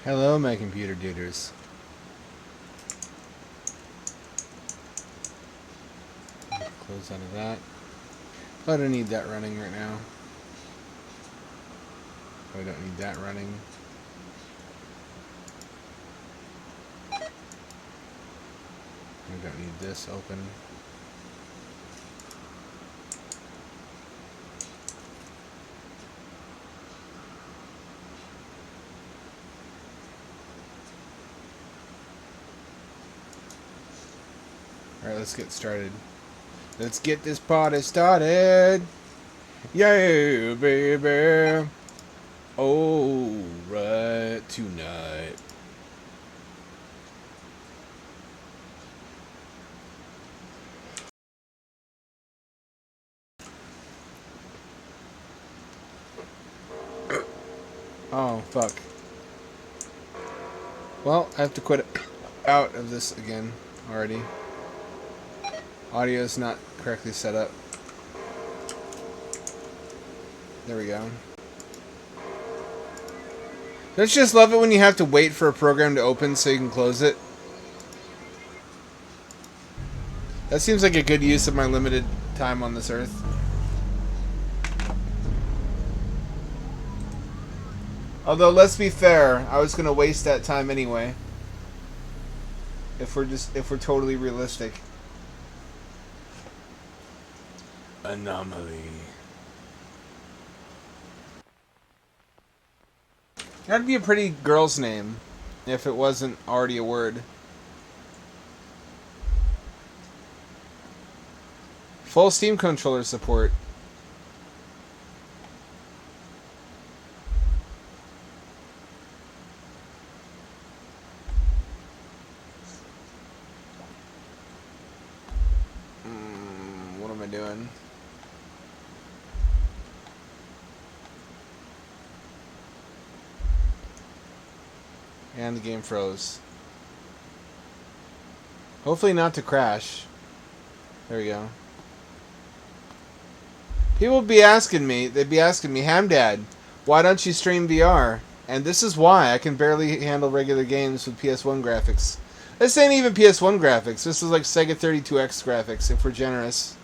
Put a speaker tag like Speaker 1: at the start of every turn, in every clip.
Speaker 1: Hello, my computer duders. Close out of that. I don't need that running right now. I don't need that running. I don't need this open. Alright, let's get started. Let's get this party started. Yeah, baby. Alright, tonight. Oh, fuck. Well, I have to quit out of this again already. Audio is not correctly set up. There we go. Don't you just love it when you have to wait for a program to open so you can close it? That seems like a good use of my limited time on this earth. Although, let's be fair, I was gonna waste that time anyway. If we're totally realistic. Anomaly. That'd be a pretty girl's name, if it wasn't already a word. Full Steam controller support. What am I doing? And the game froze. Hopefully not to crash. There we go. People would be asking me, Hamdad, why don't you stream VR? And this is why. I can barely handle regular games with PS1 graphics. This ain't even PS1 graphics. This is like Sega 32X graphics, if we're generous.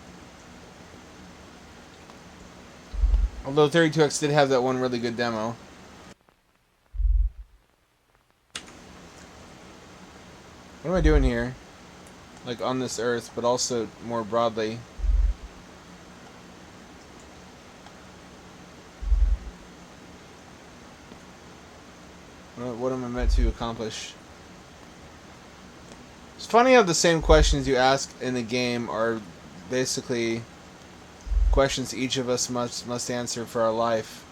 Speaker 1: Although 32X did have that one really good demo. What am I doing here? Like on this earth, but also more broadly. What am I meant to accomplish? It's funny how the same questions you ask in the game are basically questions each of us must answer for our life.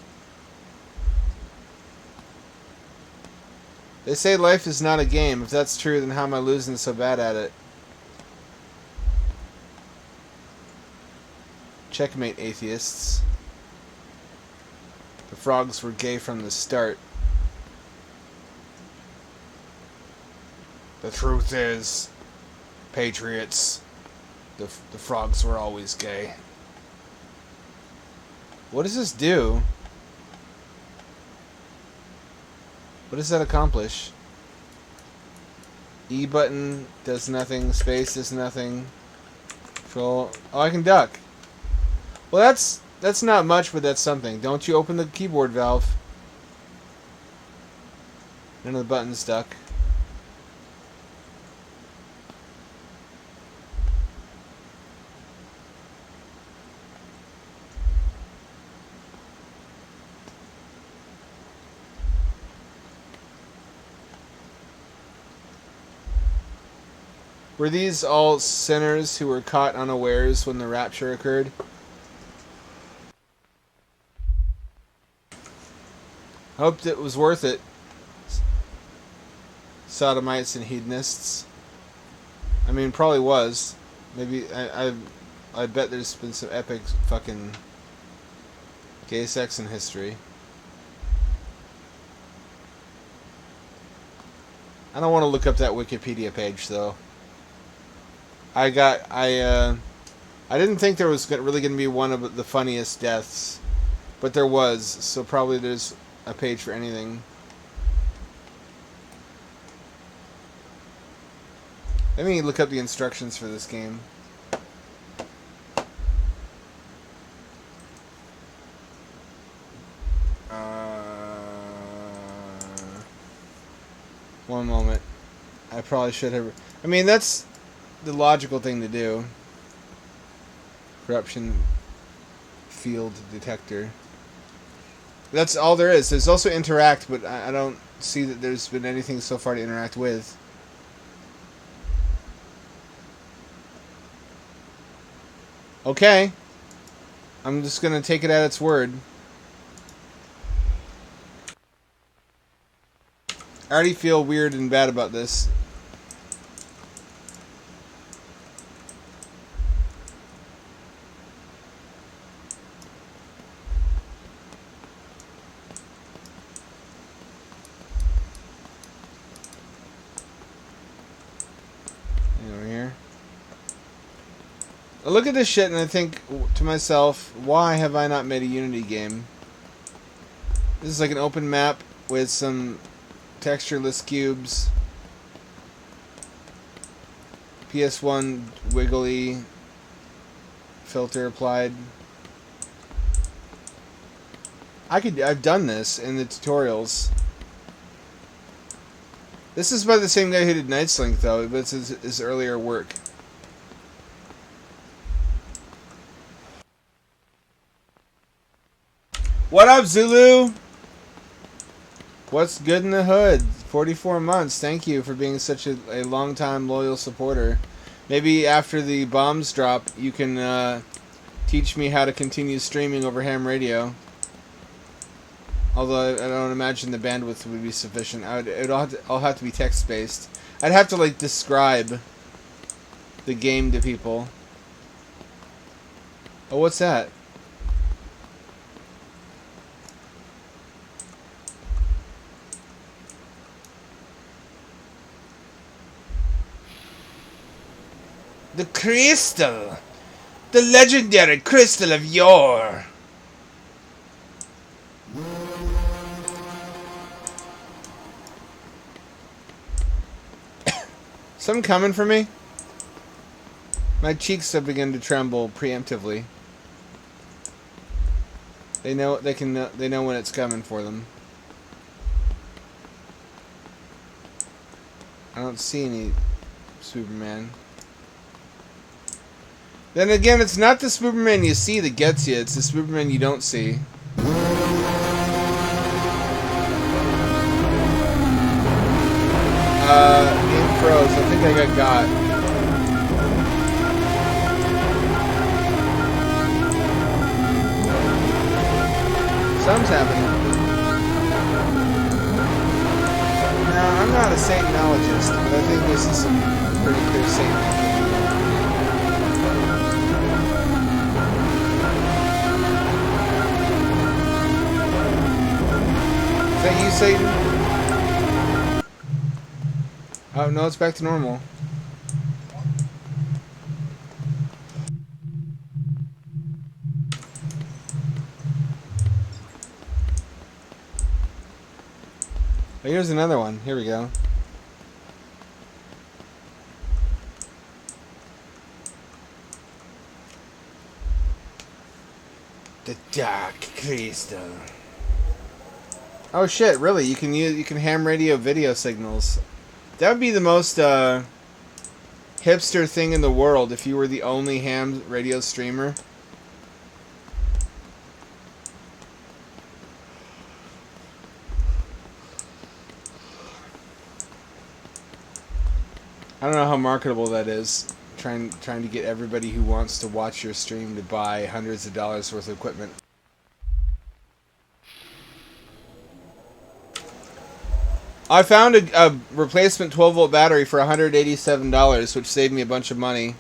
Speaker 1: They say life is not a game. If that's true, then how am I losing so bad at it? Checkmate, atheists. The frogs were gay from the start. The truth is, patriots, the frogs were always gay. What does this do? What does that accomplish? E button does nothing. Space does nothing. Control. Oh, I can duck. Well, that's not much, but that's something. Don't you open the keyboard valve. None of the buttons duck. Were these all sinners who were caught unawares when the rapture occurred? Hoped it was worth it. Sodomites and hedonists. I mean, probably was. Maybe I bet there's been some epic fucking gay sex in history. I don't want to look up that Wikipedia page though. I didn't think there was really going to be one of the funniest deaths, but there was, so probably there's a page for anything. Let me look up the instructions for this game. One moment. I probably should have... I mean, that's the logical thing to do. Corruption field detector. That's all there is. There's also interact, but I don't see that there's been anything so far to interact with. Okay. I'm just going to take it at its word. I already feel weird and bad about this. Over here. I look at this shit and I think to myself, why have I not made a Unity game? This is like an open map with some textureless cubes. PS1 wiggly filter applied. I've done this in the tutorials. This is by the same guy who did Night's Link though, but it's his earlier work. What up, Zulu? What's good in the hood? 44 months. Thank you for being such a long-time loyal supporter. Maybe after the bombs drop, you can teach me how to continue streaming over ham radio. Although I don't imagine the bandwidth would be sufficient. I'll have to be text-based. I'd have to like describe the game to people. Oh, what's that? The crystal! The legendary crystal of yore! Something coming for me? My cheeks have begun to tremble preemptively. They know they know when it's coming for them. I don't see any Superman. Then again, it's not the Superman you see that gets you, it's the Superman you don't see. Game froze. I think I got. Something's happening. Now, I'm not a Satanologist, but I think this is some pretty clear Satan. Is that you, Satan? Oh, no, it's back to normal. Oh, here's another one. Here we go. The Dark Crystal. Oh shit! Really? You can ham radio video signals. That would be the most hipster thing in the world if you were the only ham radio streamer. I don't know how marketable that is. Trying to get everybody who wants to watch your stream to buy hundreds of dollars worth of equipment. I found a replacement 12-volt battery for $187, which saved me a bunch of money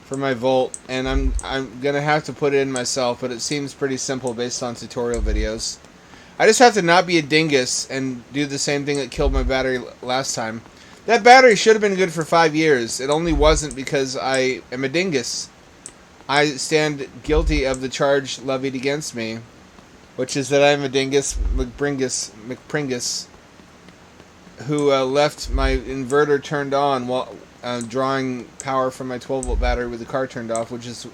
Speaker 1: for my Volt, and I'm gonna have to put it in myself, but it seems pretty simple based on tutorial videos. I just have to not be a dingus and do the same thing that killed my battery last time. That battery should have been good for 5 years. It only wasn't because I am a dingus. I stand guilty of the charge levied against me, which is that I'm a dingus McPringus, who left my inverter turned on drawing power from my 12-volt battery with the car turned off, which is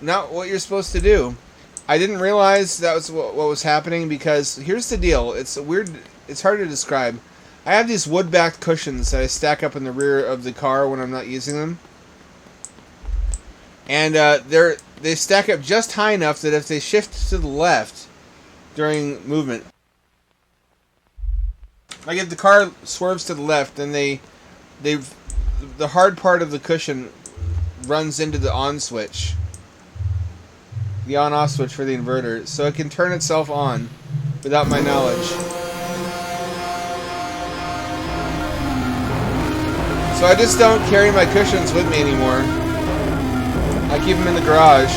Speaker 1: not what you're supposed to do. I didn't realize that was what was happening because here's the deal. It's weird. It's hard to describe. I have these wood-backed cushions that I stack up in the rear of the car when I'm not using them. And they stack up just high enough that if they shift to the left during movement, like if the car swerves to the left, then the hard part of the cushion runs into the on switch, the on-off switch for the inverter, so it can turn itself on without my knowledge. So I just don't carry my cushions with me anymore. I keep them in the garage.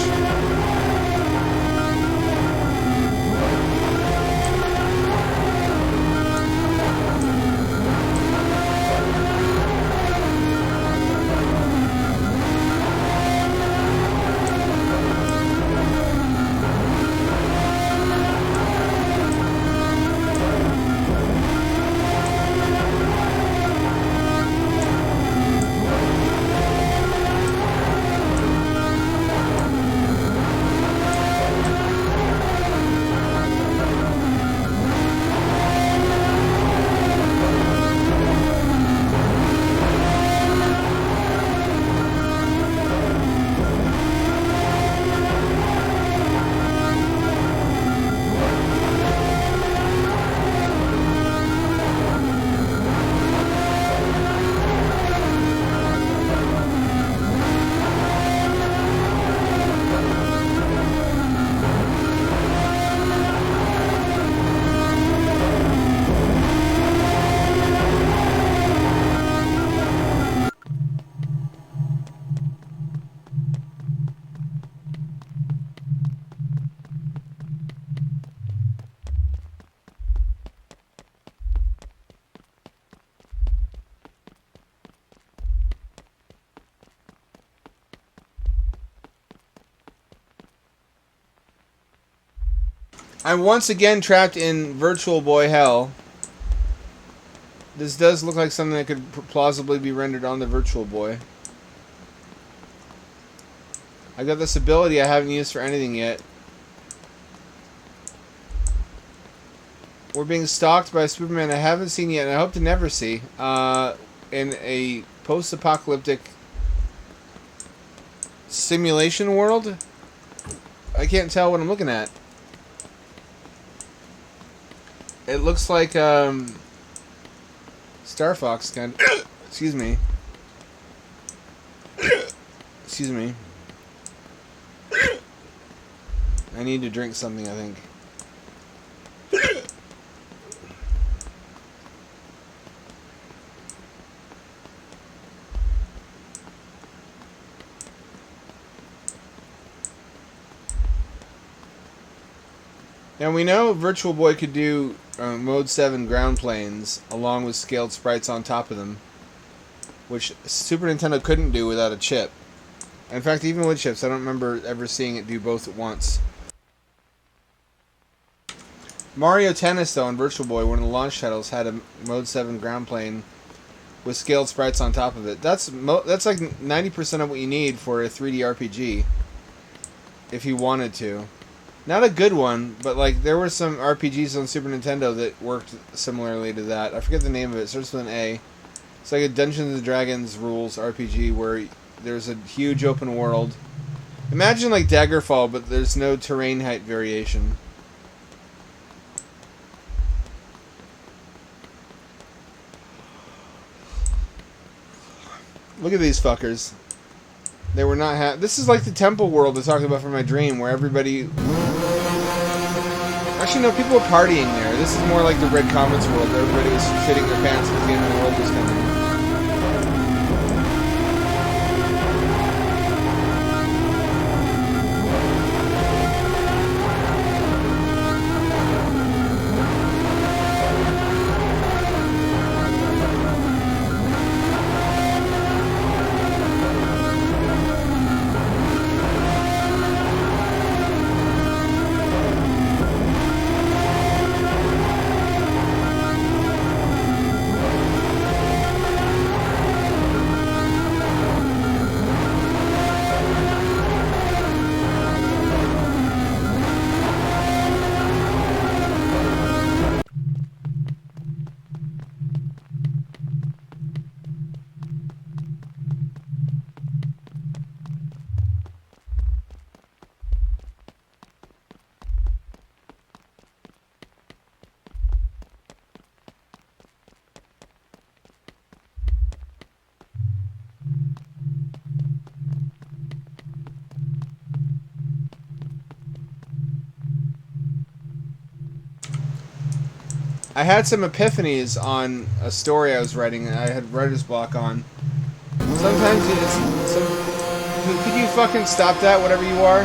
Speaker 1: I'm once again trapped in Virtual Boy hell. This does look like something that could plausibly be rendered on the Virtual Boy. I got this ability I haven't used for anything yet. We're being stalked by a Superman I haven't seen yet, and I hope to never see. In a post-apocalyptic simulation world? I can't tell what I'm looking at. It looks like Star Fox kind of. Excuse me. Excuse me. I need to drink something, I think. Now we know Virtual Boy could do Mode 7 ground planes along with scaled sprites on top of them, which Super Nintendo couldn't do without a chip. In fact, even with chips, I don't remember ever seeing it do both at once. Mario Tennis, though, on Virtual Boy, one of the launch titles, had a Mode 7 ground plane with scaled sprites on top of it. That's like 90% of what you need for a 3D RPG, if you wanted to. Not a good one, but like there were some RPGs on Super Nintendo that worked similarly to that. I forget the name of it. It starts with an A. It's like a Dungeons and Dragons rules RPG where there's a huge open world. Imagine like Daggerfall, but there's no terrain height variation. Look at these fuckers. They were not this is like the temple world I talked about from my dream, where everybody... Actually, no, people were partying there. This is more like the Red Comets world, where everybody was shitting their pants because the end of the world was coming. I had some epiphanies on a story I was writing, and I had writer's block on. Sometimes it's could you fucking stop that, whatever you are?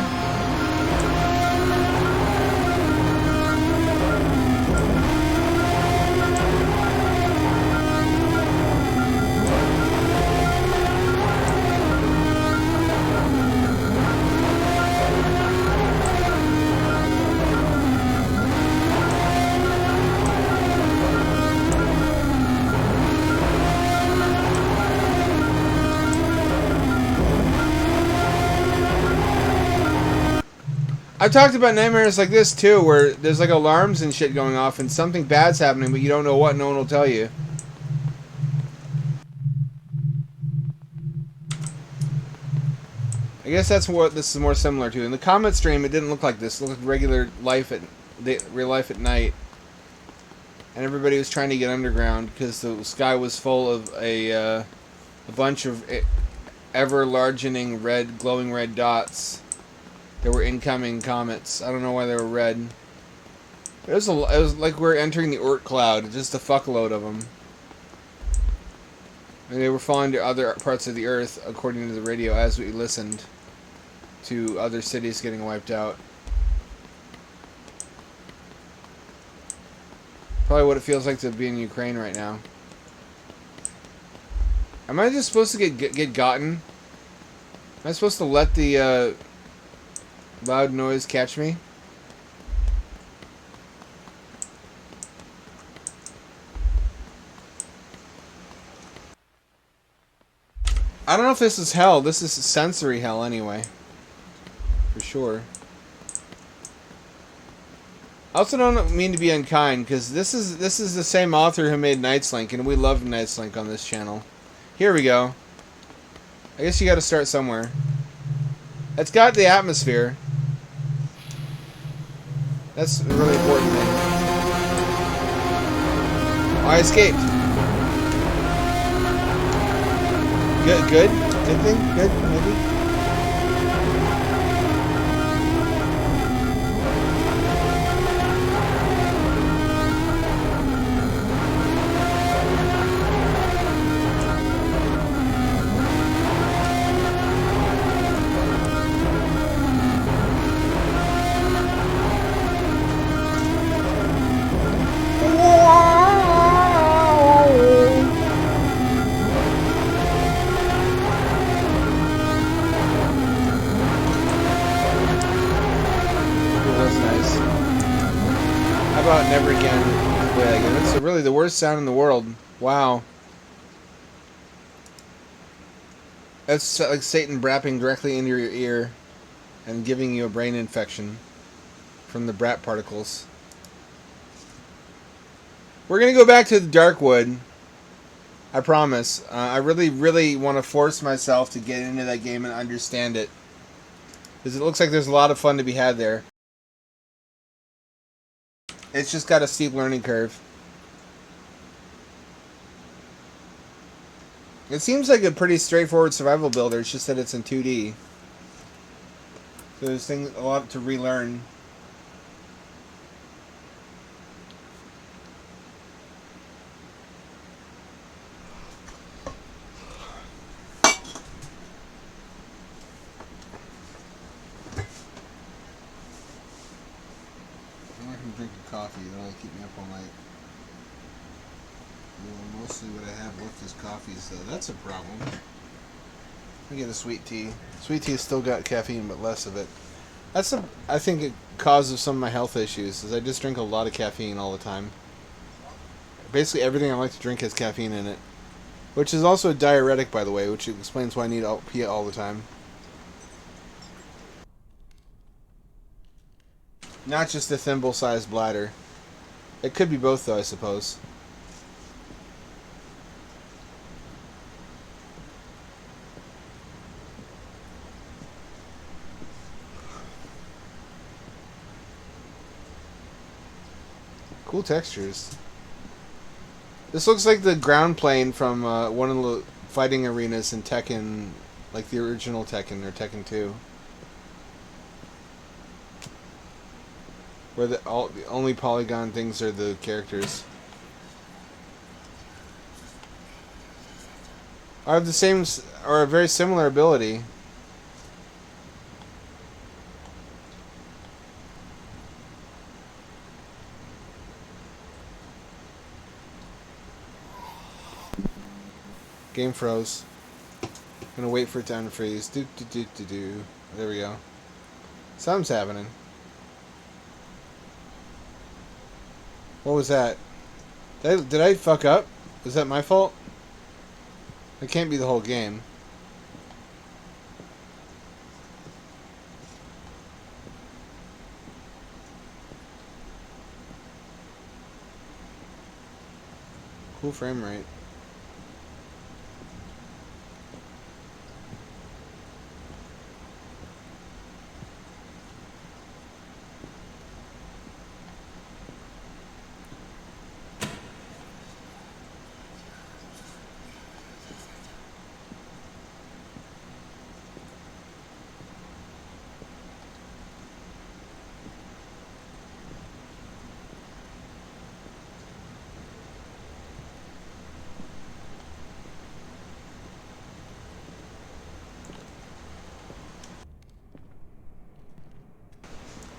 Speaker 1: I've talked about nightmares like this too, where there's like alarms and shit going off, and something bad's happening, but you don't know what. No one will tell you. I guess that's what this is more similar to. In the Comet stream, it didn't look like this. It looked like regular life at real life at night, and everybody was trying to get underground because the sky was full of a bunch of ever largening red, glowing red dots. There were incoming comets. I don't know why they were red. It was like we were entering the Oort cloud, just a fuckload of them. And they were falling to other parts of the Earth, according to the radio, as we listened to other cities getting wiped out. Probably what it feels like to be in Ukraine right now. Am I just supposed to get gotten? Am I supposed to let the loud noise catch me? I don't know if this is hell. This is sensory hell anyway. For sure. I also don't mean to be unkind, because this is the same author who made Night's Link, and we love Night's Link on this channel. Here we go. I guess you gotta start somewhere. It's got the atmosphere. That's a really important thing. Oh, I escaped. Good thing? Good, maybe? Never again play that again. That's really the worst sound in the world. Wow. That's like Satan brapping directly into your ear and giving you a brain infection from the brat particles. We're going to go back to the Darkwood. I promise. I really, really want to force myself to get into that game and understand it. Because it looks like there's a lot of fun to be had there. It's just got a steep learning curve. It seems like a pretty straightforward survival builder. It's just that it's in 2D. So there's a lot to relearn. Coffee, that'll keep me up all night. Well, mostly what I have left is coffees, though. That's a problem. Let me get a sweet tea. Sweet tea's still got caffeine, but less of it. I think it causes some of my health issues, is I just drink a lot of caffeine all the time. Basically everything I like to drink has caffeine in it. Which is also a diuretic, by the way, which explains why I need to pee all the time. Not just a thimble-sized bladder. It could be both, though, I suppose. Cool textures. This looks like the ground plane from one of the fighting arenas in Tekken, like the original Tekken, or Tekken 2. Where the only polygon things are the characters. Are the same or a very similar ability. Game froze. Gonna wait for it to unfreeze. Do. There we go. Something's happening. What was that? Did I fuck up? Was that my fault? It can't be the whole game. Cool frame rate.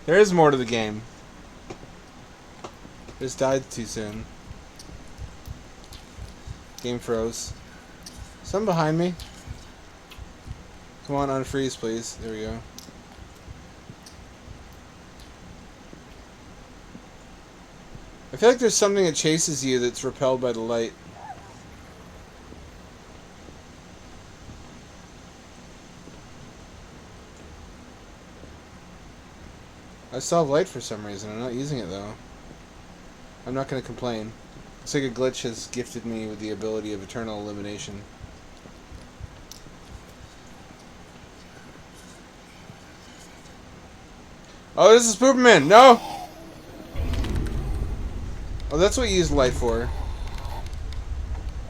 Speaker 1: There is more to the game. Just died too soon. Game froze. Something behind me. Come on, unfreeze, please. There we go. I feel like there's something that chases you that's repelled by the light. I still have light for some reason. I'm not using it, though. I'm not going to complain. Looks like a glitch has gifted me with the ability of eternal illumination. Oh, this is Pooperman! No! Oh, that's what you use light for.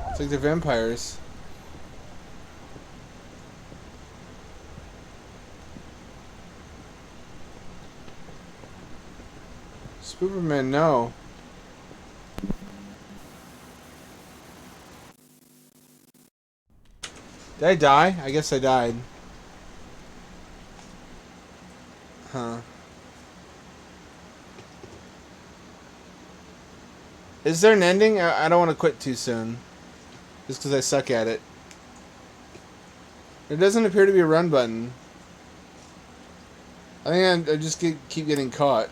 Speaker 1: It's like they're vampires. Spooperman, no. Did I die? I guess I died. Huh. Is there an ending? I don't want to quit too soon. Just because I suck at it. There doesn't appear to be a run button. I think I just keep getting caught.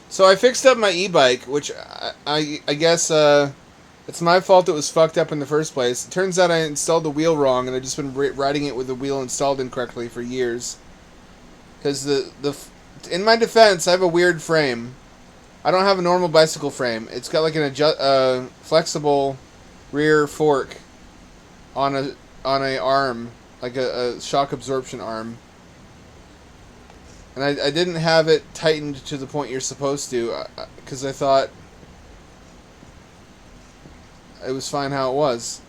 Speaker 1: So I fixed up my e-bike, which I guess it's my fault it was fucked up in the first place. It turns out I installed the wheel wrong, and I've just been riding it with the wheel installed incorrectly for years. Because in my defense, I have a weird frame. I don't have a normal bicycle frame. It's got like an flexible rear fork on a arm, like a shock absorption arm. And I didn't have it tightened to the point you're supposed to, because I thought it was fine how it was.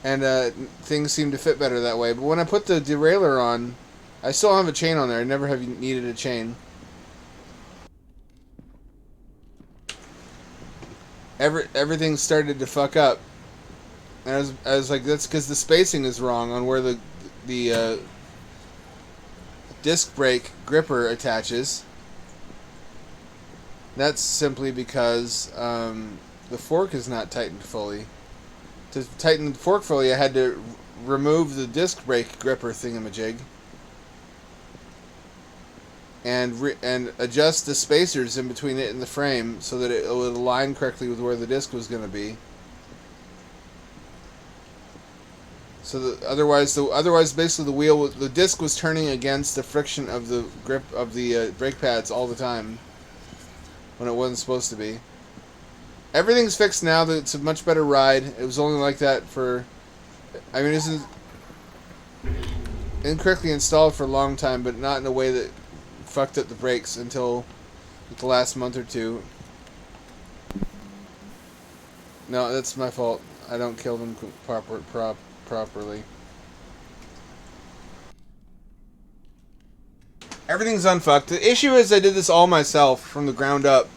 Speaker 1: And things seem to fit better that way. But when I put the derailleur on, I still have a chain on there. I never have needed a chain. Everything started to fuck up. And I was like, that's because the spacing is wrong on where the disc brake gripper attaches. That's simply because the fork is not tightened fully. To tighten the fork fully, I had to remove the disc brake gripper thingamajig and adjust the spacers in between it and the frame so that it would align correctly with where the disc was going to be. So otherwise, basically the disc was turning against the friction of the grip of the brake pads all the time when it wasn't supposed to be. Everything's fixed now. That it's a much better ride. It was only like that for, I mean, this is incorrectly installed for a long time, but not in a way that fucked up the brakes until the last month or two. No, that's my fault. I don't kill them properly. Everything's unfucked. The issue is I did this all myself from the ground up.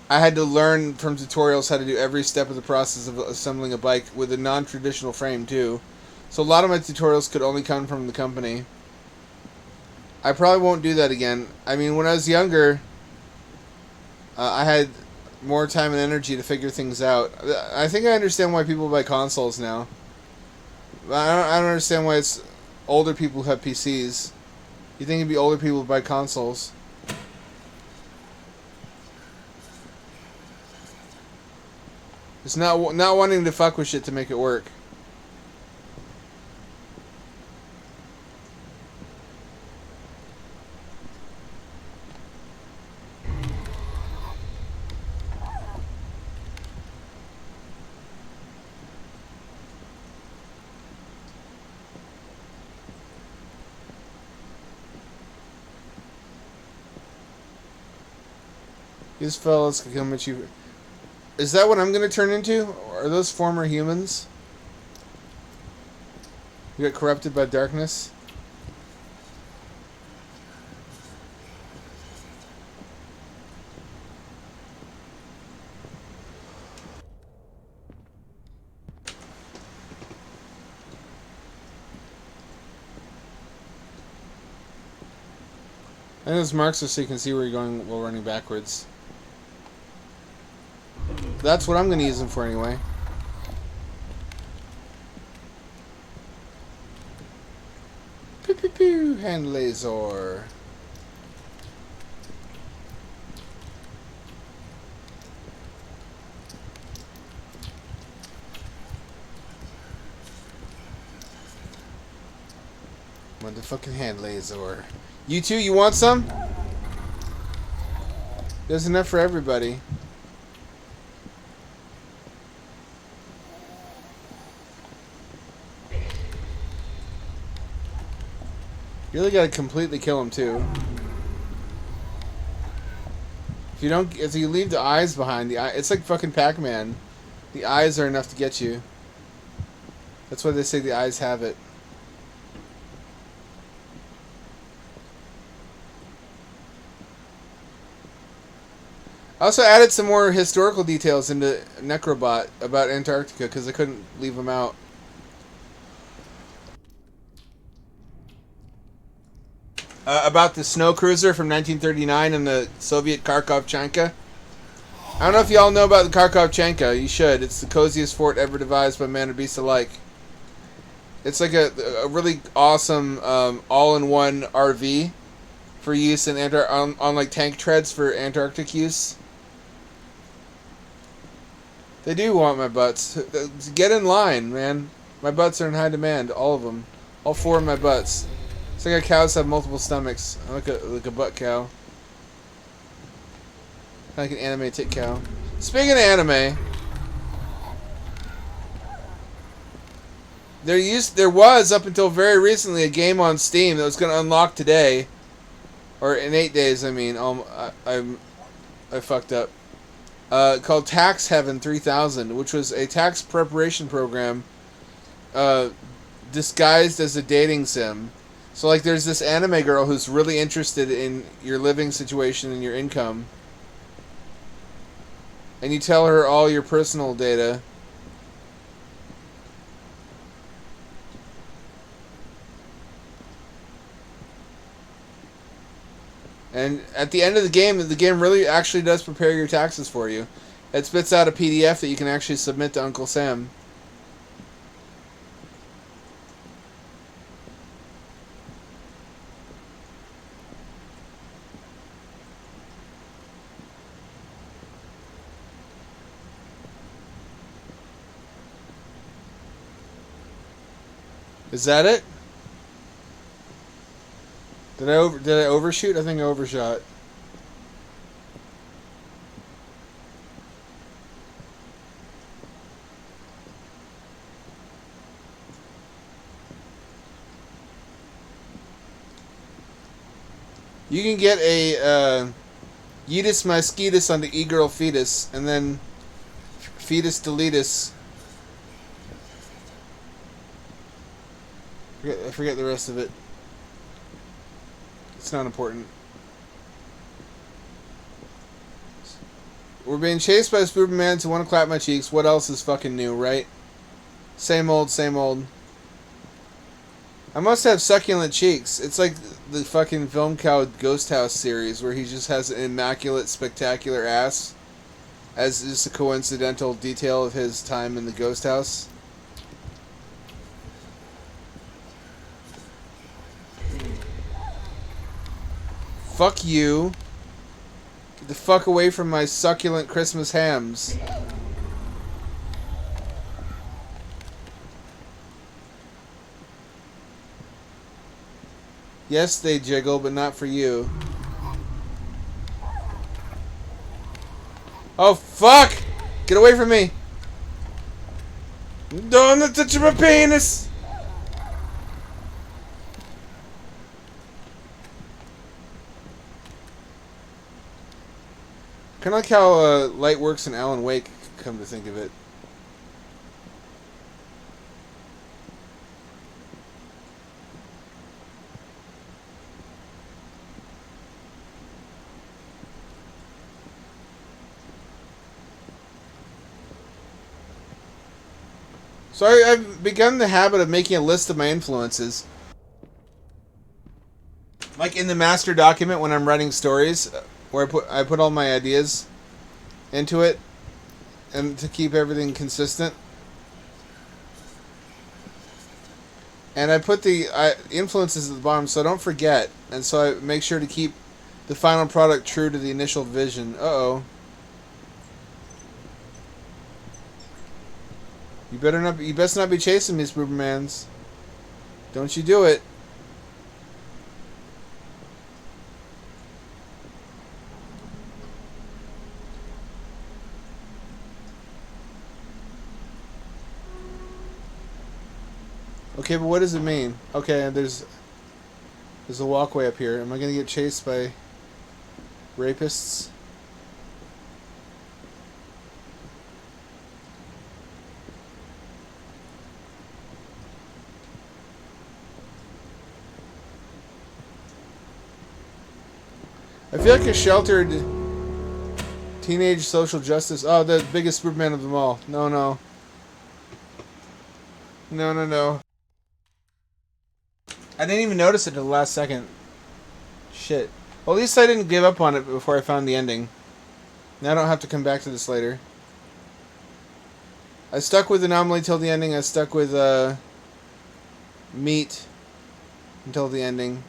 Speaker 1: I had to learn from tutorials how to do every step of the process of assembling a bike with a non-traditional frame too. So a lot of my tutorials could only come from the company. I probably won't do that again. I mean, when I was younger, I had more time and energy to figure things out. I think I understand why people buy consoles now. I don't understand why it's older people who have PCs. You think it'd be older people who buy consoles? It's not wanting to fuck with shit to make it work. These fellas can come at you. Is that what I'm going to turn into? Are those former humans? You got corrupted by darkness? I think those marks are so you can see where you're going while running backwards. That's what I'm going to use them for anyway. Pew pew pew, hand laser. Motherfucking hand laser. You too, you want some? There's enough for everybody. You really gotta completely kill him too. If you leave the eyes behind, it's like fucking Pac-Man. The eyes are enough to get you. That's why they say the eyes have it. I also added some more historical details into Necrobot about Antarctica because I couldn't leave them out. About the snow cruiser from 1939 and the Soviet Kharkovchanka. I don't know if y'all know about the Kharkovchanka. You should. It's the coziest fort ever devised by man or beast alike. It's like a really awesome all-in-one RV for use in on like tank treads for Antarctic use. They do want my butts. Get in line, man. My butts are in high demand. All of them. All 4 of my butts. It's like cows have multiple stomachs. I'm like a butt cow. Kind of like an anime tit cow. Speaking of anime, there was up until very recently a game on Steam that was going to unlock today, or in 8 days. I mean, I fucked up. Called Tax Heaven 3000, which was a tax preparation program disguised as a dating sim. So, like, there's this anime girl who's really interested in your living situation and your income. And you tell her all your personal data. And at the end of the game really actually does prepare your taxes for you. It spits out a PDF that you can actually submit to Uncle Sam. Is that it? Did I overshoot? I think I overshot. You can get a Yeetus Mosquitus on the e-girl fetus, and then fetus deletus. I forget the rest of it. It's not important. We're being chased by a Superman to want to clap my cheeks. What else is fucking new, right? Same old, same old. I must have succulent cheeks. It's like the fucking Film Cow Ghost House series where he just has an immaculate, spectacular ass as just a coincidental detail of his time in the ghost house. Fuck you. Get the fuck away from my succulent Christmas hams. Yes, they jiggle, but not for you. Oh, fuck! Get away from me! Don't touch my penis! Kind of like how Light works in Alan Wake, come to think of it. So I've begun the habit of making a list of my influences. Like in the master document when I'm writing stories, where I put all my ideas into it, and to keep everything consistent. And I put the influences at the bottom so I don't forget, and so I make sure to keep the final product true to the initial vision. Uh-oh. You best not be chasing me, Supermans. Don't you do it. Okay, but what does it mean? Okay, there's a walkway up here. Am I gonna get chased by rapists? I feel like a sheltered teenage social justice. Oh, the biggest Superman of them all. No, no. No, no, no. I didn't even notice it till the last second. Shit. Well, at least I didn't give up on it before I found the ending. Now I don't have to come back to this later. I stuck with Anomaly till the ending. I stuck with Meat until the ending.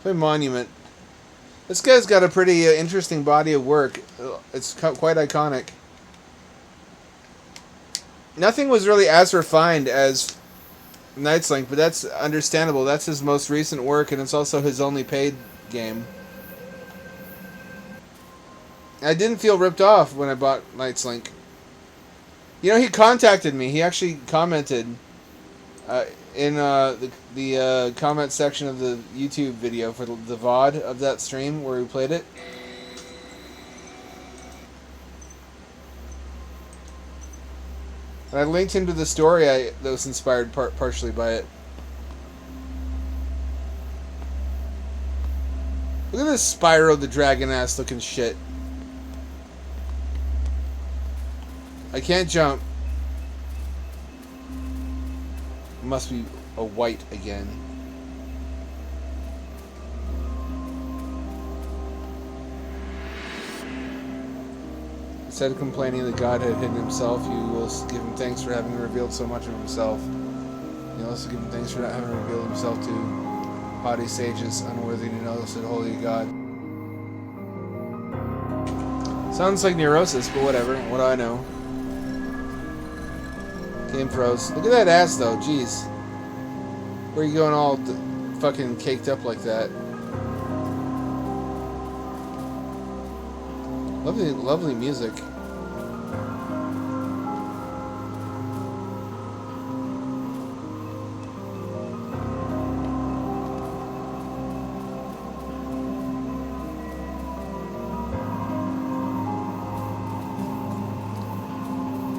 Speaker 1: Play Monument. This guy's got a pretty interesting body of work. It's quite iconic. Nothing was really as refined as Knight's Link, but that's understandable. That's his most recent work, and it's also his only paid game. I didn't feel ripped off when I bought Knight's Link. You know, he contacted me. He actually commented in the comment section of the YouTube video for the VOD of that stream where we played it. And I linked him to the story that was inspired partially by it. Look at this Spyro the Dragon ass looking shit. I can't jump. Must be a white again. Instead of complaining that God had hidden himself, you will give him thanks for having revealed so much of himself. You also give him thanks for not having revealed himself to haughty sages, unworthy to know the holy God. Sounds like Neurosis, but whatever. What do I know? Game froze. Look at that ass, though. Jeez. Where are you going all fucking caked up like that? Lovely, lovely music.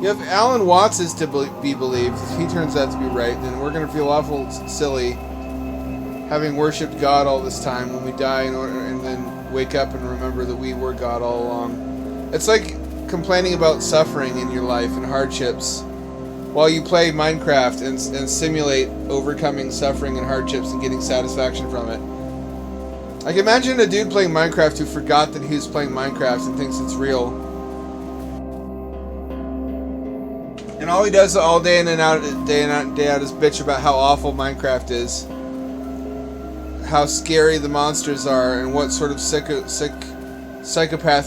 Speaker 1: If Alan Watts is to be believed, if he turns out to be right, then we're going to feel awful silly having worshipped God all this time when we die and then wake up and remember that we were God all along. It's like complaining about suffering in your life and hardships while you play Minecraft and simulate overcoming suffering and hardships and getting satisfaction from it. Like, imagine a dude playing Minecraft who forgot that he was playing Minecraft and thinks it's real. And all he does all day in and out, day out is bitch about how awful Minecraft is. How scary the monsters are, and what sort of psychopath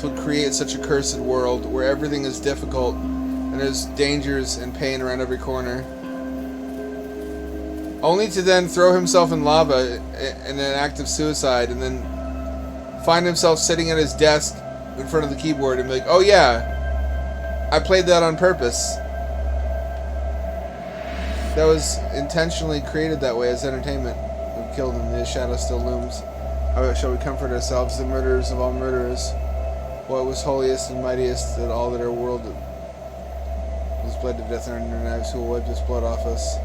Speaker 1: would create such a cursed world where everything is difficult and there's dangers and pain around every corner. Only to then throw himself in lava in an act of suicide and then find himself sitting at his desk in front of the keyboard and be like, oh yeah, I played that on purpose. That was intentionally created that way as entertainment. We killed him, the shadow still looms. How shall we comfort ourselves, the murderers of all murderers? What was holiest and mightiest that all that our world was bled to death under knives, who will wipe this blood off us?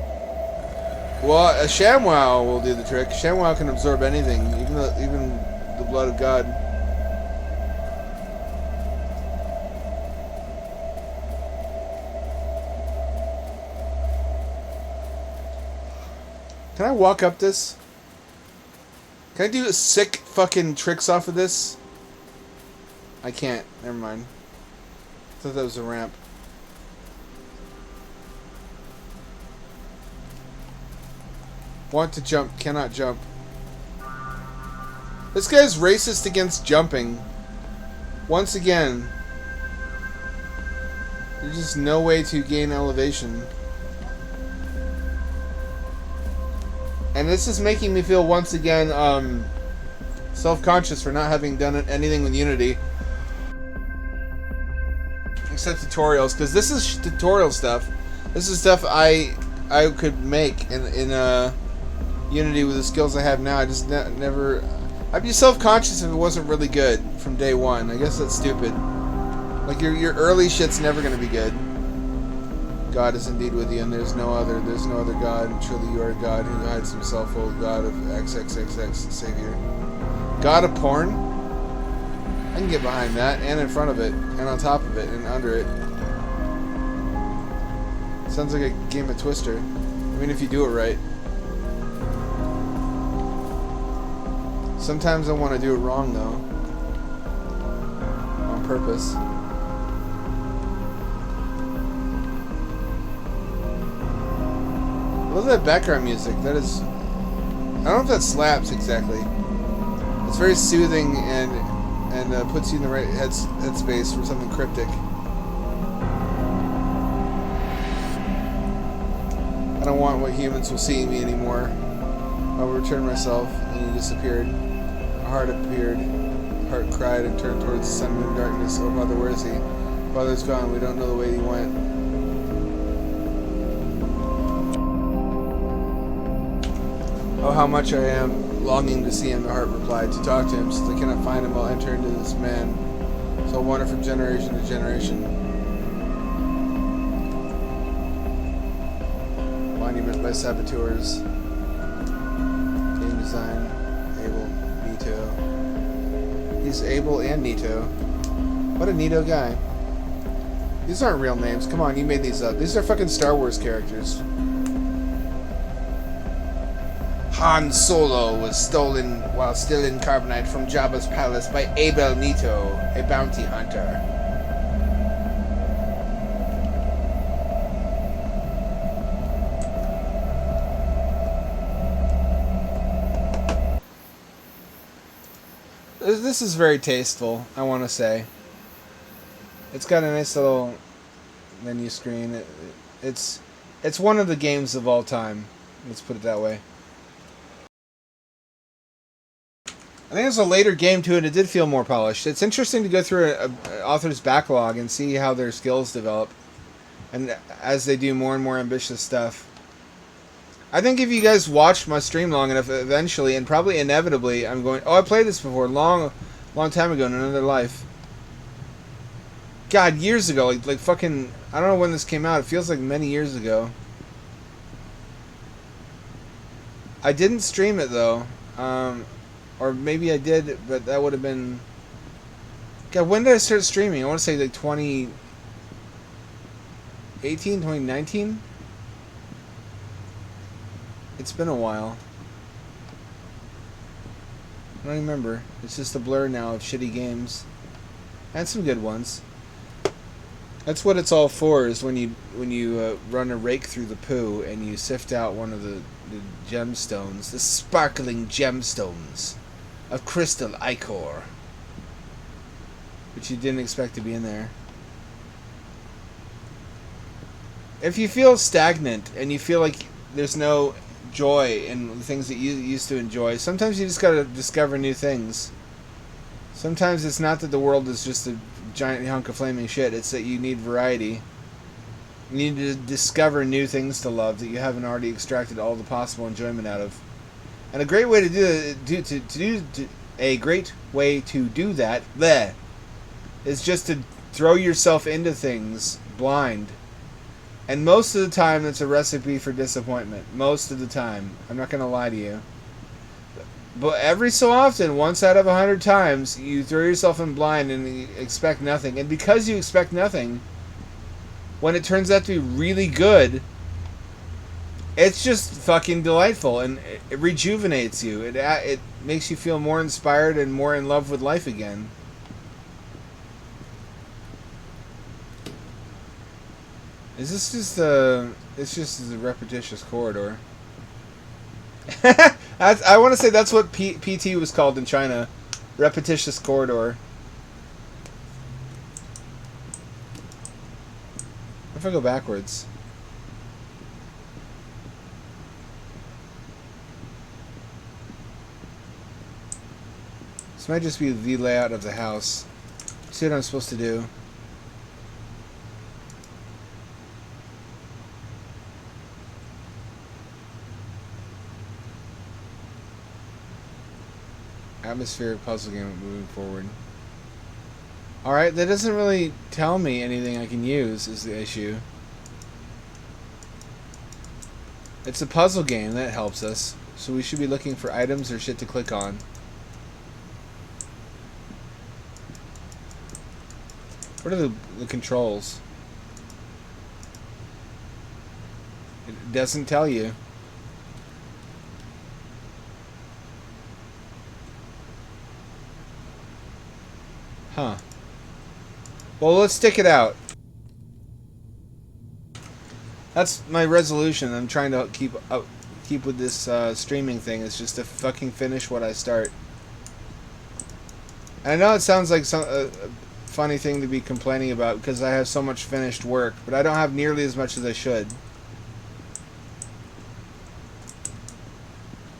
Speaker 1: Well, a ShamWow will do the trick. ShamWow can absorb anything, even the blood of God. Can I walk up this? Can I do sick fucking tricks off of this? I can't. Never mind. I thought that was a ramp. Want to jump, cannot jump. This guy's racist against jumping. Once again. There's just no way to gain elevation. And this is making me feel once again self-conscious for not having done anything with Unity. Except tutorials, because this is tutorial stuff. This is stuff I could make in Unity with the skills I have now. I just never... I'd be self-conscious if it wasn't really good from day one. I guess that's stupid. Like, your early shit's never going to be good. God is indeed with you, and there's no other God. Truly you are a God who hides himself, O God of XXXX, Savior. God of porn? I can get behind that, and in front of it, and on top of it, and under it. Sounds like a game of Twister. I mean, if you do it right. Sometimes I want to do it wrong, though. On purpose. I love that background music. That is... I don't know if that slaps exactly. It's very soothing and puts you in the right headspace for something cryptic. I don't want what humans will see in me anymore. I will return myself, and he disappeared. A heart appeared. A heart cried and turned towards the sun and darkness. Oh, Father, where is he? Father's gone. We don't know the way he went. Oh, how much I am longing to see him, the heart replied. To talk to him, since I cannot find him, I'll enter into this man. So I'll wander from generation to generation. Monument by saboteurs. Game design, Abel, Nito. He's Abel and Nito. What a Nito guy. These aren't real names. Come on, you made these up. These are fucking Star Wars characters. Han Solo was stolen while still in Carbonite from Jabba's palace by Abel Nito, a bounty hunter. This is very tasteful, I want to say. It's got a nice little menu screen. It's one of the games of all time. Let's put it that way. I think it's a later game too, and it did feel more polished. It's interesting to go through an author's backlog and see how their skills develop, and as they do more and more ambitious stuff. I think if you guys watch my stream long enough, eventually, and probably inevitably, I'm going, oh, I played this before, long time ago in another life. God, years ago. Like fucking... I don't know when this came out. It feels like many years ago. I didn't stream it, though. Or maybe I did, but that would have been... God, when did I start streaming? I want to say like 2018, 2019? It's been a while. I don't remember. It's just a blur now of shitty games. And some good ones. That's what it's all for, is when you run a rake through the poo and you sift out one of the gemstones, the sparkling gemstones of crystal ichor, which you didn't expect to be in there. If you feel stagnant and you feel like there's no joy in the things that you used to enjoy, sometimes you just gotta discover new things. Sometimes it's not that the world is just a giant hunk of flaming shit, it's that you need variety. You need to discover new things to love that you haven't already extracted all the possible enjoyment out of. And a great way to do that is just to throw yourself into things blind. And most of the time, that's a recipe for disappointment. Most of the time. I'm not going to lie to you. But every so often, once out of 100 times, you throw yourself in blind and you expect nothing. And because you expect nothing, when it turns out to be really good, it's just fucking delightful. And it rejuvenates you. It makes you feel more inspired and more in love with life again. Is this just it's just a repetitious corridor. I want to say that's what PT was called in China. Repetitious corridor. What if I go backwards? This might just be the layout of the house. See what I'm supposed to do. Atmospheric puzzle game moving forward. Alright, that doesn't really tell me anything I can use, is the issue. It's a puzzle game, that helps us. So we should be looking for items or shit to click on. What are the controls? It doesn't tell you. Huh. Well, let's stick it out. That's my resolution. I'm trying to keep with this streaming thing. It's just to fucking finish what I start. And I know it sounds like a funny thing to be complaining about because I have so much finished work, but I don't have nearly as much as I should.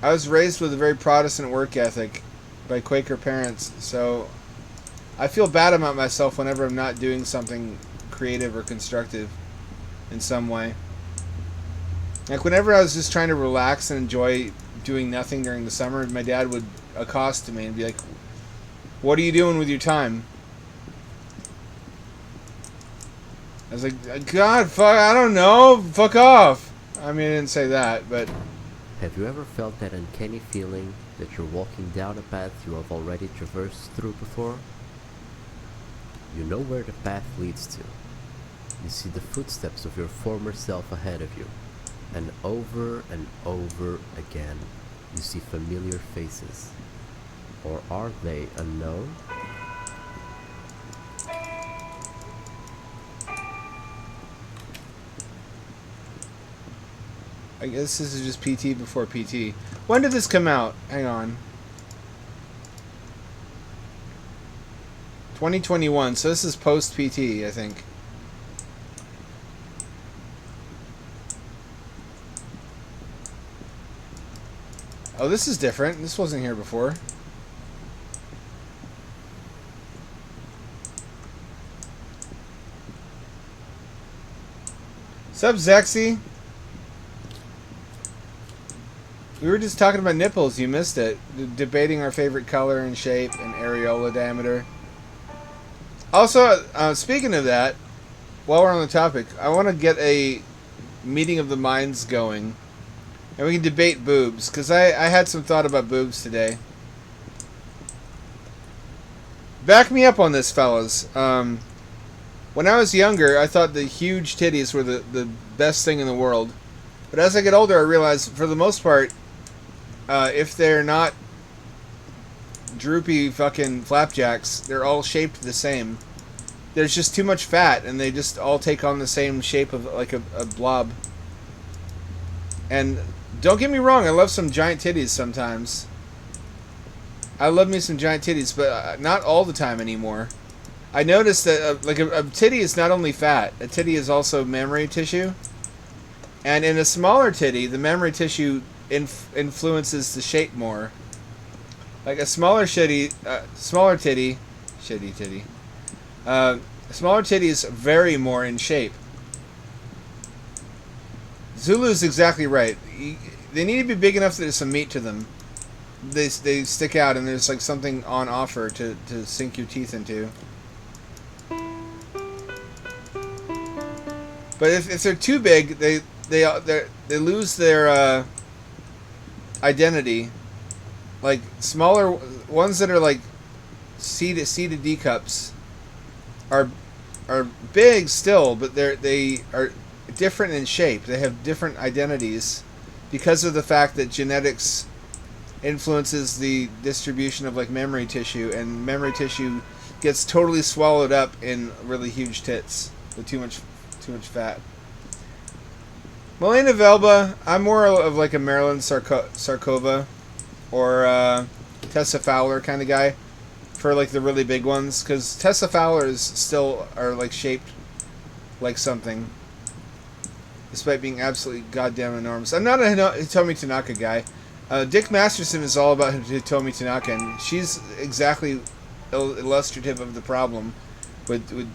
Speaker 1: I was raised with a very Protestant work ethic by Quaker parents, so I feel bad about myself whenever I'm not doing something creative or constructive in some way. Like whenever I was just trying to relax and enjoy doing nothing during the summer, my dad would accost me and be like, "What are you doing with your time?" I was like, "God, fuck, I don't know, fuck off." I mean, I didn't say that, but...
Speaker 2: Have you ever felt that uncanny feeling that you're walking down a path you have already traversed through before? You know where the path leads to. You see the footsteps of your former self ahead of you. And over again, you see familiar faces. Or are they unknown?
Speaker 1: I guess this is just PT before PT. When did this come out? Hang on. 2021, so this is post-PT, I think. Oh, this is different. This wasn't here before. Sup, Zexy? We were just talking about nipples. You missed it. Debating our favorite color and shape and areola diameter. Also, speaking of that, while we're on the topic, I want to get a meeting of the minds going, and we can debate boobs, because I had some thought about boobs today. Back me up on this, fellas. When I was younger, I thought the huge titties were the best thing in the world. But as I get older, I realize, for the most part, if they're not droopy fucking flapjacks, they're all shaped the same. There's just too much fat, and they just all take on the same shape of like a blob. And don't get me wrong, I love some giant titties sometimes. I love me some giant titties, but not all the time anymore. I noticed that a titty is not only fat, a titty is also mammary tissue. And in a smaller titty, the mammary tissue influences the shape more. Like a smaller titty, smaller titty is very more in shape. Zulu's exactly right. They need to be big enough that there's some meat to them. They stick out, and there's like something on offer to sink your teeth into. But if they're too big, they lose their identity. Like smaller ones that are like C to D cups are big still, but they are different in shape. They have different identities because of the fact that genetics influences the distribution of like memory tissue, and memory tissue gets totally swallowed up in really huge tits with too much fat. Melena Velba, I'm more of like a Marilyn Sarkova or Tessa Fowler kind of guy for like the really big ones, because Tessa Fowlers still are like shaped like something, despite being absolutely goddamn enormous. I'm not a Hitomi Tanaka guy. Dick Masterson is all about Hitomi Tanaka, and she's exactly illustrative of the problem with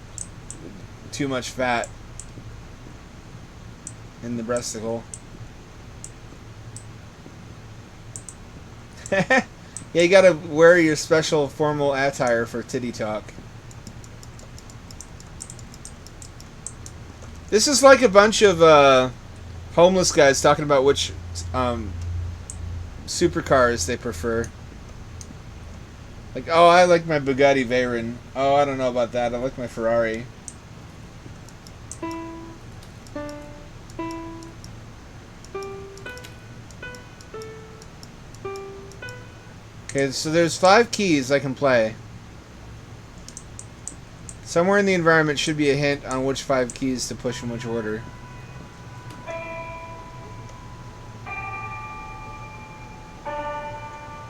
Speaker 1: too much fat in the breasticle. Yeah, you gotta wear your special formal attire for titty talk. This is like a bunch of homeless guys talking about which supercars they prefer. Like, oh, I like my Bugatti Veyron. Oh, I don't know about that. I like my Ferrari. Okay, so there's 5 keys I can play. Somewhere in the environment should be a hint on which 5 keys to push in which order.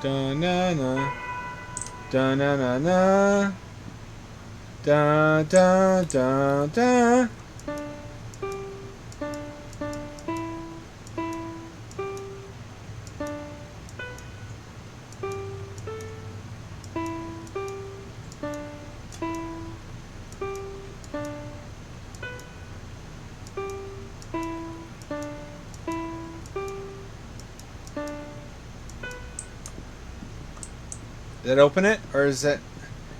Speaker 1: Da-na-na. Da-na-na-na. Da-da-da-da. Did that open it, or is that?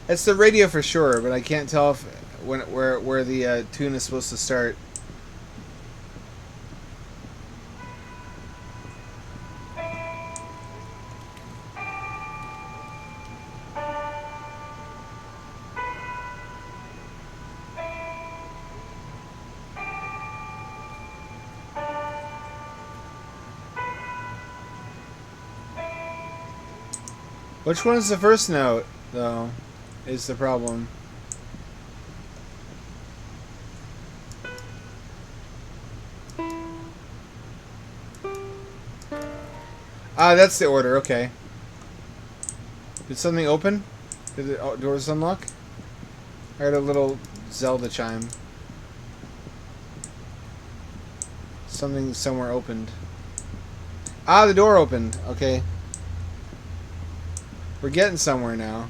Speaker 1: It's the radio for sure, but I can't tell if where the tune is supposed to start. Which one is the first note, though, is the problem. Ah, that's the order, okay. Did something open? Did the doors unlock? I heard a little Zelda chime. Something somewhere opened. Ah, the door opened, okay. We're getting somewhere now.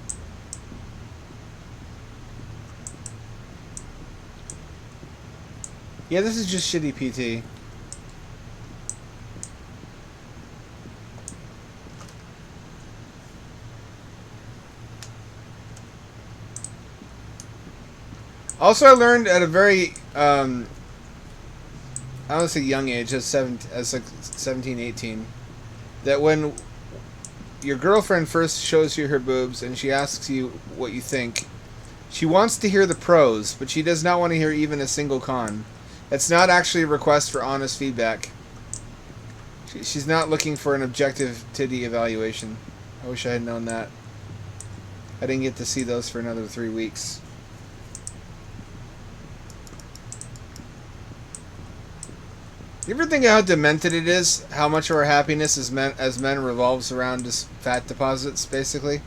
Speaker 1: Yeah, this is just shitty PT. Also, I learned at a very I don't say young age, as like 17, 18, that when your girlfriend first shows you her boobs and she asks you what you think, she wants to hear the pros, but she does not want to hear even a single con. It's not actually a request for honest feedback. She's not looking for an objective titty evaluation. I wish I had known that. I didn't get to see those for another 3 weeks. You ever think how demented it is? How much of our happiness as men revolves around just fat deposits, basically?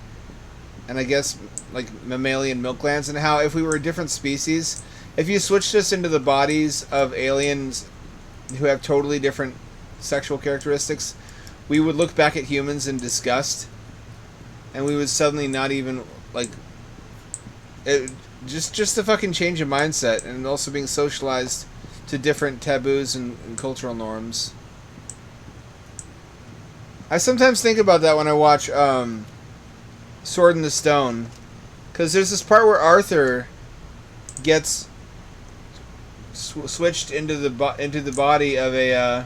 Speaker 1: And I guess, like, mammalian milk glands, and how if we were a different species, if you switched us into the bodies of aliens who have totally different sexual characteristics, we would look back at humans in disgust, and we would suddenly not even, like, just a fucking change of mindset, and also being socialized to different taboos and cultural norms. I sometimes think about that when I watch Sword in the Stone, because there's this part where Arthur gets switched into the body of a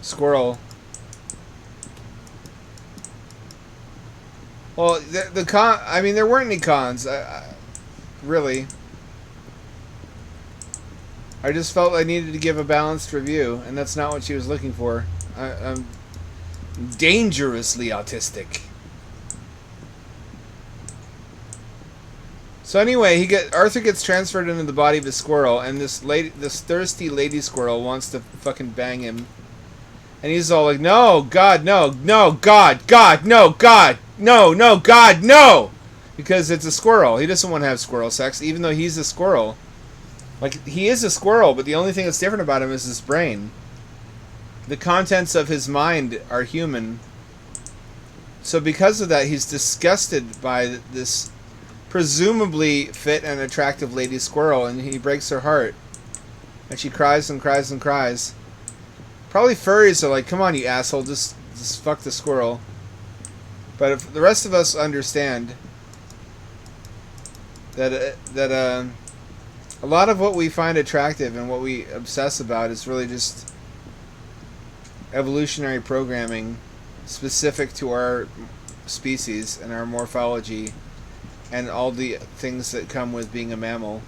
Speaker 1: squirrel. Well, the con. I mean, there weren't any cons. Really. I just felt I needed to give a balanced review, and that's not what she was looking for. I'm dangerously autistic. So anyway, Arthur gets transferred into the body of a squirrel, and this thirsty lady squirrel wants to fucking bang him. And he's all like, "No, God, no, no, God, God, no, God, no, no, God, no!" Because it's a squirrel. He doesn't want to have squirrel sex, even though he's a squirrel. Like, he is a squirrel, but the only thing that's different about him is his brain. The contents of his mind are human. So because of that, he's disgusted by this presumably fit and attractive lady squirrel, and he breaks her heart. And she cries and cries and cries. Probably furries are like, "Come on, you asshole, just fuck the squirrel." But if the rest of us understand that a lot of what we find attractive and what we obsess about is really just evolutionary programming specific to our species and our morphology and all the things that come with being a mammal.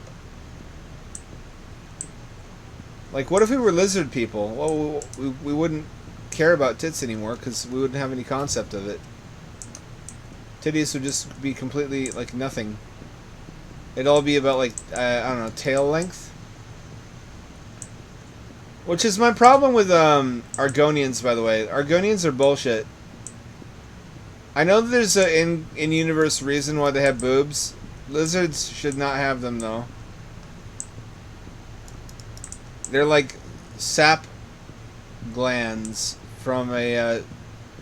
Speaker 1: Like, what if we were lizard people? Well, we wouldn't care about tits anymore because we wouldn't have any concept of it. Titties would just be completely, like, nothing. It'd all be about, like, I don't know, tail length? Which is my problem with Argonians, by the way. Argonians are bullshit. I know that there's an in-universe reason why they have boobs. Lizards should not have them, though. They're like sap glands from a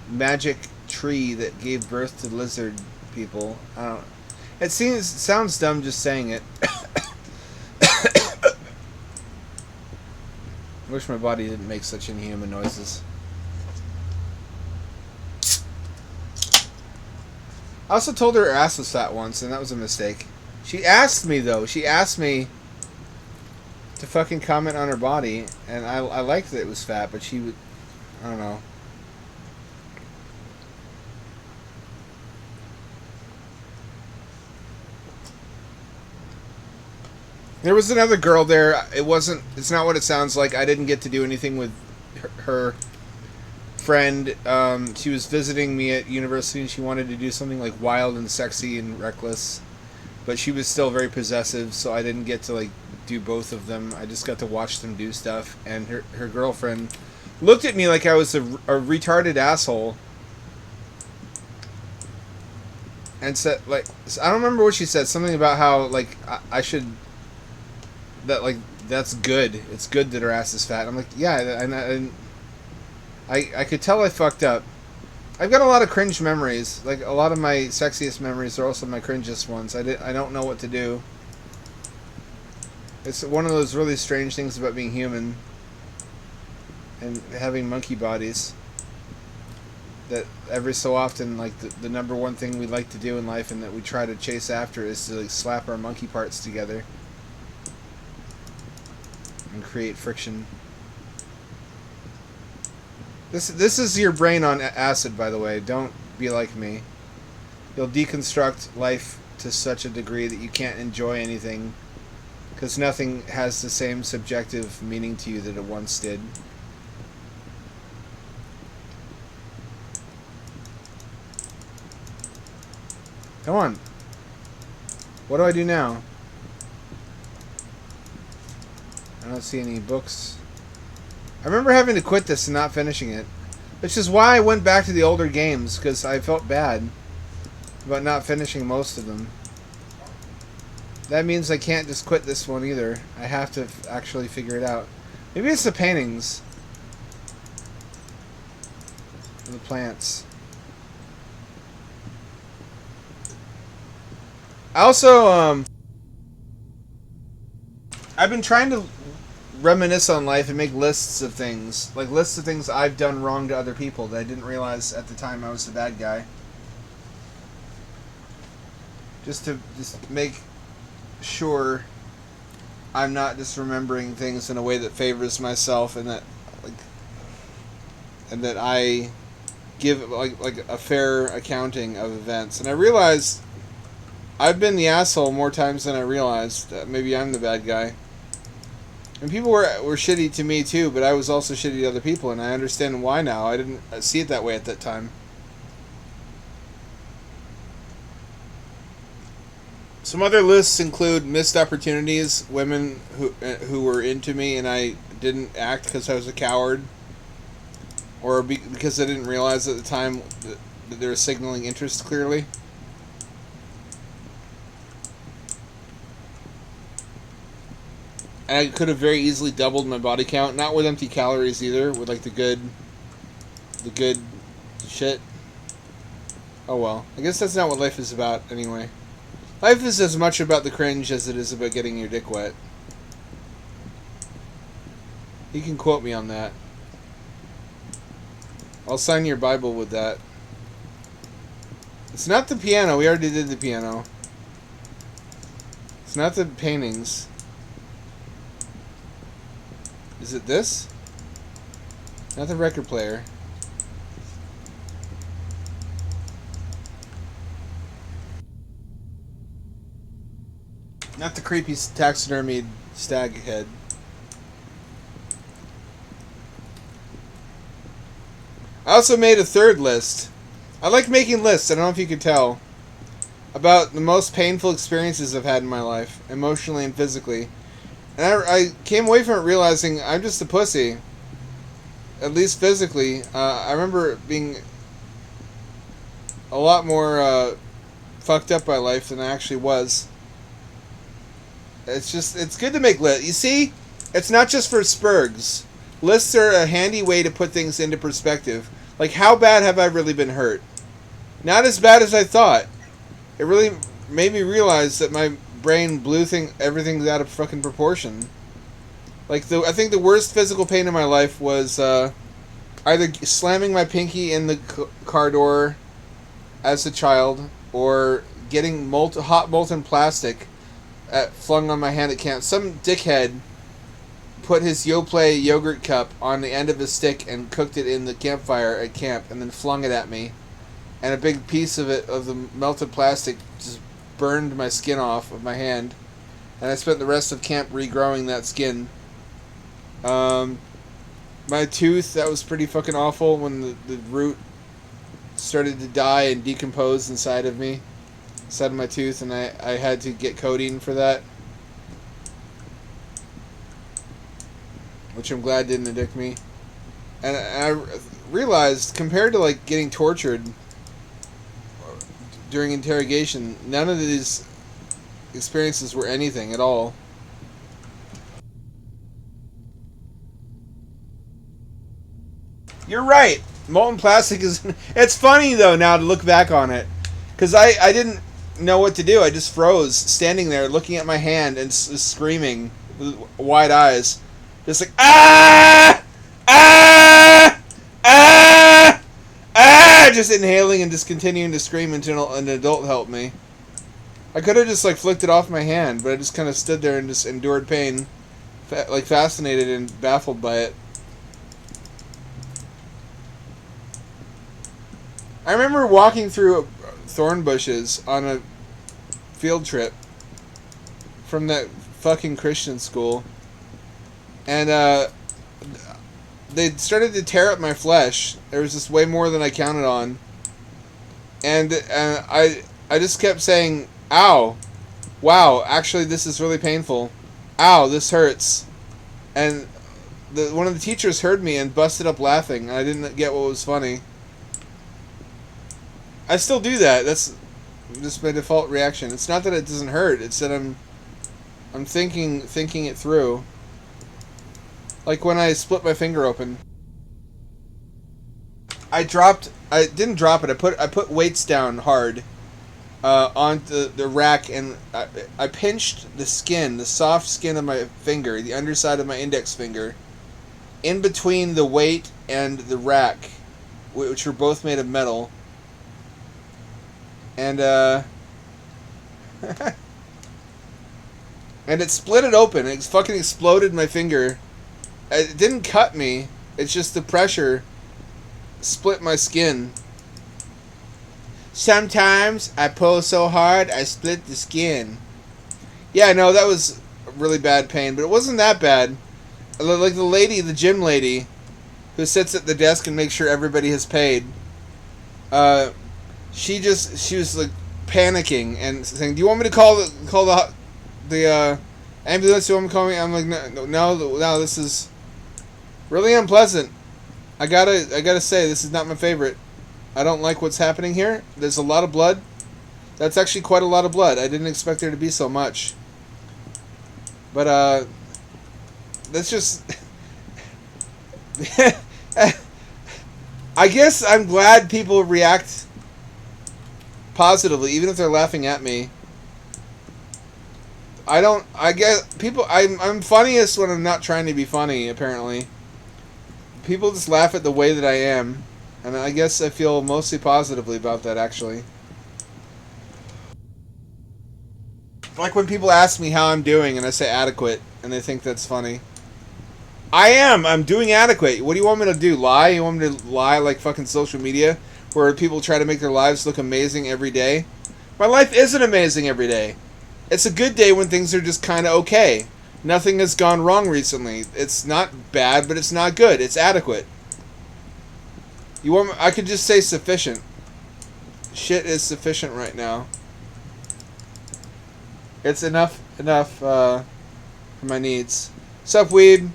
Speaker 1: magic tree that gave birth to lizard people. I don't. It sounds dumb just saying it. I wish my body didn't make such inhuman noises. I also told her ass was fat once, and that was a mistake. She asked me, though. She asked me to fucking comment on her body, and I liked that it was fat, but she would... I don't know. There was another girl there. It's not what it sounds like. I didn't get to do anything with her friend. She was visiting me at university, and she wanted to do something like wild and sexy and reckless, but she was still very possessive, so I didn't get to like do both of them. I just got to watch them do stuff, and her girlfriend looked at me like I was a retarded asshole, and said, like, I don't remember what she said, something about how like I should, that like that's good, it's good that her ass is fat. I'm like, yeah, and I could tell I fucked up. I've got a lot of cringe memories. Like, a lot of my sexiest memories are also my cringiest ones. I don't know what to do. It's one of those really strange things about being human and having monkey bodies. that every so often, like the number one thing we like to do in life and that we try to chase after is to like slap our monkey parts together and create friction. This is your brain on acid, by the way. Don't be like me. You'll deconstruct life to such a degree that you can't enjoy anything because nothing has the same subjective meaning to you that it once did. Come on. What do I do now? I don't see any books. I remember having to quit this and not finishing it, which is why I went back to the older games, because I felt bad about not finishing most of them. That means I can't just quit this one either. I have to actually figure it out. Maybe it's the paintings. Or the plants. I also, I've been trying to reminisce on life and make lists of things. Like lists of things I've done wrong to other people that I didn't realize at the time I was the bad guy. Just to make sure I'm not just remembering things in a way that favors myself and that I give like a fair accounting of events. And I realized I've been the asshole more times than I realized. Maybe I'm the bad guy. And people were shitty to me too, but I was also shitty to other people, and I understand why now. I didn't see it that way at that time. Some other lists include missed opportunities, women who were into me and I didn't act because I was a coward, or because I didn't realize at the time that they were signaling interest clearly. And I could have very easily doubled my body count, not with empty calories either, with like the good shit. Oh well, I guess that's not what life is about anyway. Life is as much about the cringe as it is about getting your dick wet. You can quote me on that. I'll sign your Bible with that. It's not the piano, we already did the piano. It's not the paintings. Is it this? Not the record player. Not the creepy taxidermied stag head. I also made a third list. I like making lists, I don't know if you could tell, about the most painful experiences I've had in my life, emotionally and physically. And I came away from it realizing I'm just a pussy. At least physically. I remember being a lot more fucked up by life than I actually was. It's good to make lists. You see, it's not just for spurgs. Lists are a handy way to put things into perspective. Like, how bad have I really been hurt? Not as bad as I thought. It really made me realize that my brain blew everything out of fucking proportion. Like, I think the worst physical pain in my life was either slamming my pinky in the car door as a child, or getting hot molten plastic flung on my hand at camp. Some dickhead put his Yoplait yogurt cup on the end of his stick and cooked it in the campfire at camp, and then flung it at me. And a big piece of the melted plastic, just burned my skin off of my hand. And I spent the rest of camp regrowing that skin. My tooth, that was pretty fucking awful when the root started to die and decompose inside of me. Inside of my tooth, and I had to get codeine for that. Which I'm glad didn't addict me. And I realized, compared to like getting tortured during interrogation, none of these experiences were anything at all. You're right. Molten plastic is... It's funny, though, now to look back on it. Because I didn't know what to do. I just froze, standing there, looking at my hand and screaming with wide eyes. Just like, ah! Ah! Ah! Ah! just inhaling and just continuing to scream until an adult helped me. I could have just like flicked it off my hand, but I just kind of stood there and just endured pain, like fascinated and baffled by it. I remember walking through thorn bushes on a field trip from that fucking Christian school, and they started to tear up my flesh. There was just way more than I counted on, and I just kept saying, "Ow, wow, actually this is really painful. Ow, this hurts." And one of the teachers heard me and busted up laughing. I didn't get what was funny. I still do that. That's just my default reaction. It's not that it doesn't hurt. It's that I'm thinking it through. Like when I split my finger open. I didn't drop it. I put weights down hard onto the rack, and I pinched the skin, the soft skin of my finger, the underside of my index finger, in between the weight and the rack, which were both made of metal. And and it split it open. It fucking exploded my finger. It didn't cut me. It's just the pressure split my skin. Sometimes I pull so hard I split the skin. Yeah, no, that was really bad pain, but it wasn't that bad. Like the gym lady, who sits at the desk and makes sure everybody has paid. She was like panicking and saying, "Do you want me to call the ambulance? Do you want me to call me?" I'm like, no, this is really unpleasant. I gotta say, this is not my favorite. I don't like what's happening here. There's a lot of blood. That's actually quite a lot of blood. I didn't expect there to be so much. But that's just. I guess I'm glad people react positively, even if they're laughing at me. I guess people. I'm funniest when I'm not trying to be funny. Apparently, people just laugh at the way that I am, and I guess I feel mostly positively about that. Actually, like when people ask me how I'm doing, and I say adequate, and they think that's funny. I am. I'm doing adequate. What do you want me to do? Lie? You want me to lie like fucking social media, where people try to make their lives look amazing every day? My life isn't amazing every day. It's a good day when things are just kind of okay. Nothing has gone wrong recently. It's not bad, but it's not good. It's adequate. You want me, I could just say sufficient. Shit is sufficient right now. It's enough for my needs. Sup, weeb?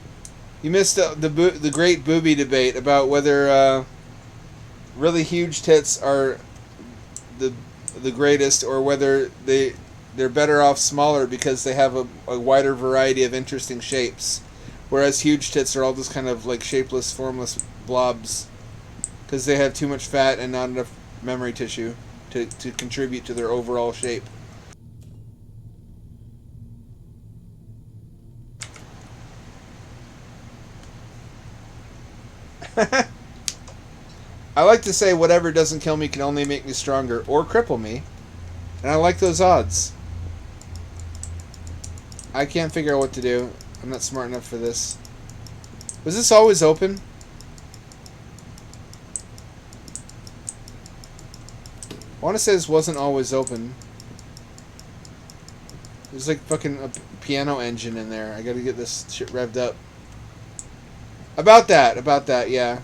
Speaker 1: You missed the great booby debate about whether really huge tits are the greatest, or whether they're better off smaller because they have a wider variety of interesting shapes, whereas huge tits are all just kind of like shapeless, formless blobs because they have too much fat and not enough memory tissue to contribute to their overall shape. I like to say whatever doesn't kill me can only make me stronger or cripple me, and I like those odds. I can't figure out what to do. I'm not smart enough for this. Was this always open? I want to say this wasn't always open. There's like fucking a piano engine in there. I gotta get this shit revved up. About that, yeah.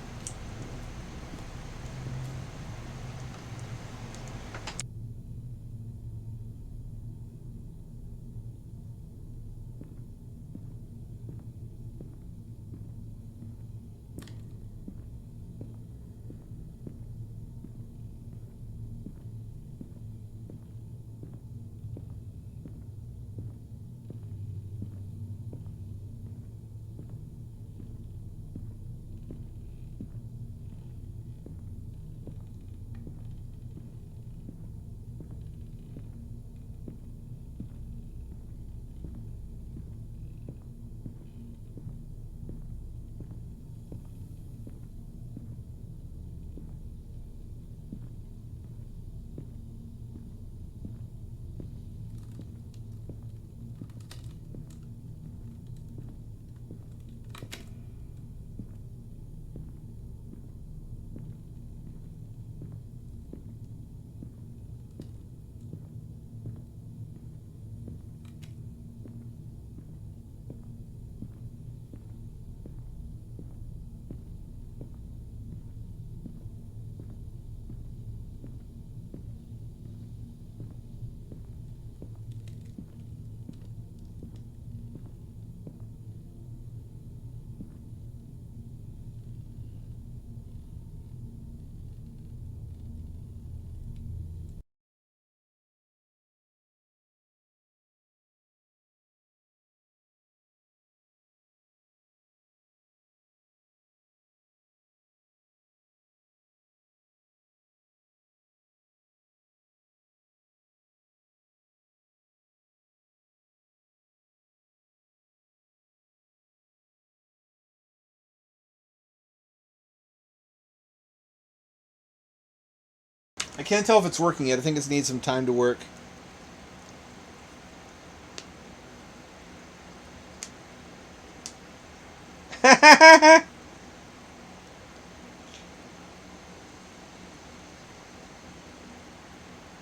Speaker 1: I can't tell if it's working yet. I think it needs some time to work.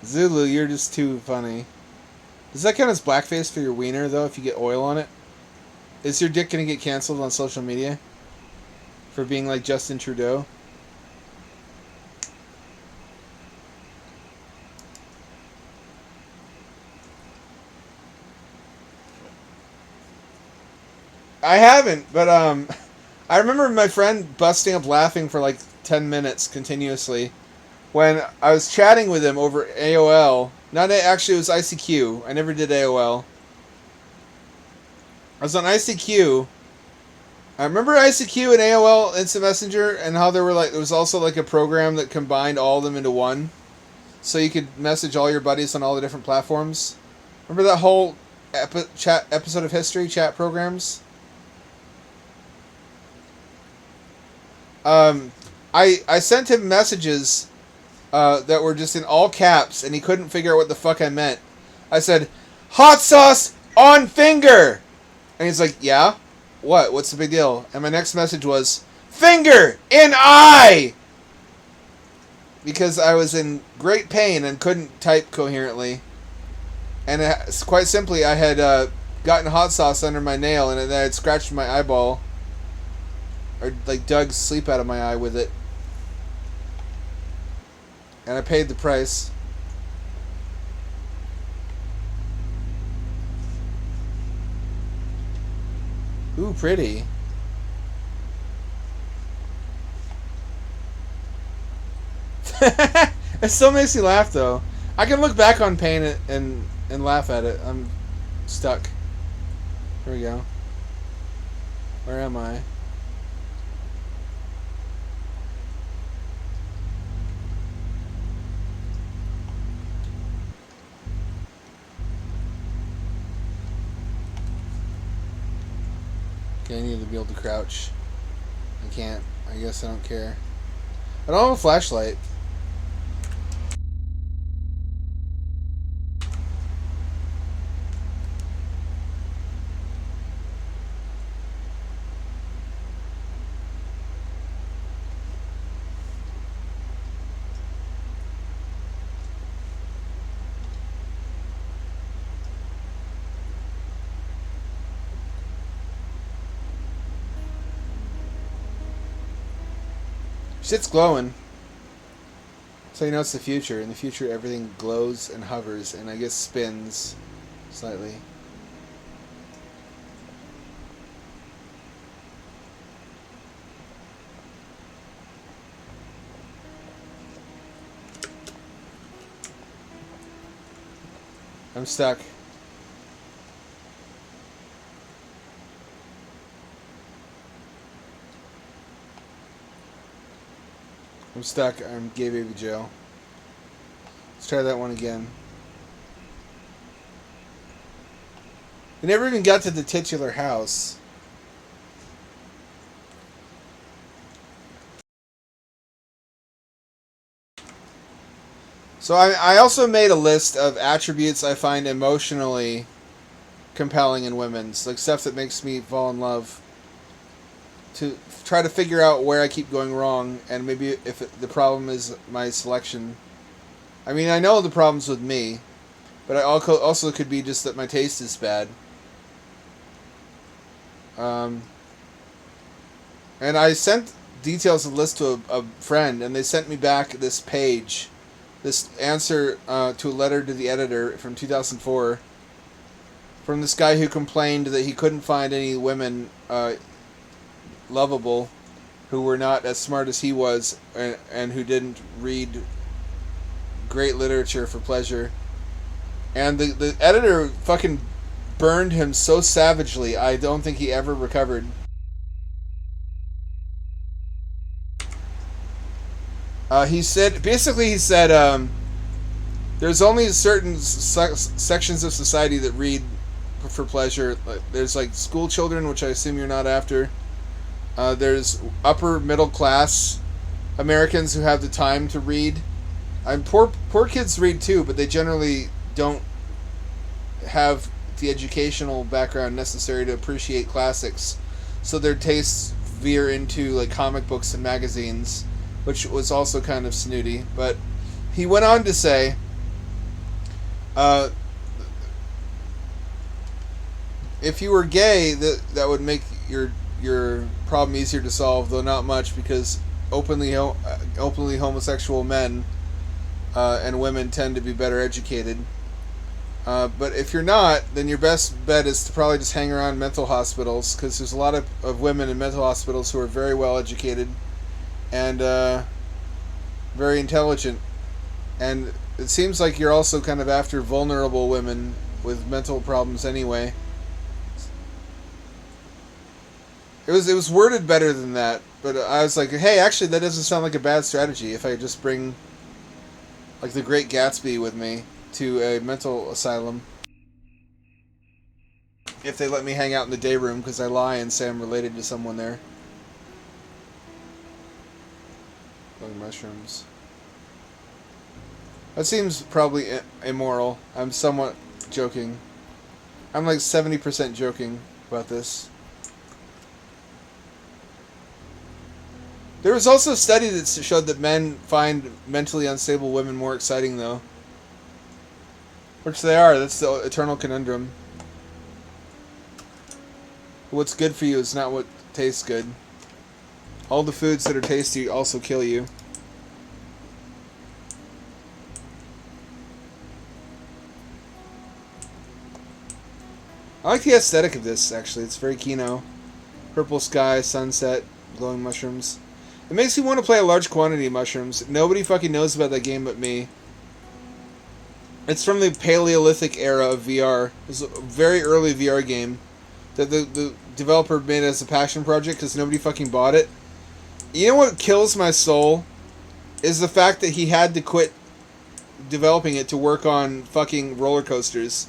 Speaker 1: Zulu, you're just too funny. Does that count as blackface for your wiener, though, if you get oil on it? Is your dick going to get canceled on social media? For being like Justin Trudeau? I haven't, but I remember my friend busting up laughing for like 10 minutes continuously when I was chatting with him over AOL. Not actually, it was ICQ. I never did AOL. I was on ICQ. I remember ICQ and AOL Instant Messenger and how there was also like a program that combined all of them into one, so you could message all your buddies on all the different platforms. Remember that whole episode of History chat programs? I sent him messages that were just in all caps, and he couldn't figure out what the fuck I meant. I said, "Hot sauce on finger!" And he's like, "Yeah? What? What's the big deal?" And my next message was, "Finger in eye!" Because I was in great pain and couldn't type coherently. And quite simply, I had gotten hot sauce under my nail, and then I had scratched my eyeball. Or like dug sleep out of my eye with it. And I paid the price. Ooh, pretty. It still makes me laugh, though. I can look back on pain and laugh at it. I'm stuck. Here we go. Where am I? Okay, I need to be able to crouch. I can't. I guess I don't care. I don't have a flashlight. Shit's glowing. So you know it's the future. In the future, everything glows and hovers, and I guess spins slightly. I'm stuck. I'm stuck. I'm Gay Baby Joe. Let's try that one again. We never even got to the titular house. So I also made a list of attributes I find emotionally compelling in women. Like stuff that makes me fall in love. To try to figure out where I keep going wrong, and maybe if the problem is my selection. I mean, I know the problem's with me, but I also could be just that my taste is bad. And I sent details of the list to a friend, and they sent me back this page, this answer to a letter to the editor from 2004, from this guy who complained that he couldn't find any women lovable who were not as smart as he was and who didn't read great literature for pleasure. And the editor fucking burned him so savagely, I don't think he ever recovered. He said there's only certain sections of society that read for pleasure. There's like school children, which I assume you're not after. There's upper middle class Americans who have the time to read. Poor kids read too, but they generally don't have the educational background necessary to appreciate classics, so their tastes veer into like comic books and magazines, which was also kind of snooty. But he went on to say, if you were gay, that would make your problem easier to solve, though not much, because openly homosexual men and women tend to be better educated. But if you're not, then your best bet is to probably just hang around mental hospitals, because there's a lot of women in mental hospitals who are very well educated and very intelligent. And it seems like you're also kind of after vulnerable women with mental problems anyway. It was worded better than that, but I was like, hey, actually, that doesn't sound like a bad strategy if I just bring like the Great Gatsby with me to a mental asylum. If they let me hang out in the day room, because I lie and say I'm related to someone there. Glowing mushrooms. That seems probably immoral. I'm somewhat joking. I'm like 70% joking about this. There was also a study that showed that men find mentally unstable women more exciting, though. Which they are. That's the eternal conundrum. What's good for you is not what tastes good. All the foods that are tasty also kill you. I like the aesthetic of this, actually. It's very Kino. Purple sky, sunset, glowing mushrooms. It makes me want to play a large quantity of mushrooms. Nobody fucking knows about that game but me. It's from the Paleolithic era of VR. It's a very early VR game that the developer made as a passion project because nobody fucking bought it. You know what kills my soul? Is the fact that he had to quit developing it to work on fucking roller coasters.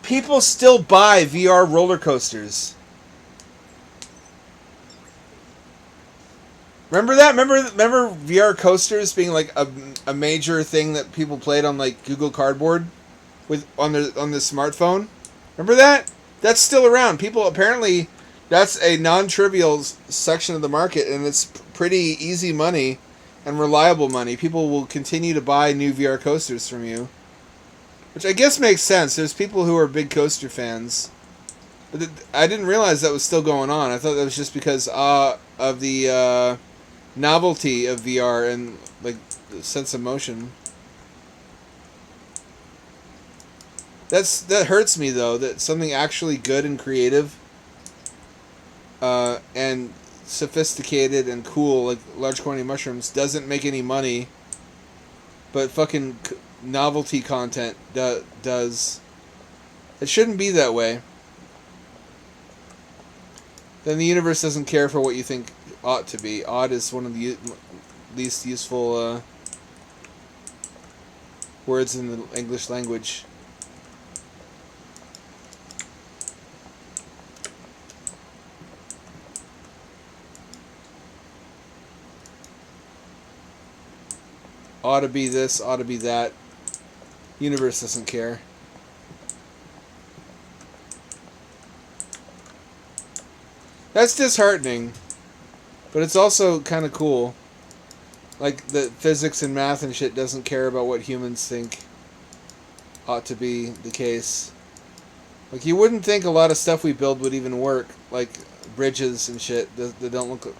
Speaker 1: People still buy VR roller coasters. Remember that? Remember VR coasters being like a major thing that people played on like Google Cardboard with on the smartphone? Remember that? That's still around. People apparently that's a non-trivial section of the market, and it's pretty easy money and reliable money. People will continue to buy new VR coasters from you, which I guess makes sense. There's people who are big coaster fans. But I didn't realize that was still going on. I thought that was just because of the novelty of VR and like the sense of motion. That hurts me though, that something actually good and creative and sophisticated and cool like large quantity mushrooms doesn't make any money, but fucking novelty content does. It shouldn't be that way. Then the universe doesn't care for what you think ought to be. Ought is one of the least useful words in the English language. Ought to be this, ought to be that. Universe doesn't care. That's disheartening, but it's also kind of cool. Like, the physics and math and shit doesn't care about what humans think ought to be the case. Like, you wouldn't think a lot of stuff we build would even work, like bridges and shit that don't look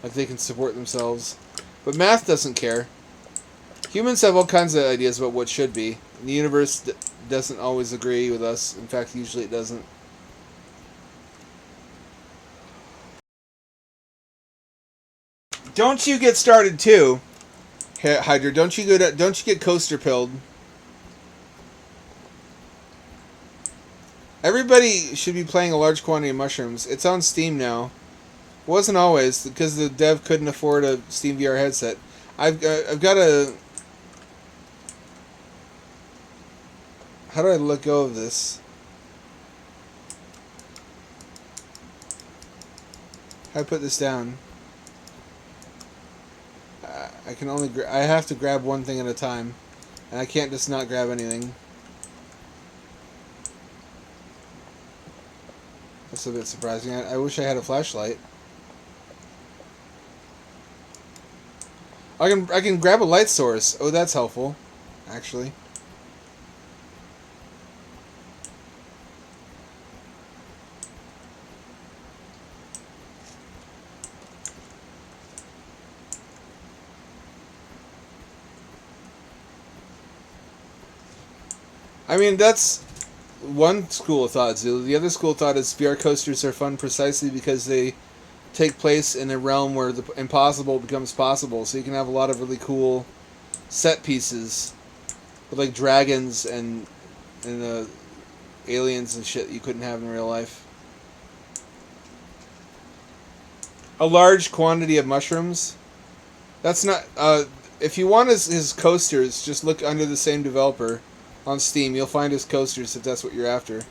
Speaker 1: like they can support themselves. But math doesn't care. Humans have all kinds of ideas about what should be. And the universe doesn't always agree with us. In fact, usually it doesn't. Don't you get started too, Hydra? Don't you get coaster pilled? Everybody should be playing a large quantity of mushrooms. It's on Steam now. It wasn't always because the dev couldn't afford a Steam VR headset. I've got a. How do I let go of this? How do I put this down? I can only I have to grab one thing at a time, and I can't just not grab anything. That's a bit surprising. I wish I had a flashlight. I can grab a light source. Oh, that's helpful, actually. I mean, that's one school of thought, Zulu. The other school of thought is VR coasters are fun precisely because they take place in a realm where the impossible becomes possible. So you can have a lot of really cool set pieces with like dragons and aliens and shit you couldn't have in real life. A large quantity of mushrooms. That's not. If you want his coasters, just look under the same developer on Steam. You'll find his coasters if that's what you're after.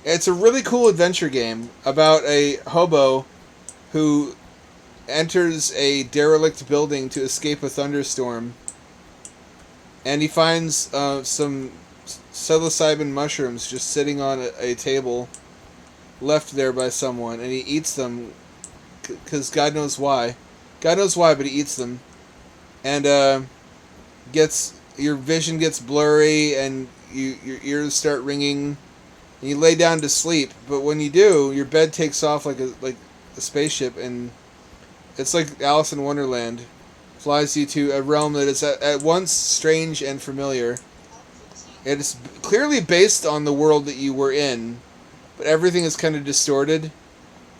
Speaker 1: It's a really cool adventure game about a hobo who enters a derelict building to escape a thunderstorm, and he finds some psilocybin mushrooms just sitting on a table left there by someone, and he eats them because God knows why. God knows why, but he eats them, and your vision gets blurry, and your ears start ringing, and you lay down to sleep. But when you do, your bed takes off like a spaceship, and it's like Alice in Wonderland. Flies you to a realm that is at once strange and familiar. It is clearly based on the world that you were in, but everything is kind of distorted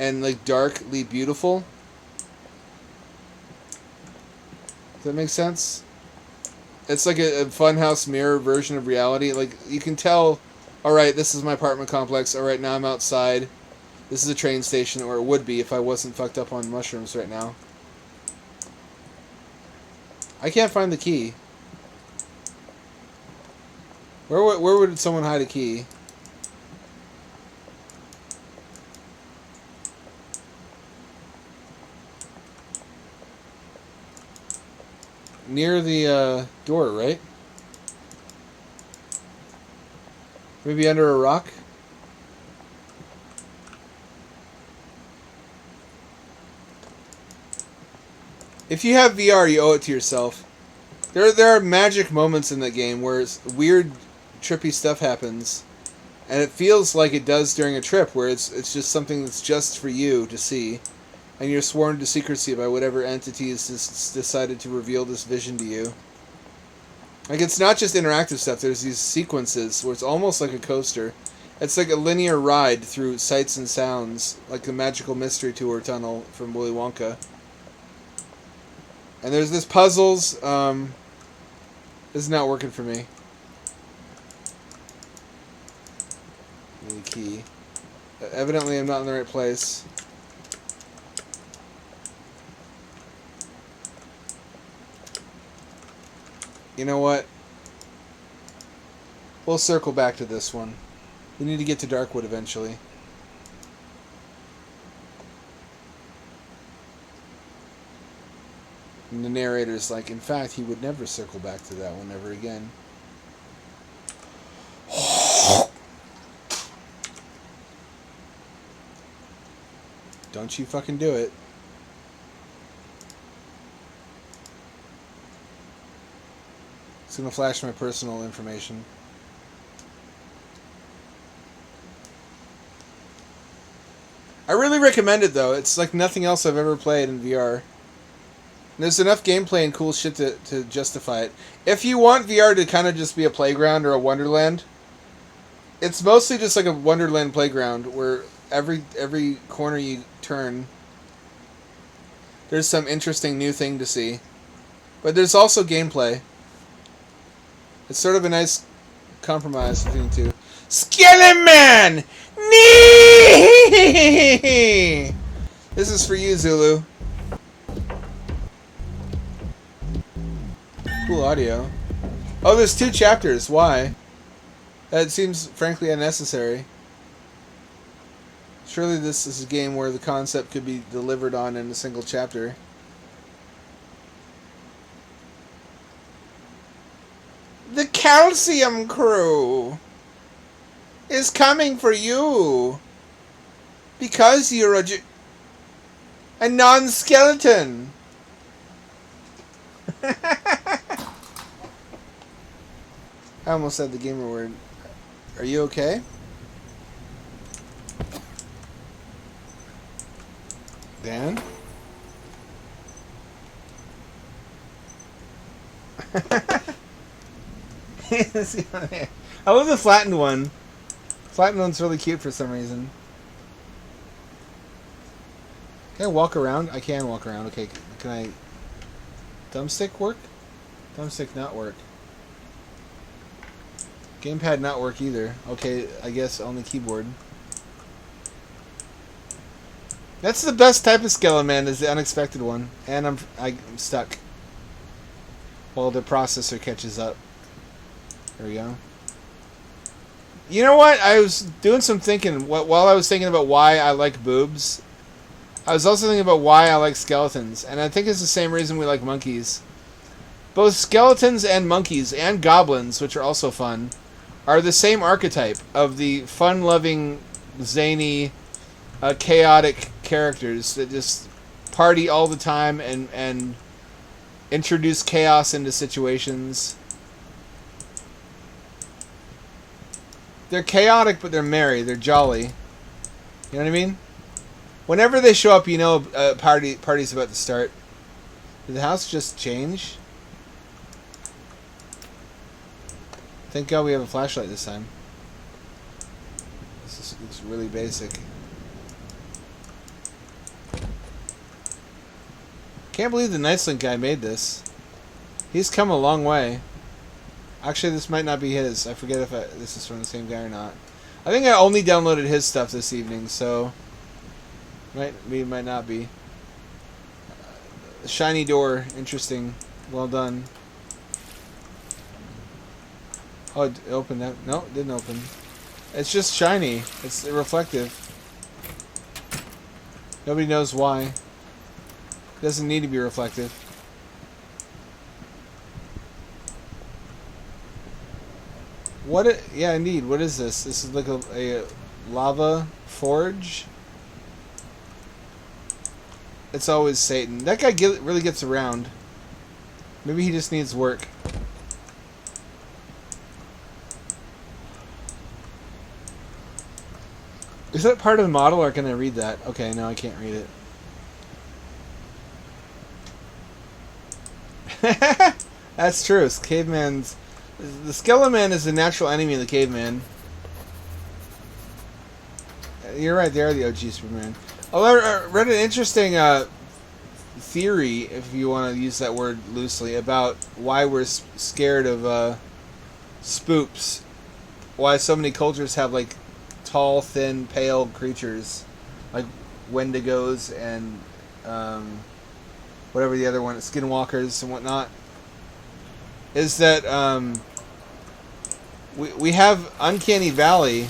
Speaker 1: and like darkly beautiful. Does that make sense? It's like a funhouse mirror version of reality. Like, you can tell, alright, this is my apartment complex. Alright, now I'm outside. This is a train station, or it would be if I wasn't fucked up on mushrooms right now. I can't find the key. Where would someone hide a key? Near the door, right? Maybe under a rock? If you have VR, you owe it to yourself. There are magic moments in that game where weird, trippy stuff happens, and it feels like it does during a trip, where it's just something that's just for you to see, and you're sworn to secrecy by whatever entities decided to reveal this vision to you. Like, it's not just interactive stuff. There's these sequences where it's almost like a coaster. It's like a linear ride through sights and sounds, like the Magical Mystery Tour tunnel from Willy Wonka. And there's this puzzles. This is not working for me. Need a key. Evidently, I'm not in the right place. You know what? We'll circle back to this one. We need to get to Darkwood eventually. And the narrator's like, in fact, he would never circle back to that one ever again. Don't you fucking do it. It's gonna flash my personal information. I really recommend it, though. It's like nothing else I've ever played in VR. There's enough gameplay and cool shit to justify it. If you want VR to kind of just be a playground or a Wonderland, it's mostly just like a Wonderland playground where every corner you turn, there's some interesting new thing to see. But there's also gameplay. It's sort of a nice compromise between the two. Skeleton Man! Nee! This is for you, Zulu. Cool audio. Oh, there's 2 chapters. Why? That seems frankly unnecessary. Surely this is a game where the concept could be delivered on in a single chapter. calcium crew is coming for you because you're a non-skeleton. I almost said the gamer word. Are you okay? Dan? I love the flattened one. Flattened one's really cute for some reason. Can I walk around? I can walk around. Okay, can I... Thumbstick work? Thumbstick not work. Gamepad not work either. Okay, I guess on the keyboard. That's the best type of skeleton, is the unexpected one. And I'm stuck. While the processor catches up. There we go. You know what? I was doing some thinking. While I was thinking about why I like boobs, I was also thinking about why I like skeletons. And I think it's the same reason we like monkeys. Both skeletons and monkeys and goblins, which are also fun, are the same archetype of the fun-loving, zany, chaotic characters that just party all the time and introduce chaos into situations. They're chaotic, but they're merry. They're jolly. You know what I mean? Whenever they show up, you know a party's about to start. Did the house just change? Thank God we have a flashlight this time. This looks really basic. Can't believe the Nightslink guy made this. He's come a long way. Actually, this might not be his. I forget if this is from the same guy or not. I think I only downloaded his stuff this evening, so... might not be. Shiny door. Interesting. Well done. Oh, it opened that. No, it didn't open. It's just shiny. It's reflective. Nobody knows why. It doesn't need to be reflective. Yeah, indeed. What is this? This is like a lava forge. It's always Satan. That guy really gets around. Maybe he just needs work. Is that part of the model, or can I read that? Okay, no, I can't read it. That's true. Caveman's... The Skeleman is the natural enemy of the caveman. You're right, they are the OG Superman. Although I read an interesting theory, if you want to use that word loosely, about why we're scared of spooks. Why so many cultures have, like, tall, thin, pale creatures, like Wendigos and whatever the other one, skinwalkers and whatnot, is that we have Uncanny Valley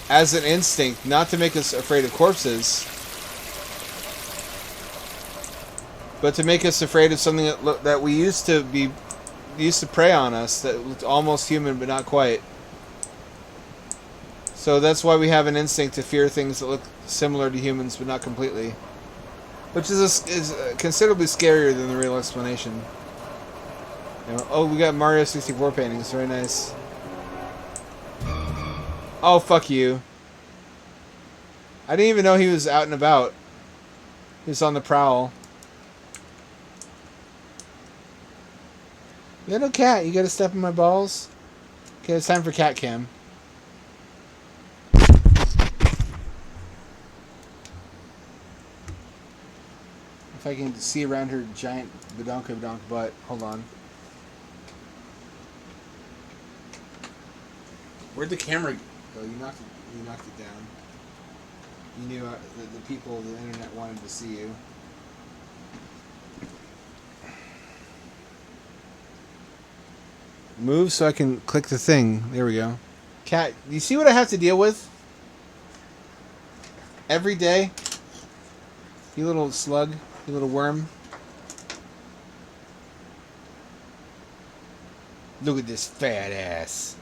Speaker 1: as an instinct, not to make us afraid of corpses, but to make us afraid of something that we used to prey on us, that looked almost human but not quite. So that's why we have an instinct to fear things that look similar to humans, but not completely. Which is considerably scarier than the real explanation. You know, oh, we got Mario 64 paintings. Very nice. Oh, fuck you. I didn't even know he was out and about. He was on the prowl. Little cat, you gotta step on my balls? Okay, it's time for cat cam. If I can see around her giant badonka butt. Hold on. Where'd the camera go? You knocked it down. You knew the people of the internet wanted to see you. Move so I can click the thing. There we go. Cat, do you see what I have to deal with? Every day? You little slug. You little worm. Look at this fat ass.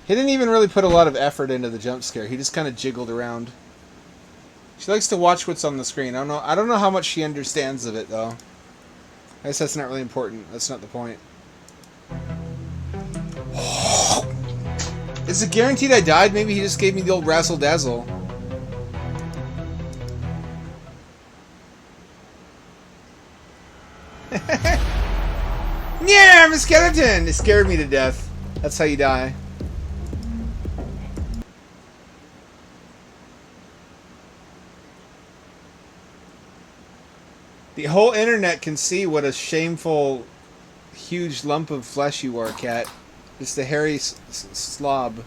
Speaker 1: He didn't even really put a lot of effort into the jump scare. He just kind of jiggled around. She likes to watch what's on the screen. I don't know how much she understands of it, though. I guess that's not really important. That's not the point. Is it guaranteed I died? Maybe he just gave me the old razzle-dazzle. Yeah, I'm a skeleton! It scared me to death. That's how you die. The whole internet can see what a shameful, huge lump of flesh you are, cat. Just a hairy slob.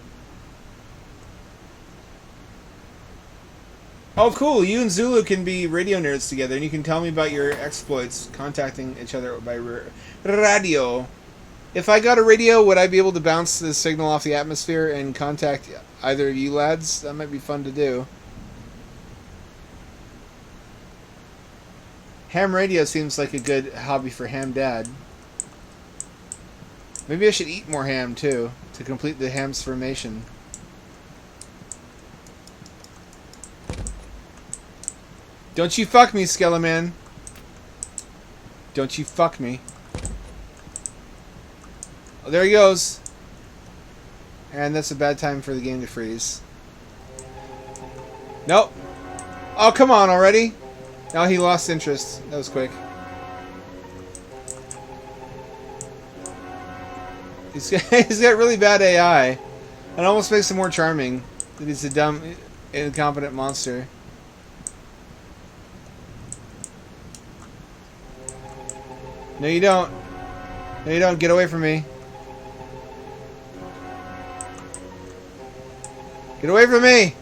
Speaker 1: Oh, cool. You and Zulu can be radio nerds together, and you can tell me about your exploits contacting each other by radio. If I got a radio, would I be able to bounce the signal off the atmosphere and contact either of you lads? That might be fun to do. Ham radio seems like a good hobby for Ham Dad. Maybe I should eat more ham, too, to complete the ham's formation. Don't you fuck me, Skeleman. Don't you fuck me. Oh, there he goes. And that's a bad time for the game to freeze. Nope. Oh, come on already. Now he lost interest. That was quick. He's got really bad AI. It almost makes him more charming. That he's a dumb, incompetent monster. No, you don't. No, you don't. Get away from me. Get away from me!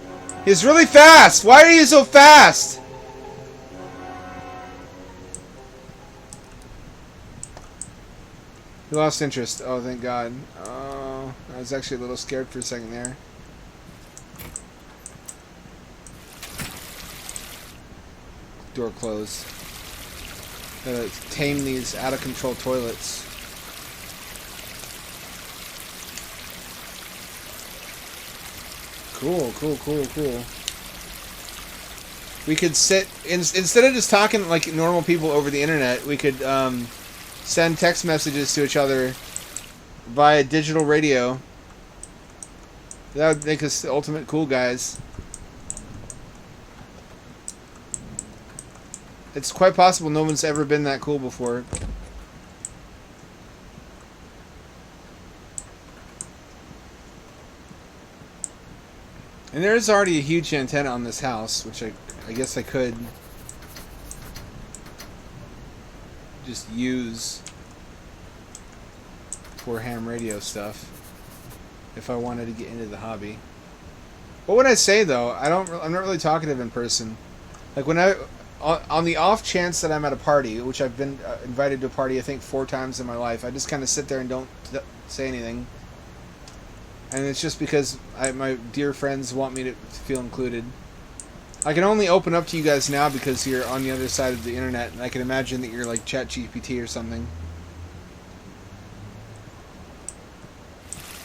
Speaker 1: He's really fast! Why are you so fast? He lost interest. Oh, thank God. Oh, I was actually a little scared for a second there. Door closed. Gotta tame these out-of-control toilets. Cool, cool, cool, cool. We could sit... Instead of just talking like normal people over the internet, we could send text messages to each other via digital radio. That would make us the ultimate cool guys. It's quite possible no one's ever been that cool before. And there is already a huge antenna on this house, which I guess I could just use for ham radio stuff if I wanted to get into the hobby. What would I say though? I'm not really talkative in person. Like when on the off chance that I'm at a party, which I've been invited to a party I think 4 times in my life, I just kind of sit there and don't say anything. And it's just because my dear friends want me to feel included. I can only open up to you guys now because you're on the other side of the internet, and I can imagine that you're like ChatGPT or something.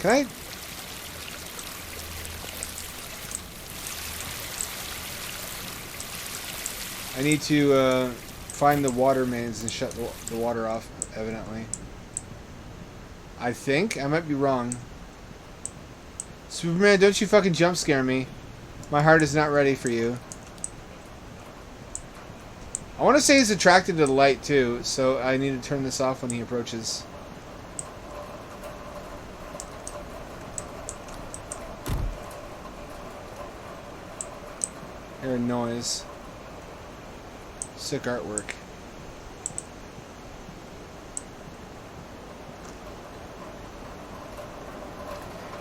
Speaker 1: Can I? I need to find the water mains and shut the water off, evidently. I think. I might be wrong. Superman, don't you fucking jump scare me. My heart is not ready for you. I want to say he's attracted to the light too, so I need to turn this off when he approaches. Hear a noise. Sick artwork.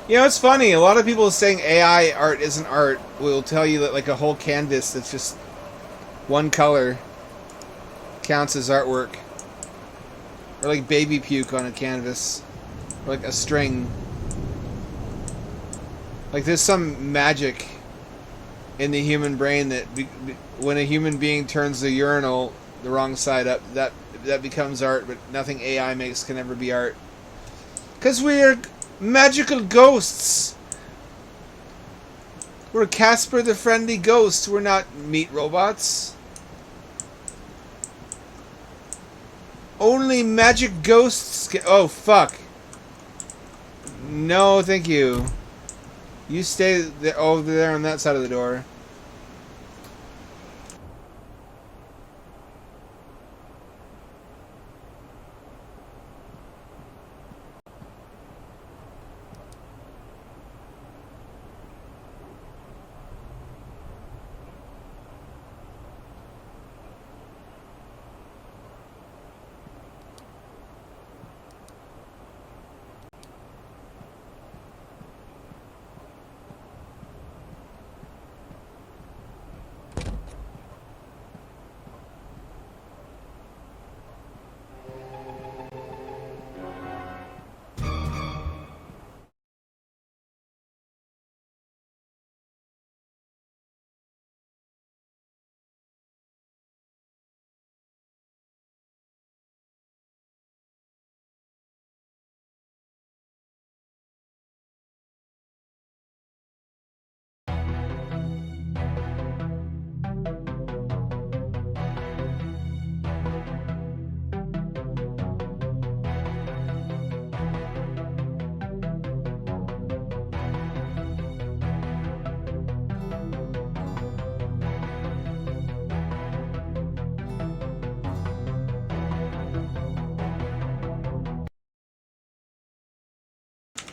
Speaker 1: You know, it's funny. A lot of people saying AI art isn't art will tell you that like a whole canvas that's just one color counts as artwork. Or like baby puke on a canvas. Or like a string. Like there's some magic in the human brain that when a human being turns the urinal, the wrong side up. That becomes art, but nothing AI makes can ever be art. Because we're magical ghosts. We're Casper the Friendly Ghost. We're not meat robots. Only magic ghosts can... Oh, fuck. No, thank you. You stay there, over there on that side of the door.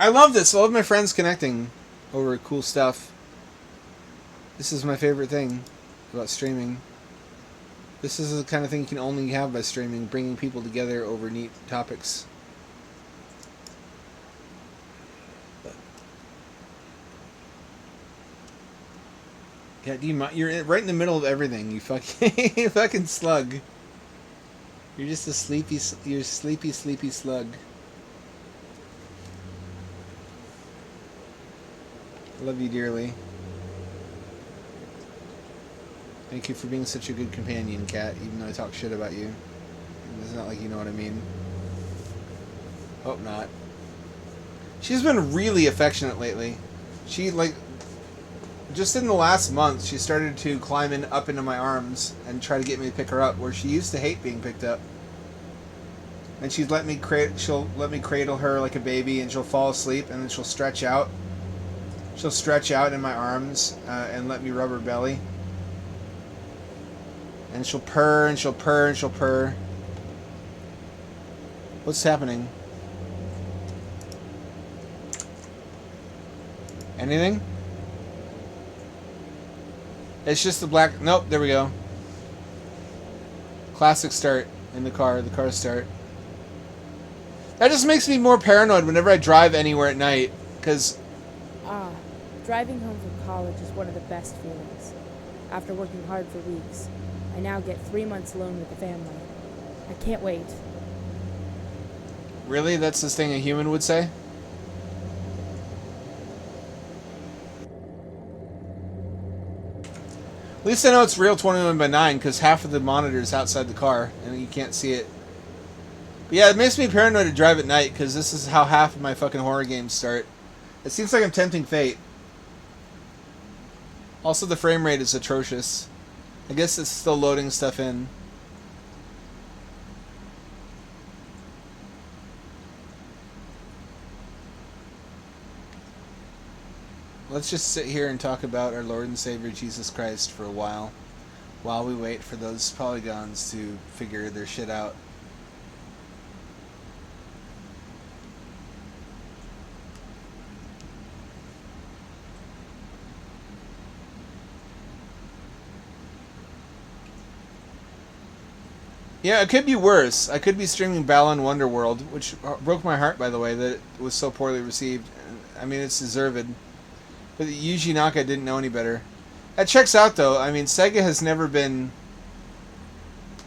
Speaker 1: I love this. I love my friends connecting over cool stuff. This is my favorite thing about streaming. This is the kind of thing you can only have by streaming, bringing people together over neat topics. Yeah, you're right in the middle of everything. You fucking, you fucking slug. You're just a sleepy slug. I love you dearly. Thank you for being such a good companion, Cat, even though I talk shit about you. It's not like you know what I mean. Hope not. She's been really affectionate lately. She, like, just in the last month, she started to climb up into my arms and try to get me to pick her up, where she used to hate being picked up. And she'll let me cradle her like a baby, and she'll fall asleep, and then she'll stretch out. She'll stretch out in my arms and let me rub her belly. And she'll purr, and she'll purr, and she'll purr. What's happening? Anything? It's just the black... Nope, there we go. Classic start in the car start. That just makes me more paranoid whenever I drive anywhere at night, because...
Speaker 3: Driving home from college is one of the best feelings. After working hard for weeks, I now get 3 months alone with the family. I can't wait.
Speaker 1: Really? That's this thing a human would say? At least I know it's real 21:9, because half of the monitor is outside the car, and you can't see it. But yeah, it makes me paranoid to drive at night, because this is how half of my fucking horror games start. It seems like I'm tempting fate. Also, the frame rate is atrocious. I guess it's still loading stuff in. Let's just sit here and talk about our Lord and Savior Jesus Christ for a while we wait for those polygons to figure their shit out. Yeah, it could be worse. I could be streaming Balan Wonderworld, which broke my heart, by the way, that it was so poorly received. I mean, it's deserved. But Yuji Naka didn't know any better. That checks out, though. I mean, Sega has never been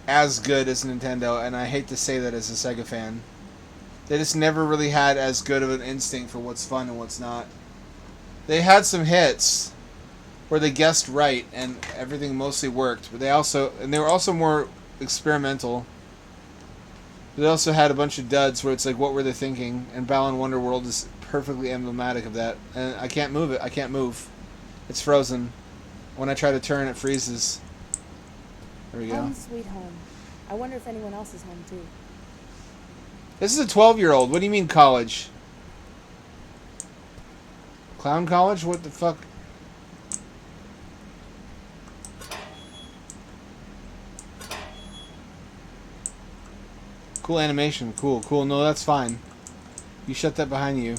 Speaker 1: as good as Nintendo, and I hate to say that as a Sega fan. They just never really had as good of an instinct for what's fun and what's not. They had some hits where they guessed right, and everything mostly worked. But they were also more experimental. It also had a bunch of duds where it's like, what were they thinking? And Balan Wonderworld is perfectly emblematic of that. And I can't move it. I can't move. It's frozen. When I try to turn, it freezes. There we go.
Speaker 3: Home sweet home. I wonder if anyone else is home too.
Speaker 1: This is a 12-year-old. What do you mean college? Clown college? What the fuck? Cool animation. Cool, cool. No, that's fine. You shut that behind you.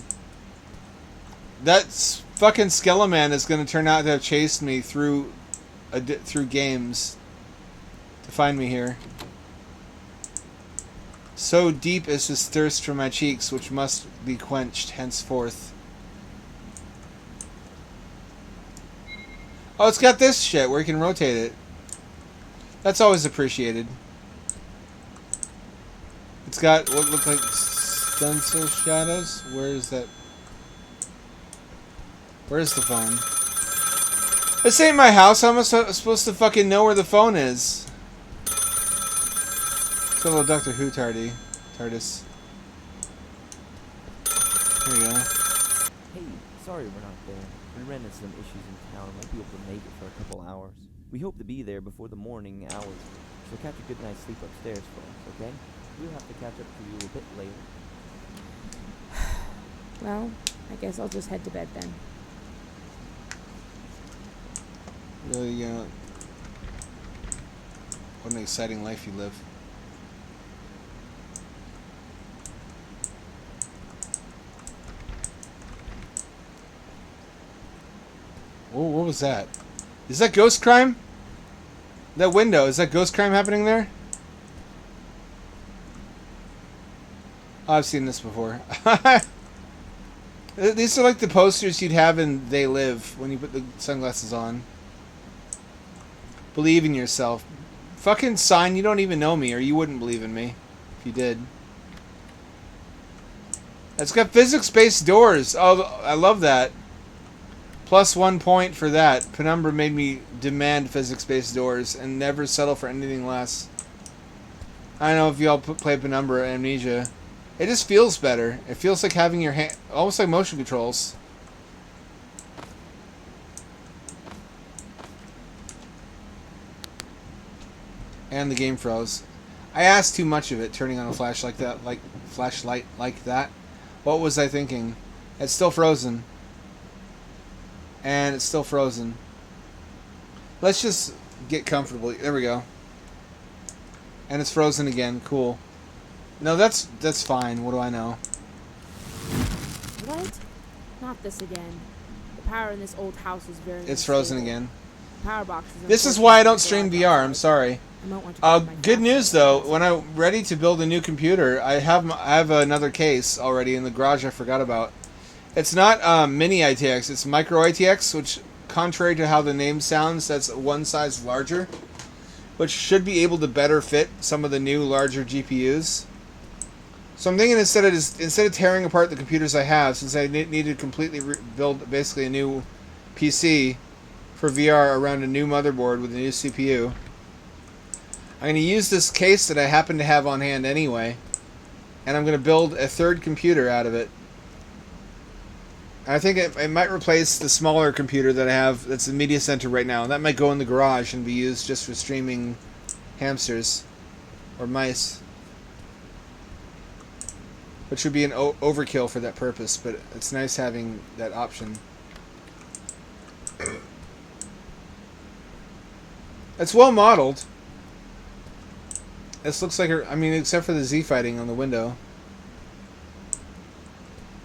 Speaker 1: That's fucking Skeleman is going to turn out to have chased me through games to find me here. So deep is his thirst for my cheeks, which must be quenched henceforth. Oh, it's got this shit where you can rotate it. That's always appreciated. It's got what look like stencil shadows. Where is that? Where's the phone? This ain't my house. How am I supposed to fucking know where the phone is? It's a little Doctor Who TARDIS. Here we go.
Speaker 4: Hey, sorry we're not there. We ran into some issues in town. Won't be able to make it for a couple hours. We hope to be there before the morning hours, so catch a good night's sleep upstairs for us, okay? We'll have to catch up to you a bit later.
Speaker 3: Well, I guess I'll just head to bed then.
Speaker 1: Really, what an exciting life you live. Whoa, what was that? Is that ghost crime? That window, is that ghost crime happening there? Oh, I've seen this before. These are like the posters you'd have in They Live when you put the sunglasses on. Believe in yourself. Fucking sign you don't even know me, or you wouldn't believe in me if you did. It's got physics-based doors. Oh, I love that. +1 point for that. Penumbra made me demand physics-based doors and never settle for anything less. I don't know if y'all play Penumbra or Amnesia. It just feels better. It feels like having your hand, almost like motion controls. And the game froze. I asked too much of it, turning on a flashlight like that. What was I thinking? It's still frozen. And it's still frozen. Let's just get comfortable. There we go. And it's frozen again. Cool. No, that's fine. What do I know?
Speaker 3: What? Not this again. The power in this old house is very
Speaker 1: It's frozen
Speaker 3: unstable.
Speaker 1: again.
Speaker 3: The power box is
Speaker 1: This is why I don't
Speaker 3: unfortunately
Speaker 1: stream
Speaker 3: blocked
Speaker 1: VR. I'm
Speaker 3: outside.
Speaker 1: sorry.
Speaker 3: I might want to grab my
Speaker 1: Good news though.
Speaker 3: flashlight.
Speaker 1: When I'm ready to build a new computer, I have another case already in the garage. I forgot about. It's not mini ITX. It's micro ITX, which, contrary to how the name sounds, that's one size larger, which should be able to better fit some of the new larger GPUs. So I'm thinking instead of tearing apart the computers I have, since I need to completely build basically a new PC for VR around a new motherboard with a new CPU, I'm going to use this case that I happen to have on hand anyway, and I'm going to build a third computer out of it. I think it might replace the smaller computer that I have that's the media center right now. That might go in the garage and be used just for streaming hamsters or mice, which would be an overkill for that purpose, but it's nice having that option. It's well modeled. This looks like I mean, except for the Z fighting on the window.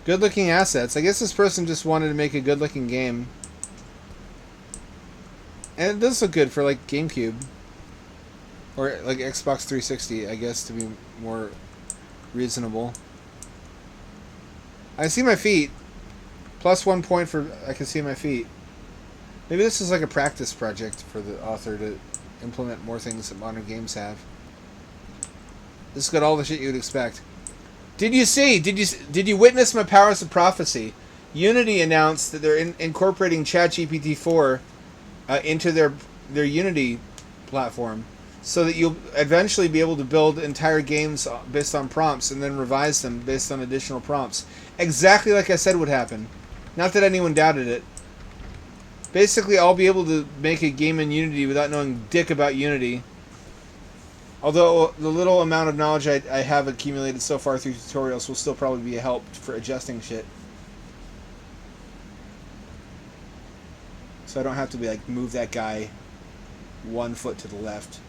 Speaker 1: Good looking assets. I guess this person just wanted to make a good looking game. And it does look good for like GameCube. Or like Xbox 360, I guess, to be more reasonable. I see my feet. +1 point for I can see my feet. Maybe this is like a practice project for the author to implement more things that modern games have. This has got all the shit you would expect. Did you witness my powers of prophecy? Unity announced that they're incorporating ChatGPT 4 into their Unity platform. so that you'll eventually be able to build entire games based on prompts and then revise them based on additional prompts. Exactly like I said would happen. Not that anyone doubted it. Basically, I'll be able to make a game in Unity without knowing dick about Unity. Although the little amount of knowledge I have accumulated so far through tutorials will still probably be a help for adjusting shit. So I don't have to be like move that guy 1 foot to the left.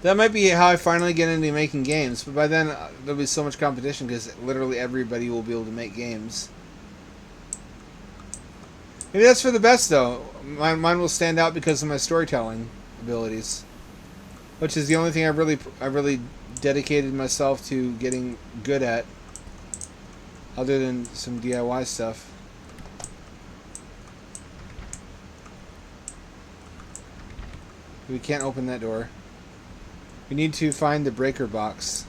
Speaker 1: That might be how I finally get into making games, but by then there'll be so much competition because literally everybody will be able to make games. Maybe that's for the best, though. Mine will stand out because of my storytelling abilities, which is the only thing I really dedicated myself to getting good at, other than some DIY stuff. We can't open that door. We need to find the breaker box.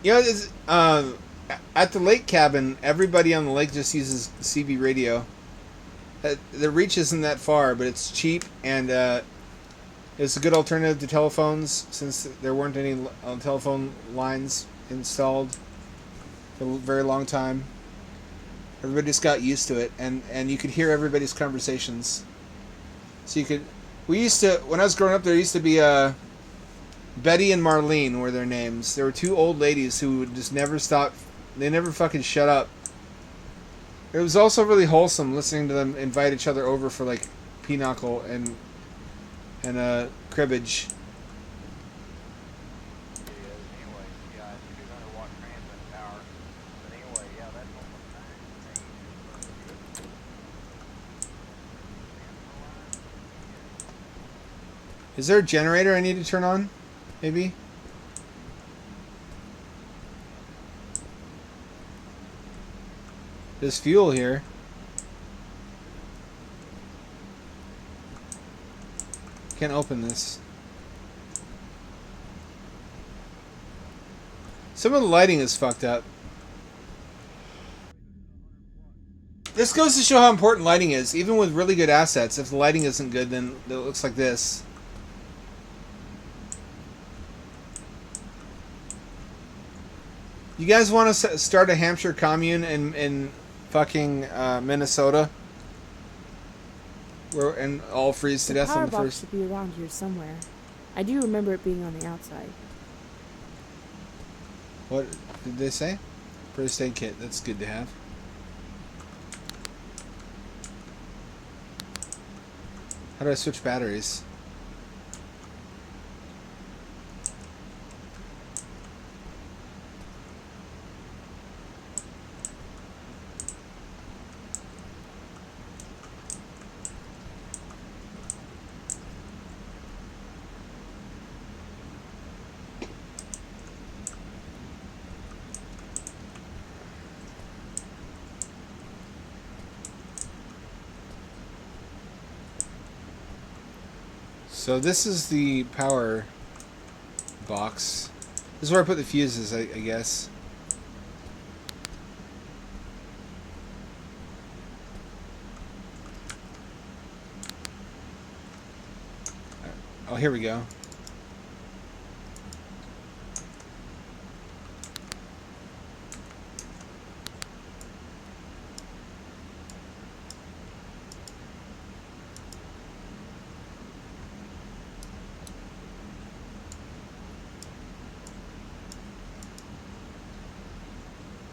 Speaker 1: You know, at the lake cabin, everybody on the lake just uses CB radio. The reach isn't that far, but it's cheap, and it's a good alternative to telephones since there weren't any telephone lines installed for a very long time. Everybody just got used to it, and you could hear everybody's conversations. So you could... We used to... When I was growing up, there used to be Betty and Marlene were their names. There were two old ladies who would just never stop... They never fucking shut up. It was also really wholesome listening to them invite each other over for, like, pinochle and cribbage. Is there a generator I need to turn on? Maybe? There's fuel here. Can't open this. Some of the lighting is fucked up. This goes to show how important lighting is. Even with really good assets, if the lighting isn't good, then it looks like this. You guys want to start a Hampshire commune in fucking Minnesota? And all freeze to death on the
Speaker 3: power box
Speaker 1: first...
Speaker 3: should be around here somewhere. I do remember it being on the outside.
Speaker 1: What did they say? First aid kit. That's good to have. How do I switch batteries? So this is the power box. This is where I put the fuses, I guess. Oh, here we go.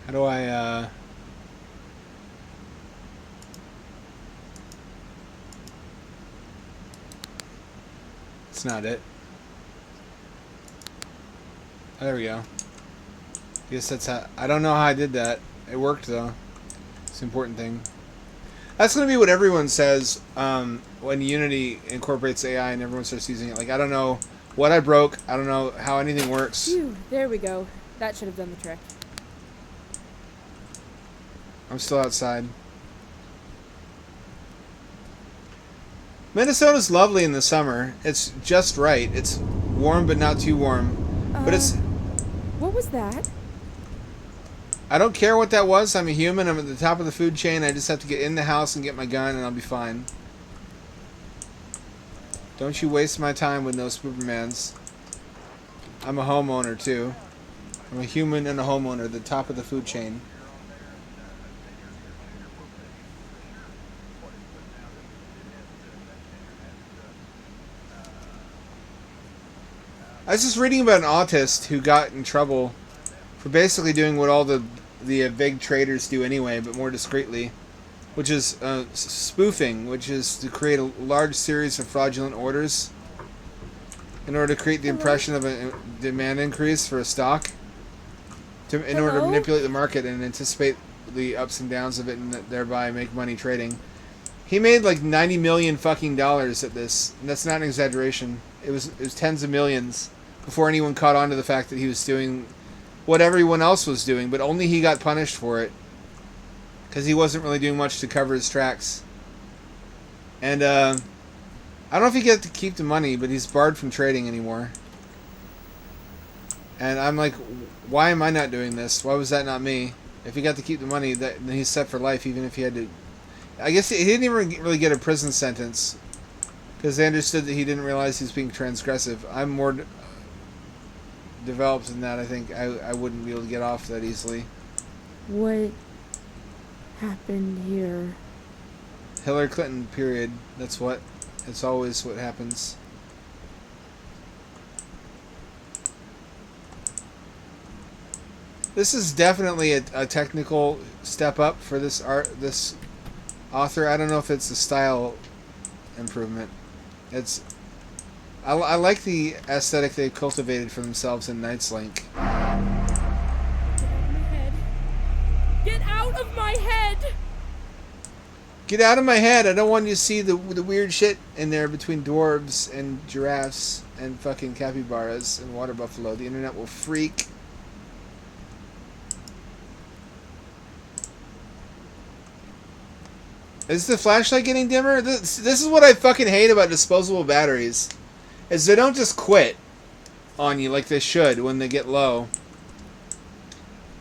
Speaker 1: How do I, It's not it. Oh, there we go. Guess that's how... I don't know how I did that. It worked, though. It's the important thing. That's going to be what everyone says when Unity incorporates AI and everyone starts using it. Like, I don't know what I broke. I don't know how anything works.
Speaker 3: Phew, there we go. That should have done the trick.
Speaker 1: I'm still outside. Minnesota's lovely in the summer. It's just right. It's warm but not too warm. But it's...
Speaker 3: What was that?
Speaker 1: I don't care what that was. I'm a human. I'm at the top of the food chain. I just have to get in the house and get my gun, and I'll be fine. Don't you waste my time with no Supermans. I'm a homeowner, too. I'm a human and a homeowner, the top of the food chain. I was just reading about an autist who got in trouble for basically doing what all the big traders do anyway, but more discreetly, which is spoofing, which is to create a large series of fraudulent orders in order to create the impression of a demand increase for a stock, in order to manipulate the market and anticipate the ups and downs of it, and thereby make money trading. He made like $90 million fucking dollars at this, and that's not an exaggeration. It was tens of millions before anyone caught on to the fact that he was doing what everyone else was doing, but only he got punished for it because he wasn't really doing much to cover his tracks. And I don't know if he gets to keep the money, but he's barred from trading anymore. And I'm like, why am I not doing this? Why was that not me? If he got to keep the money, then he's set for life, even if he had to. I guess he didn't even really get a prison sentence because they understood that he didn't realize he was being transgressive. I'm more developed than that. I think I wouldn't be able to get off that easily.
Speaker 3: What happened here?
Speaker 1: Hillary Clinton, period. That's what. It's always what happens. This is definitely a technical step up for this author. I don't know if it's a style improvement. I like the aesthetic they've cultivated for themselves in Knight's Link.
Speaker 3: Get out of my head!
Speaker 1: Get out of my head! I don't want you to see the weird shit in there between dwarves and giraffes and fucking capybaras and water buffalo. The internet will freak. Is the flashlight getting dimmer? This is what I fucking hate about disposable batteries. Is they don't just quit on you like they should when they get low.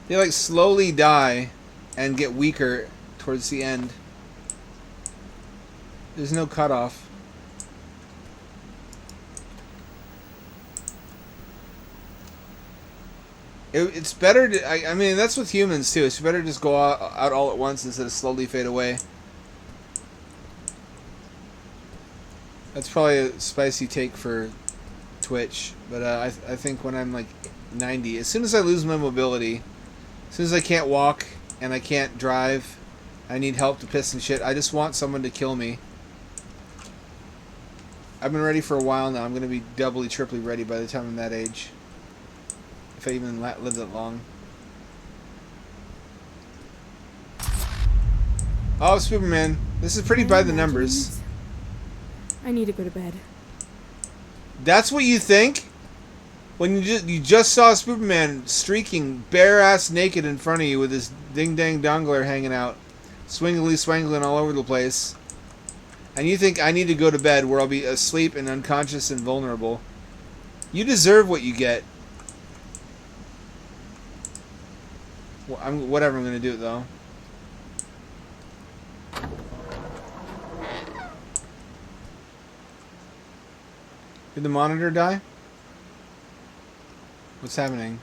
Speaker 1: They like slowly die and get weaker towards the end. There's no cutoff. It's better to... I mean, that's with humans too. It's better to just go out all at once instead of slowly fade away. That's probably a spicy take for Twitch, but I think when I'm like 90, as soon as I lose my mobility, as soon as I can't walk and I can't drive, I need help to piss and shit, I just want someone to kill me. I've been ready for a while now. I'm going to be doubly, triply ready by the time I'm that age. If I even live that long. Oh, Superman. This is pretty by the numbers.
Speaker 3: I need to go to bed.
Speaker 1: That's what you think? When you just saw Superman streaking bare-ass naked in front of you with his ding-dang dongler hanging out, swingling all over the place, and you think I need to go to bed where I'll be asleep and unconscious and vulnerable. You deserve what you get. Well, I'm going to do it, though. Did the monitor die? What's happening?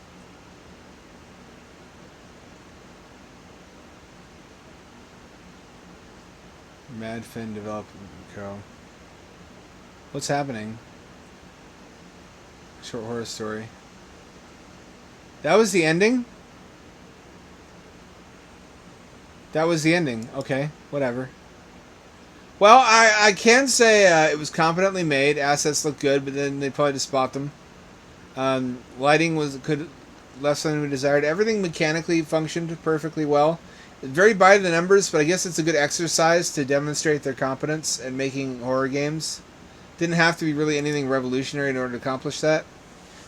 Speaker 1: Mad Finn developed Carol. What's happening? Short horror story. That was the ending? That was the ending. Okay, whatever. Well, I can say it was competently made. Assets look good, but then they probably just bought them. Lighting could less than we desired. Everything mechanically functioned perfectly well. Very by the numbers, but I guess it's a good exercise to demonstrate their competence in making horror games. Didn't have to be really anything revolutionary in order to accomplish that.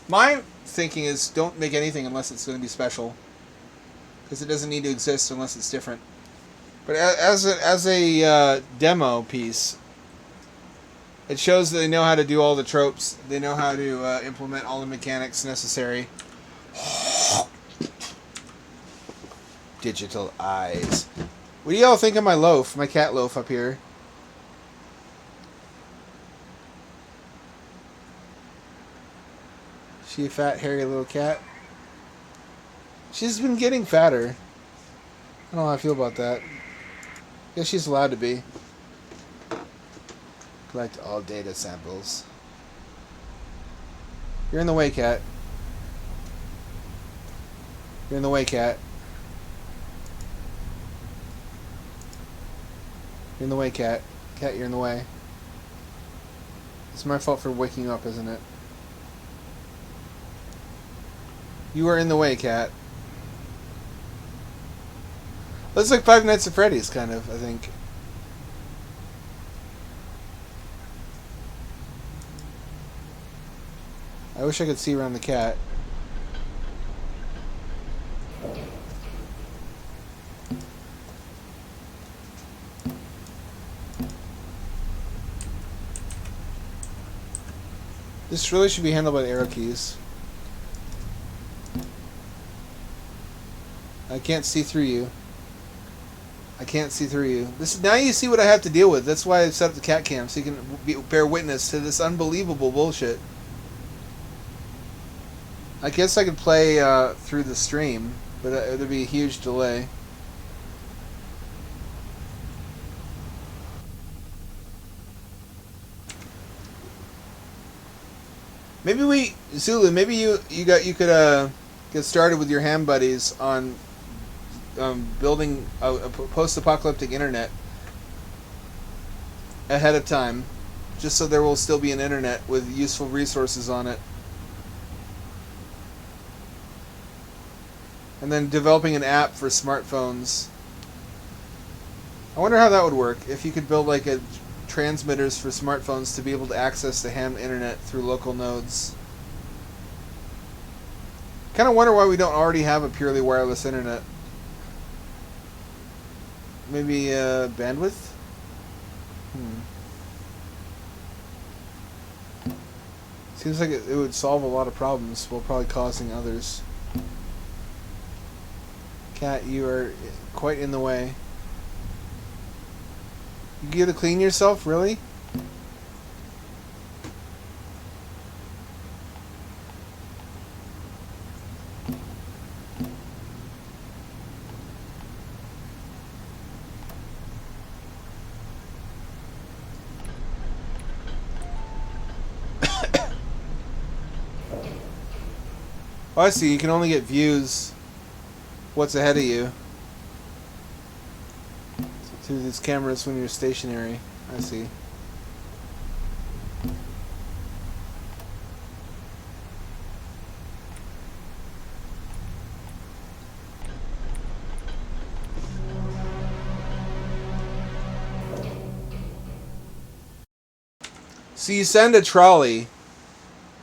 Speaker 1: My thinking is don't make anything unless it's going to be special, because it doesn't need to exist unless it's different. But as a demo piece, it shows that they know how to do all the tropes. They know how to implement all the mechanics necessary. Digital eyes. What do y'all think of my loaf? My cat loaf up here. She a fat, hairy little cat? She's been getting fatter. I don't know how I feel about that. Guess she's allowed to be. Collect all data samples. You're in the way, cat. You're in the way, cat. You're in the way, cat. Cat, you're in the way. It's my fault for waking up, isn't it? You are in the way, cat. Looks like Five Nights at Freddy's, kind of, I think. I wish I could see around the cat. This really should be handled by the arrow keys. I can't see through you. I can't see through you. This now you see what I have to deal with. That's why I set up the cat cam, so you can bear witness to this unbelievable bullshit. I guess I could play through the stream, but there'd be a huge delay. Maybe Zulu. Maybe you could get started with your ham buddies on building a post-apocalyptic internet ahead of time, just so there will still be an internet with useful resources on it. And then developing an app for smartphones. I wonder how that would work, if you could build like a transmitters for smartphones to be able to access the ham internet through local nodes. Kind of wonder why we don't already have a purely wireless internet. Maybe bandwidth? Seems like it would solve a lot of problems while probably causing others. Cat, you are quite in the way. You get to clean yourself, really? Oh, I see. You can only get views what's ahead of you through these cameras when you're stationary. I see. So you send a trolley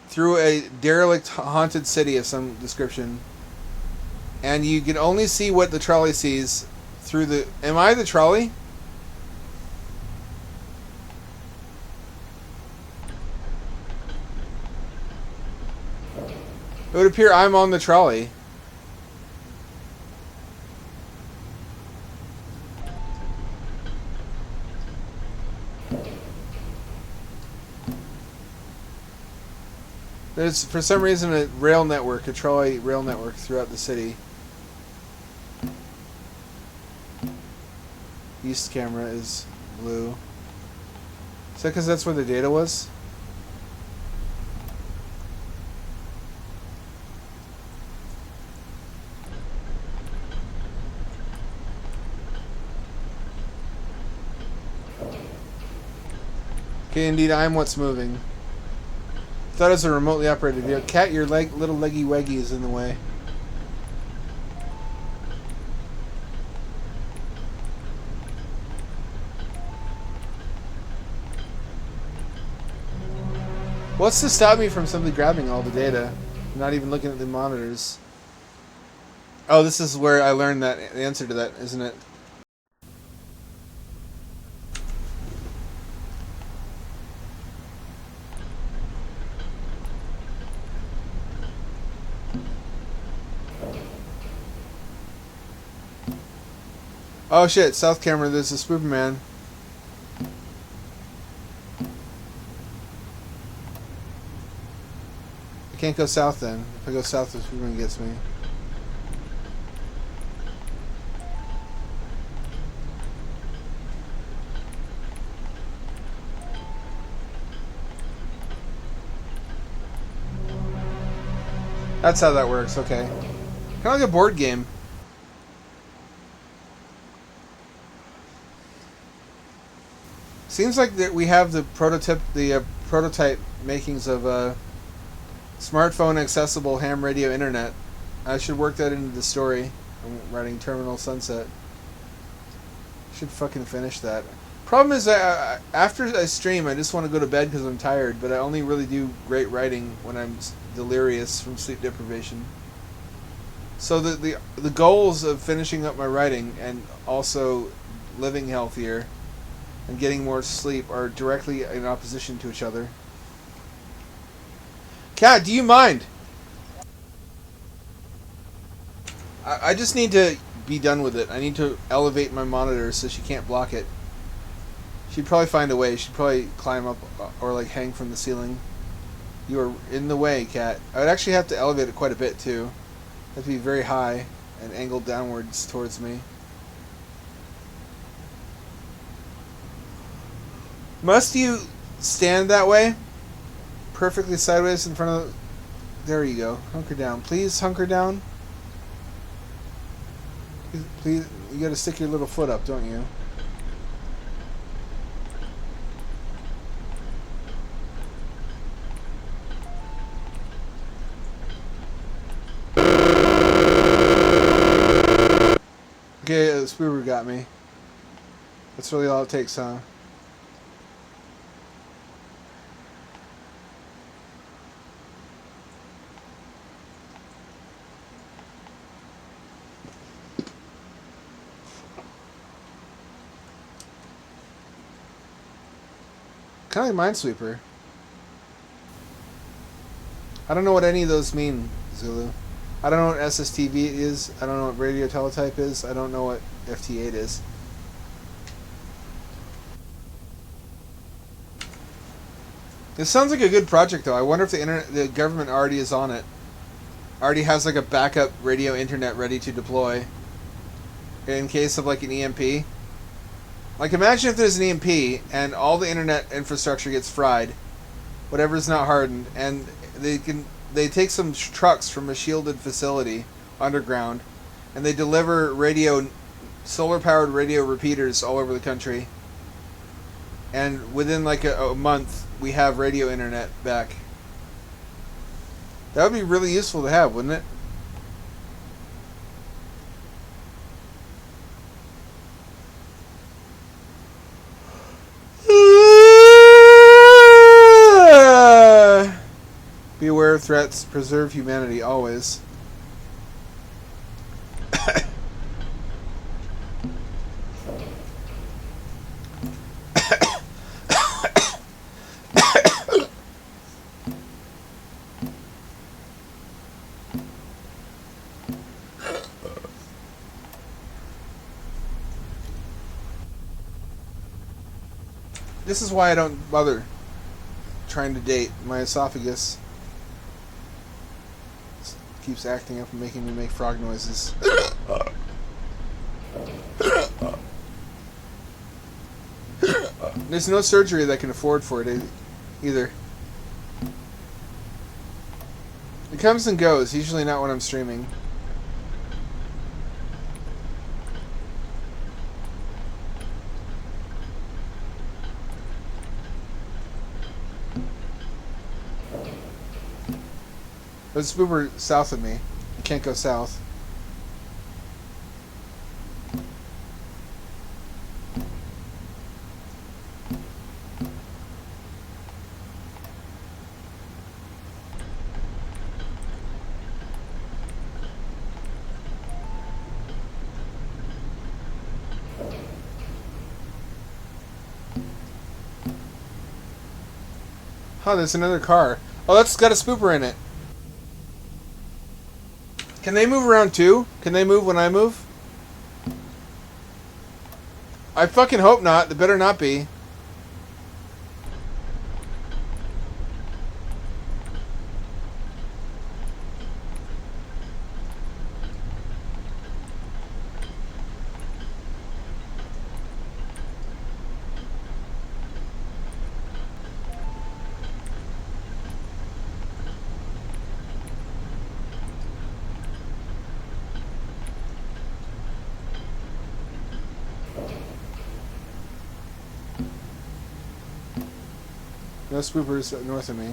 Speaker 1: through a derelict haunted city of some description, and you can only see what the trolley sees through the... Am I the trolley? It would appear I'm on the trolley. There's, for some reason, a rail network, a trolley rail network throughout the city. East camera is blue. Is that because that's where the data was? Okay, indeed, I'm what's moving. Thought it was a remotely operated vehicle. Cat, your little leggy waggy is in the way. What's to stop me from simply grabbing all the data? Not even looking at the monitors. Oh, this is where I learned that the answer to that, isn't it? Oh shit, south camera, there's a spooper man. I can't go south then. If I go south, the spooper man gets me. That's how that works, okay. Kind of like a board game. Seems like that we have the prototype makings of a smartphone accessible ham radio internet. I should work that into the story. I'm writing Terminal Sunset. Should fucking finish that. Problem is, after I stream, I just want to go to bed because I'm tired. But I only really do great writing when I'm delirious from sleep deprivation. So the goals of finishing up my writing and also living healthier and getting more sleep are directly in opposition to each other. Kat, do you mind? I just need to be done with it. I need to elevate my monitor so she can't block it. She'd probably find a way. She'd probably climb up or like hang from the ceiling. You are in the way, Kat. I would actually have to elevate it quite a bit too. It'd be very high and angled downwards towards me. Must you stand that way? Perfectly sideways in front of... There you go. Hunker down. Please hunker down. Please, you gotta stick your little foot up, don't you? Okay, the spoober got me. That's really all it takes, huh? Kind of like Minesweeper. I don't know what any of those mean, Zulu. I don't know what SSTV is. I don't know what radio teletype is. I don't know what FT8 is. It sounds like a good project, though. I wonder if the government already is on it. Already has like a backup radio internet ready to deploy in case of like an EMP. Like, imagine if there's an EMP and all the internet infrastructure gets fried, whatever's not hardened, and they take some trucks from a shielded facility underground, and they deliver solar-powered radio repeaters all over the country. And within like a month, we have radio internet back. That would be really useful to have, wouldn't it? Be aware of threats. Preserve humanity always. This is why I don't bother trying to date. My esophagus keeps acting up and making me make frog noises. There's no surgery that can afford for it either. It comes and goes, usually not when I'm streaming. There's a spooper south of me. I can't go south. Oh, there's another car. Oh, that's got a spooper in it. Can they move around too? Can they move when I move? I fucking hope not. There better not be. No spoopers north of me.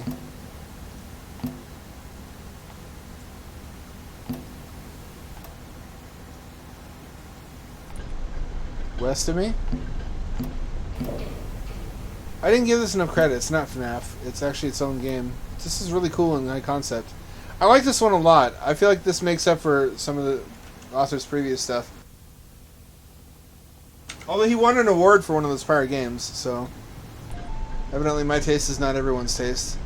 Speaker 1: West of me? I didn't give this enough credit. It's not FNAF. It's actually its own game. This is really cool and high concept. I like this one a lot. I feel like this makes up for some of the author's previous stuff. Although he won an award for one of those prior games, so... Evidently my taste is not everyone's taste.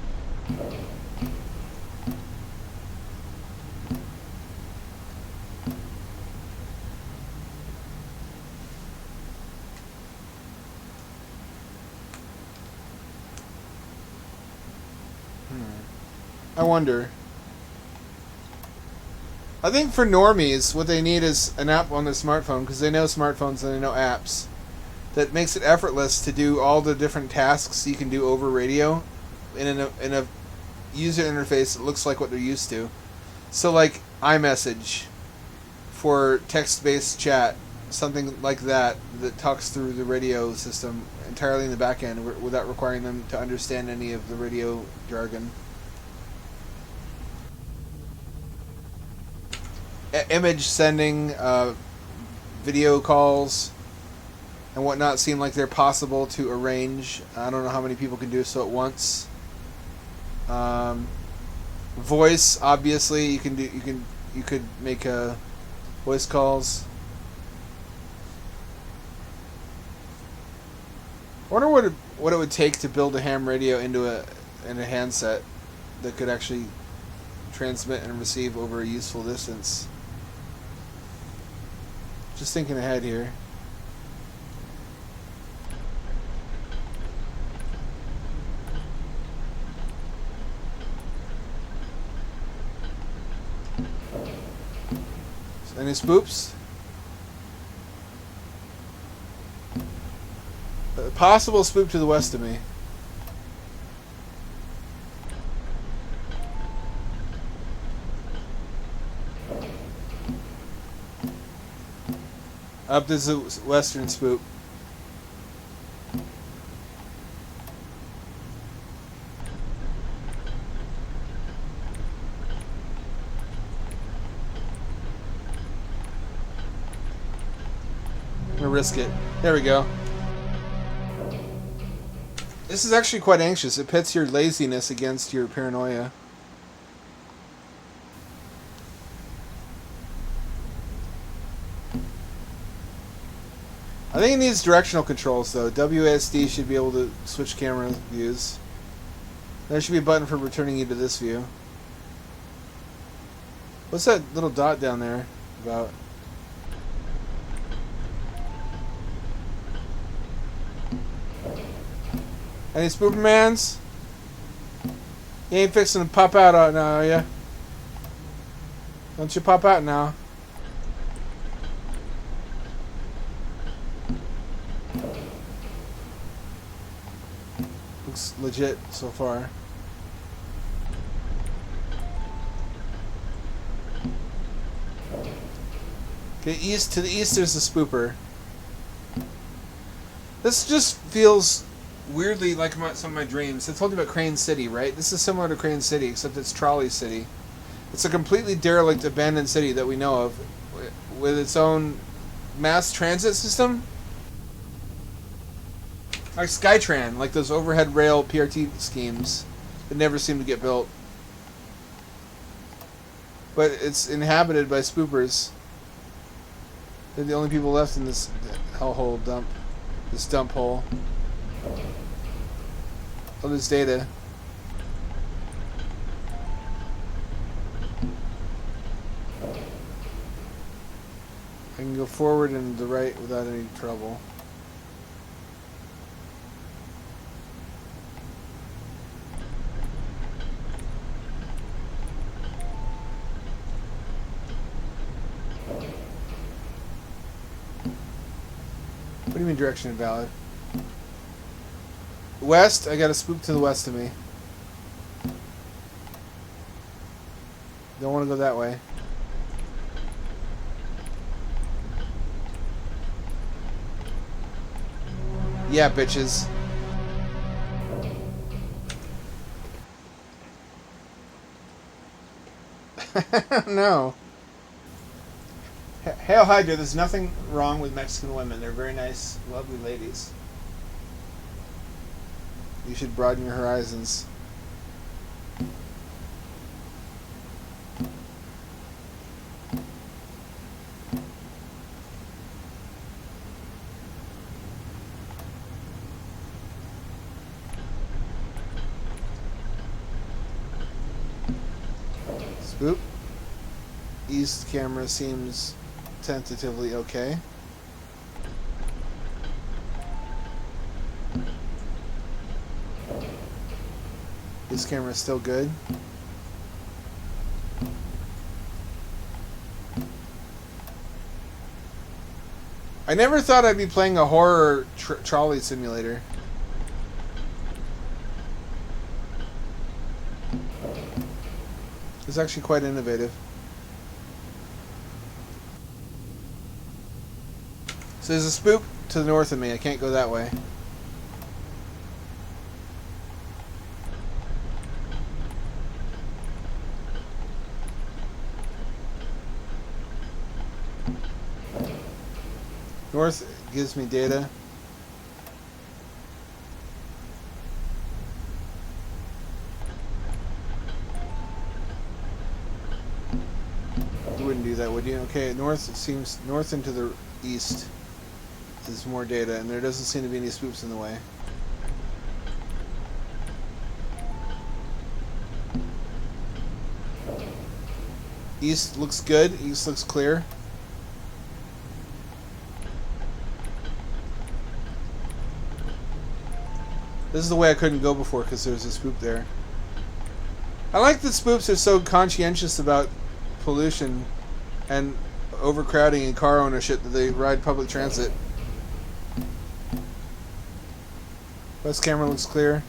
Speaker 1: I wonder. I think for normies, what they need is an app on their smartphone, because they know smartphones and they know apps, that makes it effortless to do all the different tasks you can do over radio in a user interface that looks like what they're used to. So like iMessage for text-based chat, something like that talks through the radio system entirely in the back end without requiring them to understand any of the radio jargon. Image sending, video calls, and whatnot seem like they're possible to arrange. I don't know how many people can do so at once. Voice, obviously, you could make voice calls. I wonder what it would take to build a ham radio into a handset that could actually transmit and receive over a useful distance. Just thinking ahead here. Any spoops? A possible spoop to the west of me. Up is the western spoop. I'm gonna risk it. There we go. This is actually quite anxious. It pits your laziness against your paranoia. I think it needs directional controls, though. WASD should be able to switch camera views. There should be a button for returning you to this view. What's that little dot down there about? Any Spoopermans? You ain't fixing to pop out now, are ya? Don't you pop out now. Looks legit so far. Okay, to the east there's the spooper. This just feels weirdly like some of my dreams. I told you about Crane City, right? This is similar to Crane City, except it's Trolley City. It's a completely derelict, abandoned city that we know of, with its own mass transit system. Like Skytran, like those overhead rail PRT schemes that never seem to get built. But it's inhabited by spoopers. They're the only people left in this hellhole dump. This dump hole. Oh, there's data. I can go forward and to the right without any trouble. What do you mean direction invalid? West, I got a spook to the west of me. Don't want to go that way. Yeah, bitches. No. Hail Hydra, there's nothing wrong with Mexican women. They're very nice, lovely ladies. You should broaden your horizons. Spook. East camera seems tentatively okay. This camera is still good. I never thought I'd be playing a horror trolley simulator. It's actually quite innovative. So there's a spook to the north of me. I can't go that way. North gives me data. You wouldn't do that, would you? Okay, north, it seems north into the east is more data, and there doesn't seem to be any spooks in the way. East looks good. East looks clear. This is the way I couldn't go before because there's a spook there. I like that spooks are so conscientious about pollution and overcrowding and car ownership that they ride public transit. West camera looks clear.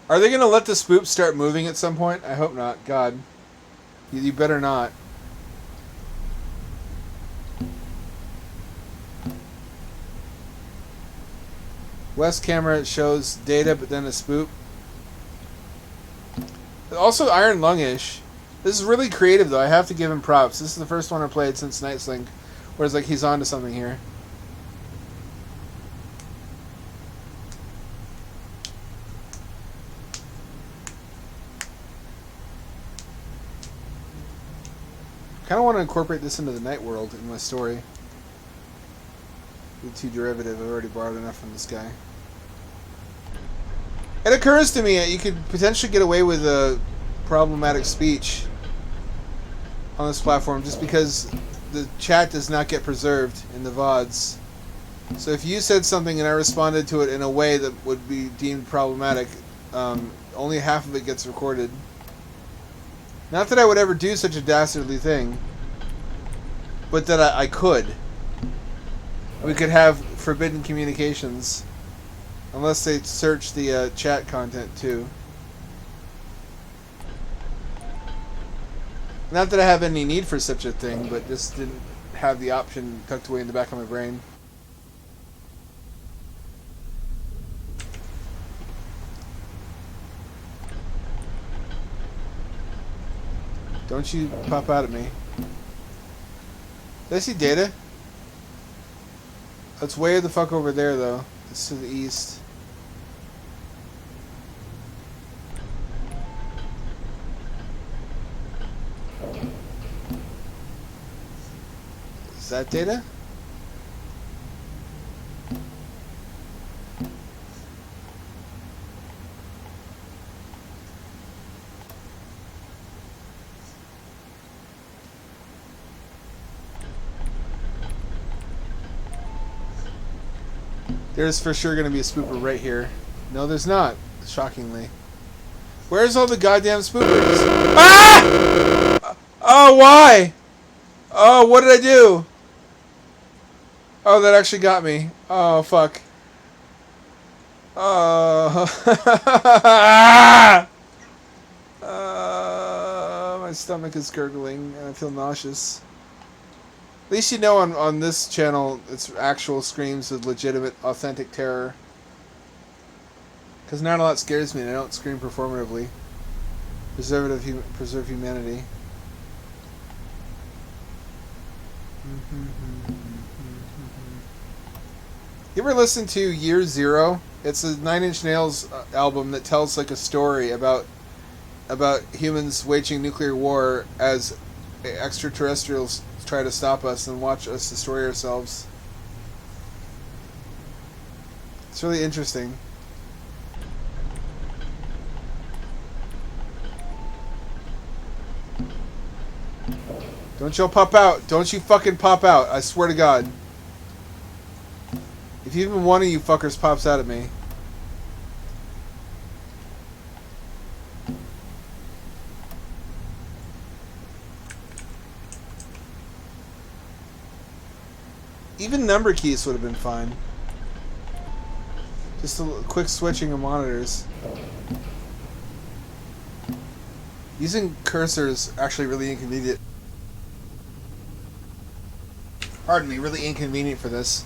Speaker 1: Are they going to let the spook start moving at some point? I hope not. God. You better not. West camera shows data, but then a spook. Also Iron Lungish. This is really creative, though. I have to give him props. This is the first one I played since Night's Link, where it's like he's onto something here. I kind of want to incorporate this into the night world in my story. Be too derivative. I've already borrowed enough from this guy. It occurs to me you could potentially get away with a problematic speech on this platform just because the chat does not get preserved in the VODs. So if you said something and I responded to it in a way that would be deemed problematic, only half of it gets recorded. Not that I would ever do such a dastardly thing, but that I could. We could have forbidden communications, unless they search the chat content too. Not that I have any need for such a thing, but just didn't have the option tucked away in the back of my brain. Don't you pop out at me. Did I see data? It's way the fuck over there, though. It's to the east. Is that data? There's for sure going to be a spooper right here. No, there's not. Shockingly. Where's all the goddamn spoopers? Ah! Oh, why? Oh, what did I do? Oh, that actually got me. Oh, fuck. Oh. My stomach is gurgling and I feel nauseous. At least you know on this channel it's actual screams of legitimate, authentic terror. Because not a lot scares me and I don't scream performatively. Preserve humanity. You ever listen to Year Zero? It's a Nine Inch Nails album that tells like a story about humans waging nuclear war as extraterrestrials try to stop us and watch us destroy ourselves. It's really interesting. Don't you pop out. Don't you fucking pop out. I swear to God. If even one of you fuckers pops out at me. Even number keys would have been fine. Just a quick switching of monitors. Using cursors actually really inconvenient. Pardon me, really inconvenient for this.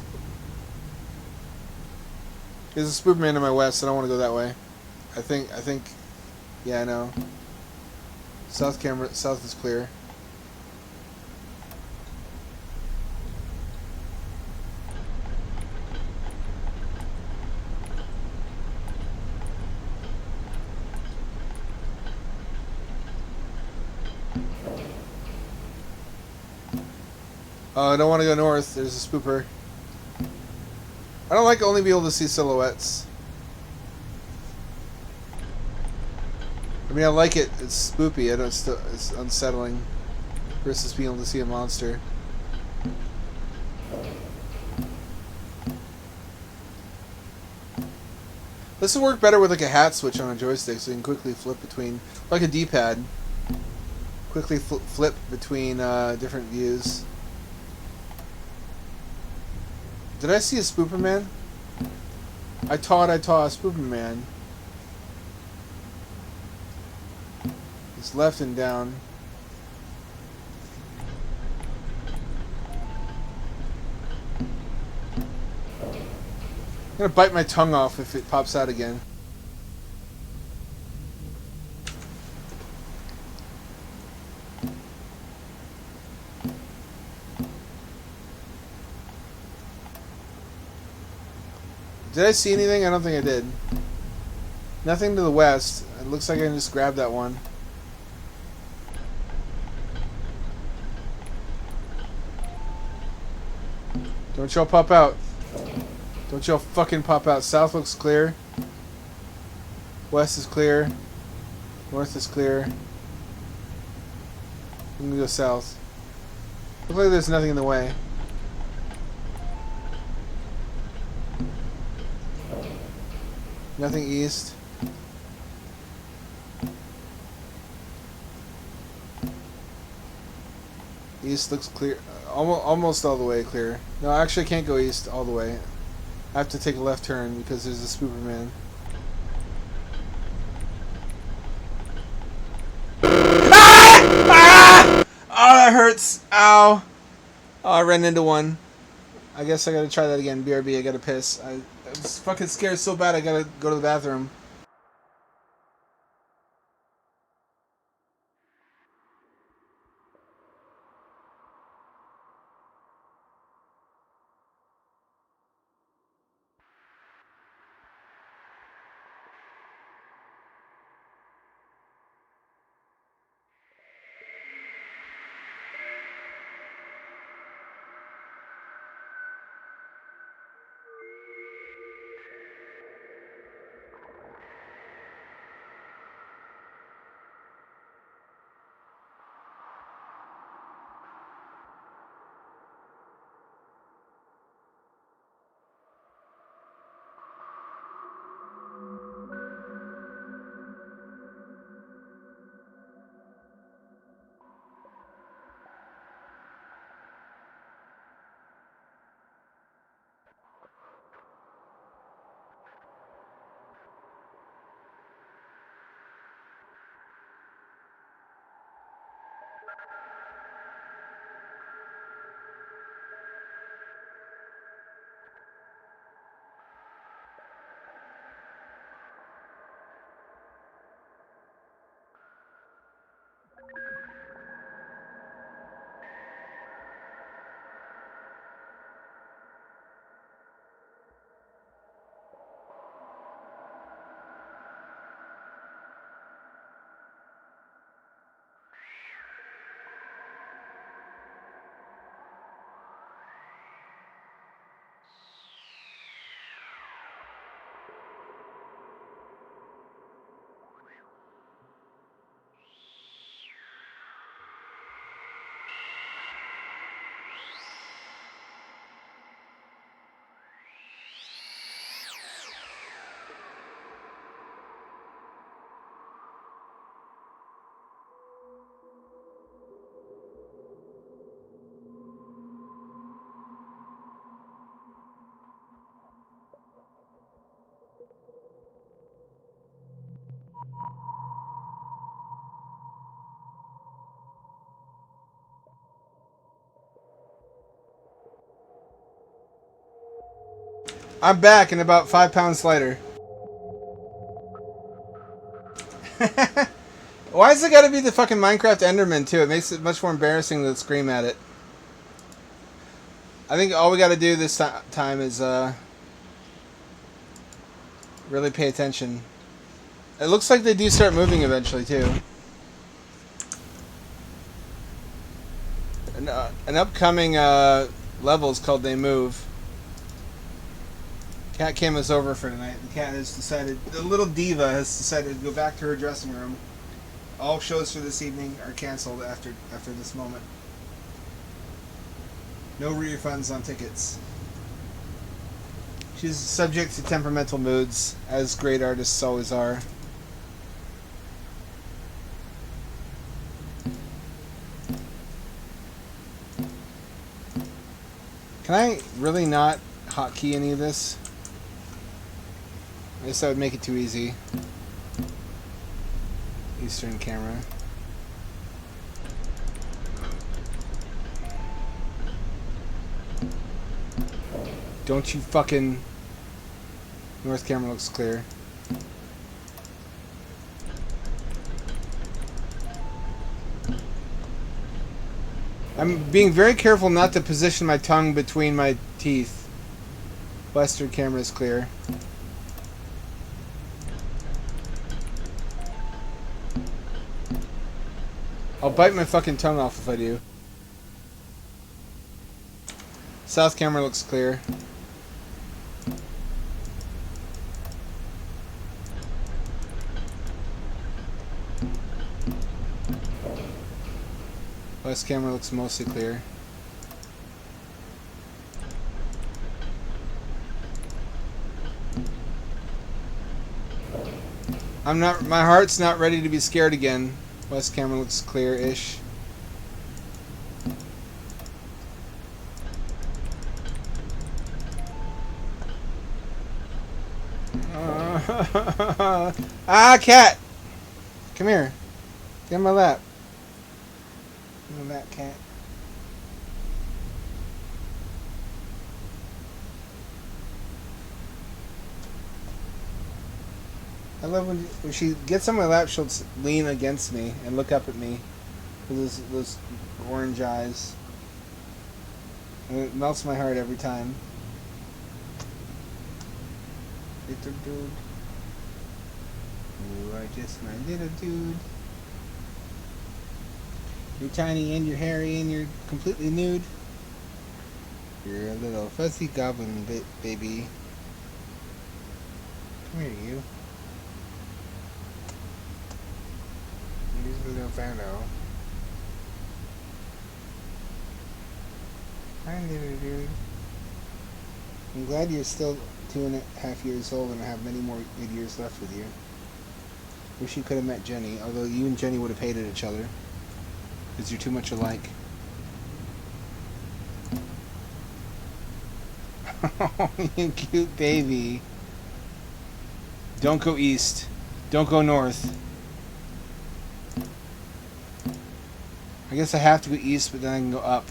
Speaker 1: There's a Spoopman in my west, I don't want to go that way. I think, yeah, I know. South is clear. Oh, I don't want to go north. There's a spooper. I don't like only being able to see silhouettes. I mean, I like it. It's spoopy. I don't. It's unsettling versus being able to see a monster. This would work better with like a hat switch on a joystick, so you can quickly flip between, like a D-pad. Quickly flip between different views. Did I see a Spooper Man? I taught a Spooper Man. It's left and down. I'm gonna bite my tongue off if it pops out again. Did I see anything? I don't think I did. Nothing to the west. It looks like I can just grab that one. Don't y'all pop out. Don't y'all fucking pop out. South looks clear. West is clear. North is clear. I'm gonna go south. Looks like there's nothing in the way. Nothing east. East looks clear. Almost all the way clear. No, actually I can't go east all the way. I have to take a left turn because there's a Spooper Man. Ah! Oh, that hurts. Ow. Oh, I ran into one. I guess I gotta try that again. BRB, I gotta piss. I was fucking scared so bad I gotta go to the bathroom. I'm back and about 5 pounds lighter. Why has it got to be the fucking Minecraft Enderman too? It makes it much more embarrassing to scream at it. I think all we got to do this time is really pay attention. It looks like they do start moving eventually too. An upcoming level is called They Move. Cat cam is over for tonight. The cat has decided, the little diva has decided to go back to her dressing room. All shows for this evening are canceled after this moment. No refunds on tickets. She's subject to temperamental moods, as great artists always are. Can I really not hotkey any of this? I guess that would make it too easy. Eastern camera. Don't you fucking... North camera looks clear. I'm being very careful not to position my tongue between my teeth. Western camera is clear. I'll bite my fucking tongue off if I do. South camera looks clear. West camera looks mostly clear. My heart's not ready to be scared again. West camera looks clear-ish. Ah, cat! Come here. Get on my lap. Get on that cat. I love when she gets on my lap, she'll lean against me and look up at me with those orange eyes. And it melts my heart every time. Little dude. You are just my little dude. You're tiny and you're hairy and you're completely nude. You're a little fuzzy goblin baby. Come here, you. Here's a little fellow. Hi, little dude. I'm glad you're still 2.5 years old and I have many more good years left with you. Wish you could have met Jenny, although you and Jenny would have hated each other. Because you're too much alike. Oh, you cute baby. Don't go east. Don't go north. I guess I have to go east, but then I can go up.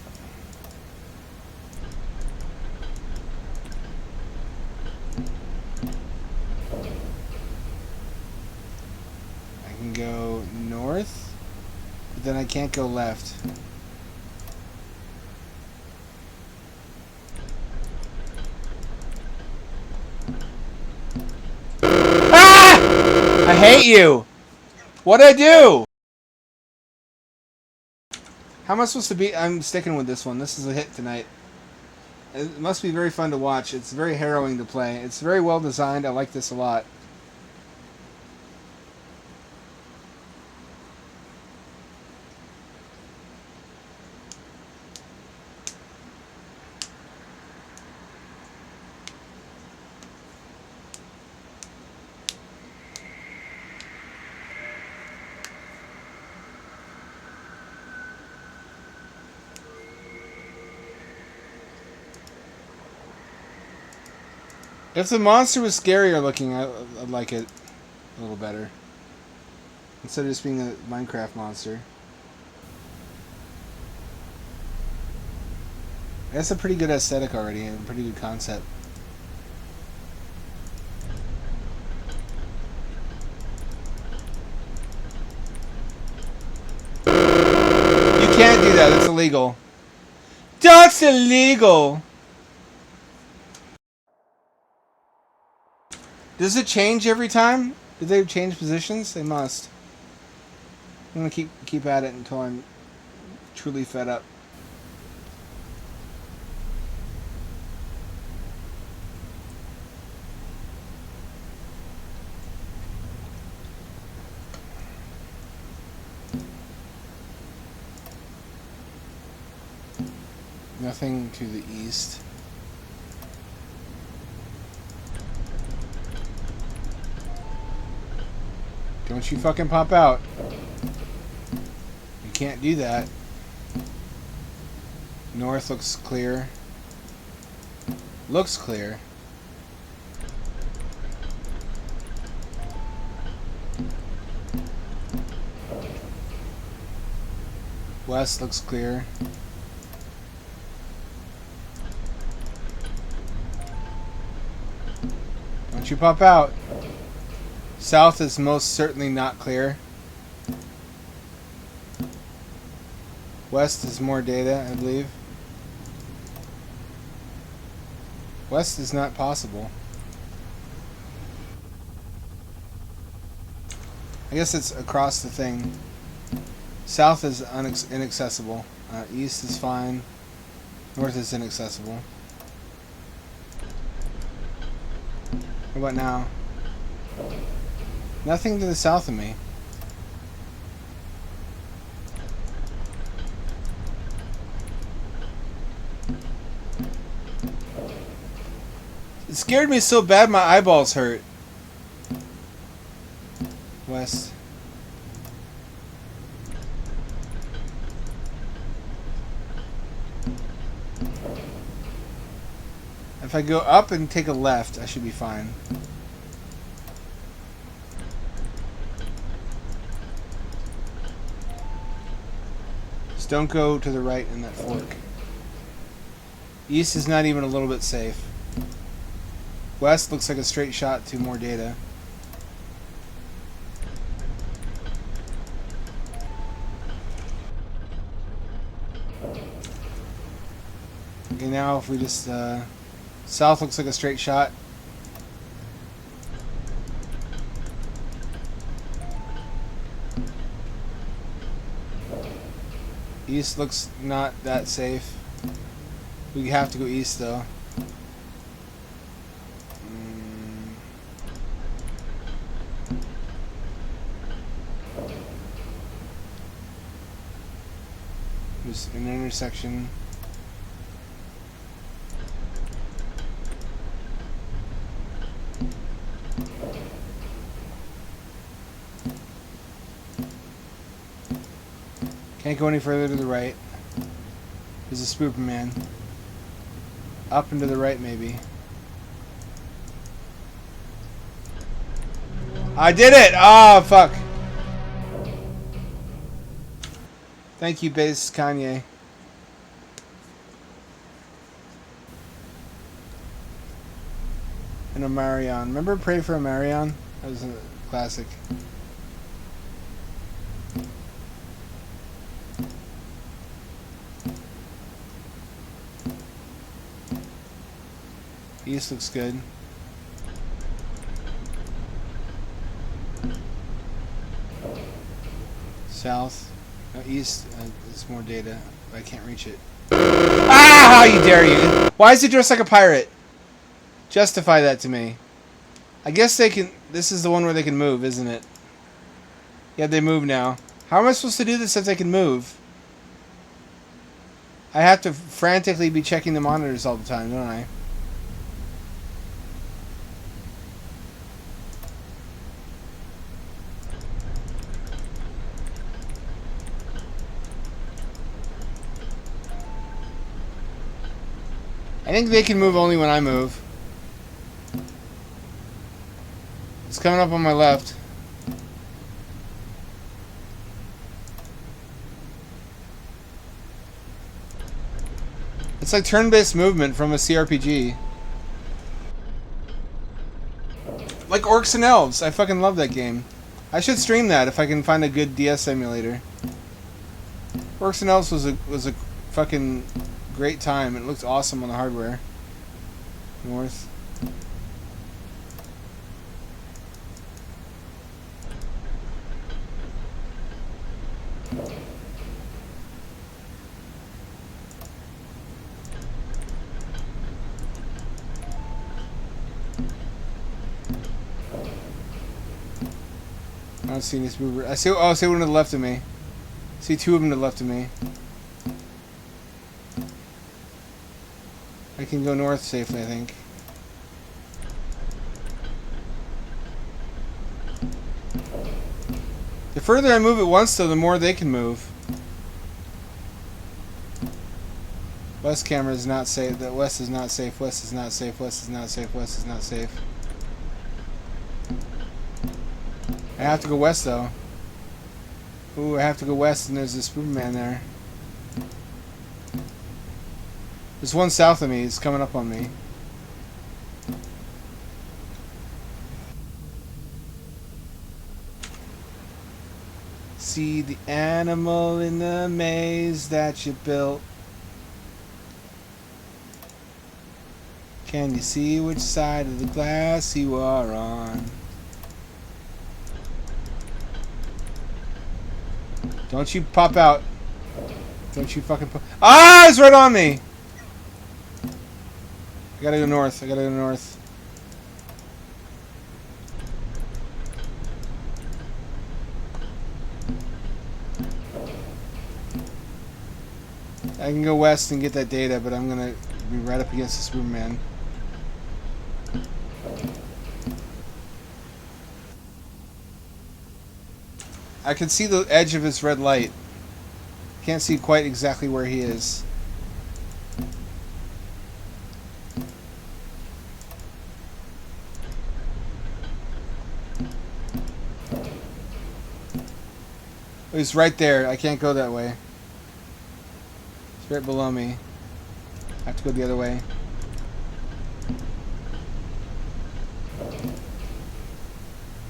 Speaker 1: I can go north, but then I can't go left. Ah! I hate you! What'd I do? How am I supposed to be? I'm sticking with this one. This is a hit tonight. It must be very fun to watch. It's very harrowing to play. It's very well designed. I like this a lot. If the monster was scarier looking, I'd like it a little better. Instead of just being a Minecraft monster. That's a pretty good aesthetic already, and a pretty good concept. do that. That's illegal. That's illegal! Does it change every time? Do they change positions? They must. I'm gonna keep at it until I'm truly fed up. Nothing to the east. Don't you fucking pop out. You can't do that. North looks clear. Looks clear. West looks clear. Don't you pop out. South is most certainly not clear. West is more data, I believe. West is not possible. I guess it's across the thing. South is inaccessible. East is fine. North is inaccessible. What about now? Nothing to the south of me. It scared me so bad my eyeballs hurt. West. If I go up and take a left, I should be fine. Just don't go to the right in that fork. East is not even a little bit safe. West looks like a straight shot to more data. Okay, now if we just... South looks like a straight shot. East looks not that safe. We have to go east though. There's an intersection. Can't go any further to the right. There's a spooper man. Up and to the right, maybe. I did it! Oh, fuck. Thank you, Bass Kanye. And a Marion. Remember Pray for a Marion? That was a classic. East looks good. South. No, east is more data. But I can't reach it. Ah! How you dare you! Why is he dressed like a pirate? Justify that to me. I guess they can... This is the one where they can move, isn't it? Yeah, they move now. How am I supposed to do this if they can move? I have to frantically be checking the monitors all the time, don't I? I think they can move only when I move. It's coming up on my left. It's like turn-based movement from a CRPG. Like Orcs and Elves. I fucking love that game. I should stream that if I can find a good DS emulator. Works and Elves was a fucking great time. It looked awesome on the hardware. North. I don't see any spoober. I see. Oh, I see one to the left of me. I see two of them to the left of me. I can go north safely, I think. The further I move at once, though, the more they can move. West camera is not safe. The west is not safe. West is not safe. West is not safe. West is not safe. I have to go west, though. Ooh, I have to go west, and there's a Superman there. There's one south of me. He's coming up on me. See the animal in the maze that you built. Can you see which side of the glass you are on? Don't you pop out. Don't you fucking pop. Ah, it's right on me! I gotta go north. I gotta go north. I can go west and get that data, but I'm gonna be right up against the Superman. I can see the edge of his red light. Can't see quite exactly where he is. Oh, he's right there. I can't go that way. It's right below me. I have to go the other way.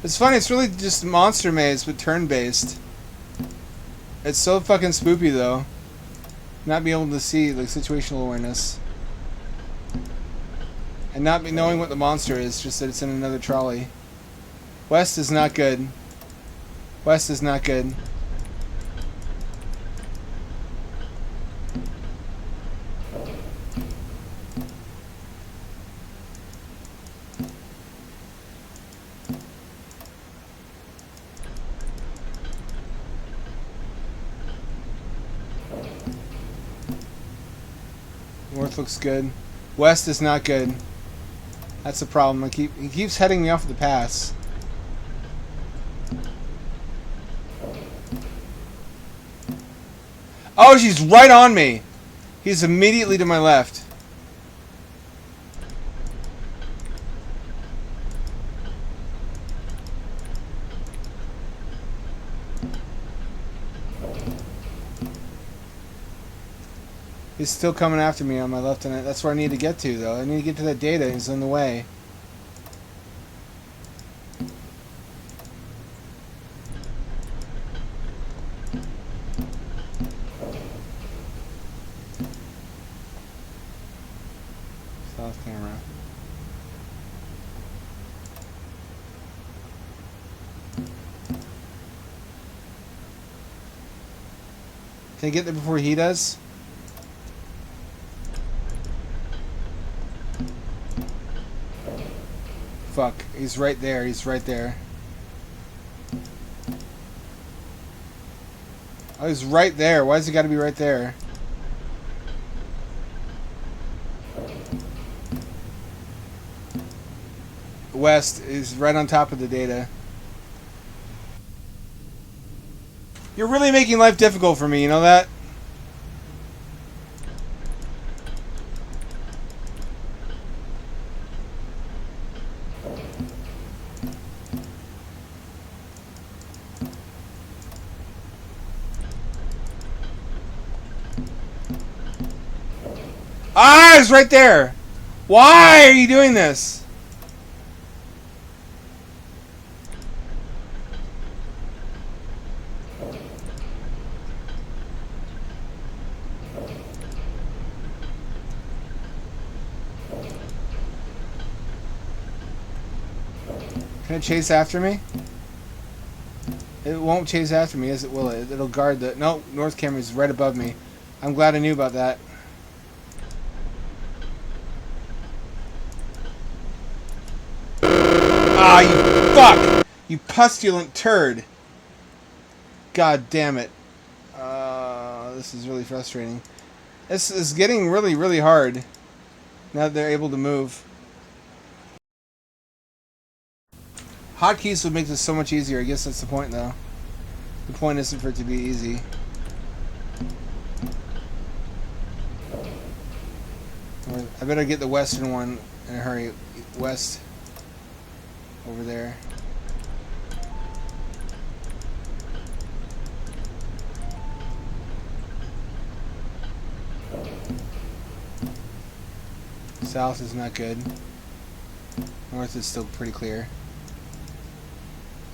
Speaker 1: It's funny, it's really just Monster Maze, but turn-based. It's so fucking spoopy, though. Not being able to see, like, situational awareness. And not knowing what the monster is, just that it's in another trolley. West is not good. West is not good. North looks good. West is not good. That's the problem. He keeps heading me off the pass. Oh, she's right on me. He's immediately to my left. He's still coming after me on my left, and that's where I need to get to, though. I need to get to that data. He's in the way. South camera. Can I get there before he does? Fuck, he's right there, he's right there. Oh, he's right there. Why has he got to be right there? West is right on top of the data. You're really making life difficult for me, you know that? Ah, it's right there. Why are you doing this? Can it chase after me? It won't chase after me, as it will. It'll guard the... No, north camera is right above me. I'm glad I knew about that. Ah, you fuck! You pustulant turd! God damn it. This is really frustrating. This is getting really, really hard. Now that they're able to move. Hotkeys would make this so much easier. I guess that's the point, though. The point isn't for it to be easy. I better get the western one in a hurry. West. Over there. South is not good. North is still pretty clear.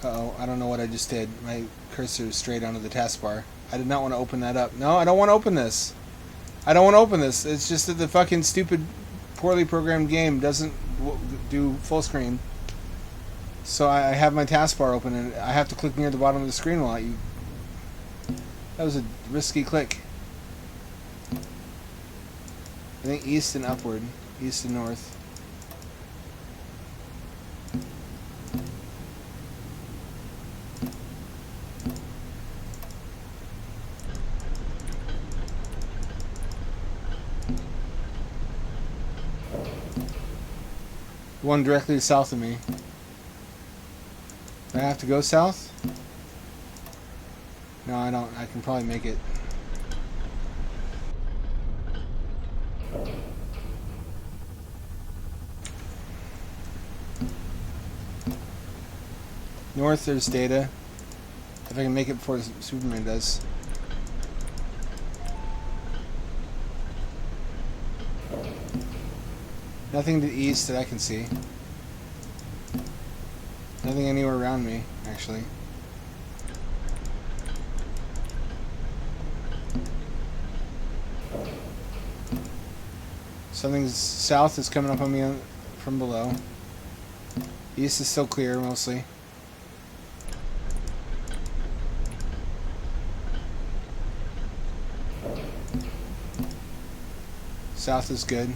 Speaker 1: Uh-oh, I don't know what I just did. My cursor is straight onto the taskbar. I did not want to open that up. No, I don't want to open this. I don't want to open this. It's just that the fucking stupid, poorly programmed game doesn't do full screen. So I have my taskbar open and I have to click near the bottom of the screen while you... That was a risky click. I think east and upward. East and north. One directly south of me. Do I have to go south? No, I don't. I can probably make it. North, there's data. If I can make it before Superman does. Nothing to the east that I can see. Nothing anywhere around me, actually. Something south is coming up on me from below. East is still clear, mostly. South is good.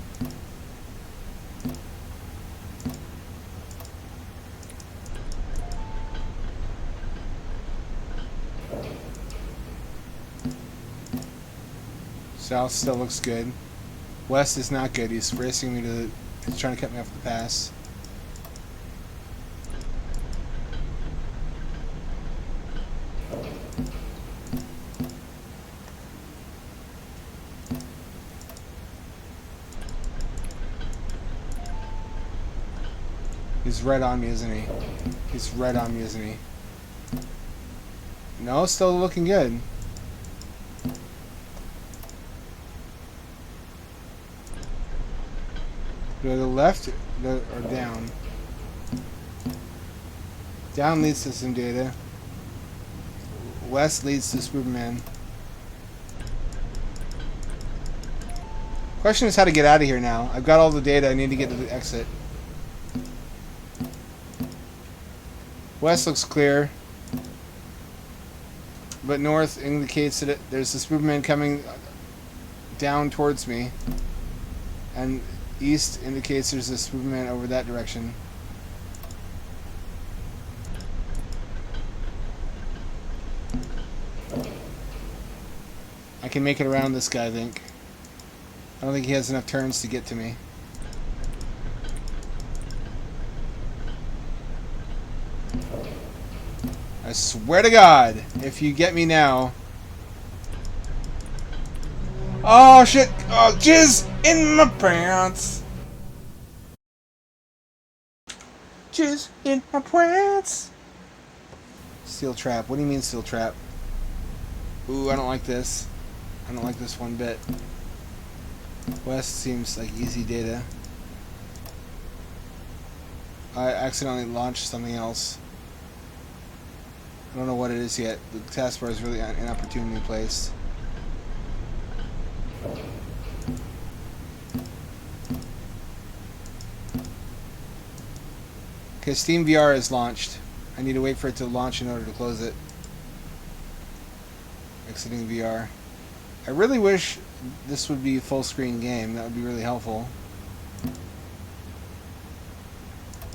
Speaker 1: South still looks good. West is not good. He's racing me to the... He's trying to cut me off the pass. He's right on me, isn't he? He's right on me, isn't he? No, still looking good. Do I go left or down? Down leads to some data. West leads to Superman. Question is how to get out of here now. I've got all the data. I need to get to the exit. West looks clear, but north indicates that there's a Superman coming down towards me, and east indicates there's a Superman over that direction. I can make it around this guy, I think. I don't think he has enough turns to get to me. I swear to God, if you get me now... Oh shit! Oh, jizz in my pants! Jizz in my pants! Steel trap. What do you mean steel trap? Ooh, I don't like this. I don't like this one bit. West seems like easy data. I accidentally launched something else. I don't know what it is yet. The taskbar is really inopportunely placed. Okay, Steam VR is launched. I need to wait for it to launch in order to close it. Exiting VR. I really wish this would be a full screen game. That would be really helpful.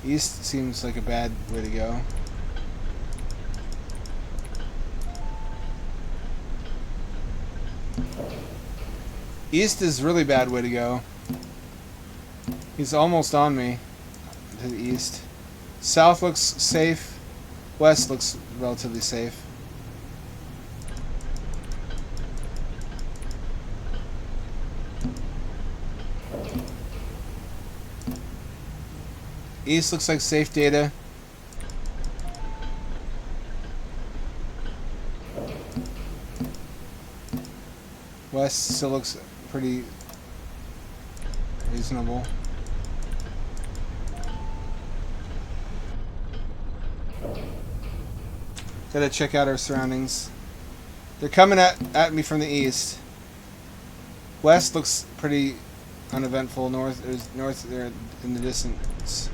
Speaker 1: East seems like a bad way to go. East is really bad way to go. He's almost on me. To the east. South looks safe. West looks relatively safe. East looks like safe data. West still looks pretty reasonable. Gotta check out our surroundings. They're coming at me from the east. West looks pretty uneventful. North there in the distance.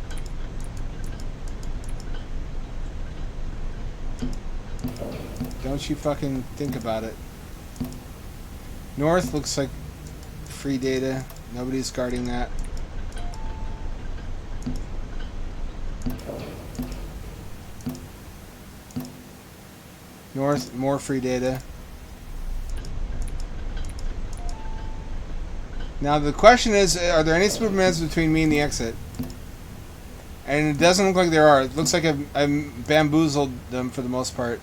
Speaker 1: Don't you fucking think about it. North looks like free data. Nobody's guarding that. North, more free data. Now the question is, are there any Supermans between me and the exit? And it doesn't look like there are. It looks like I've bamboozled them for the most part.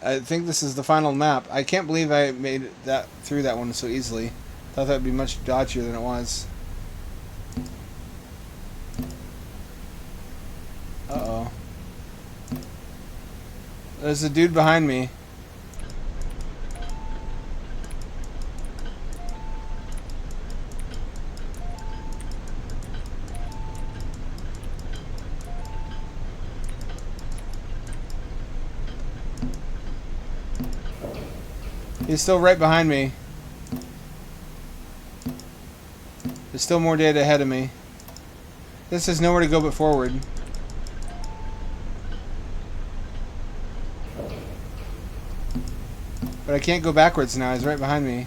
Speaker 1: I think this is the final map. I can't believe I made that through that one so easily. Thought that would be much dodgier than it was. Uh-oh. There's a dude behind me. He's still right behind me. There's still more data ahead of me. This has nowhere to go but forward. But I can't go backwards now. He's right behind me.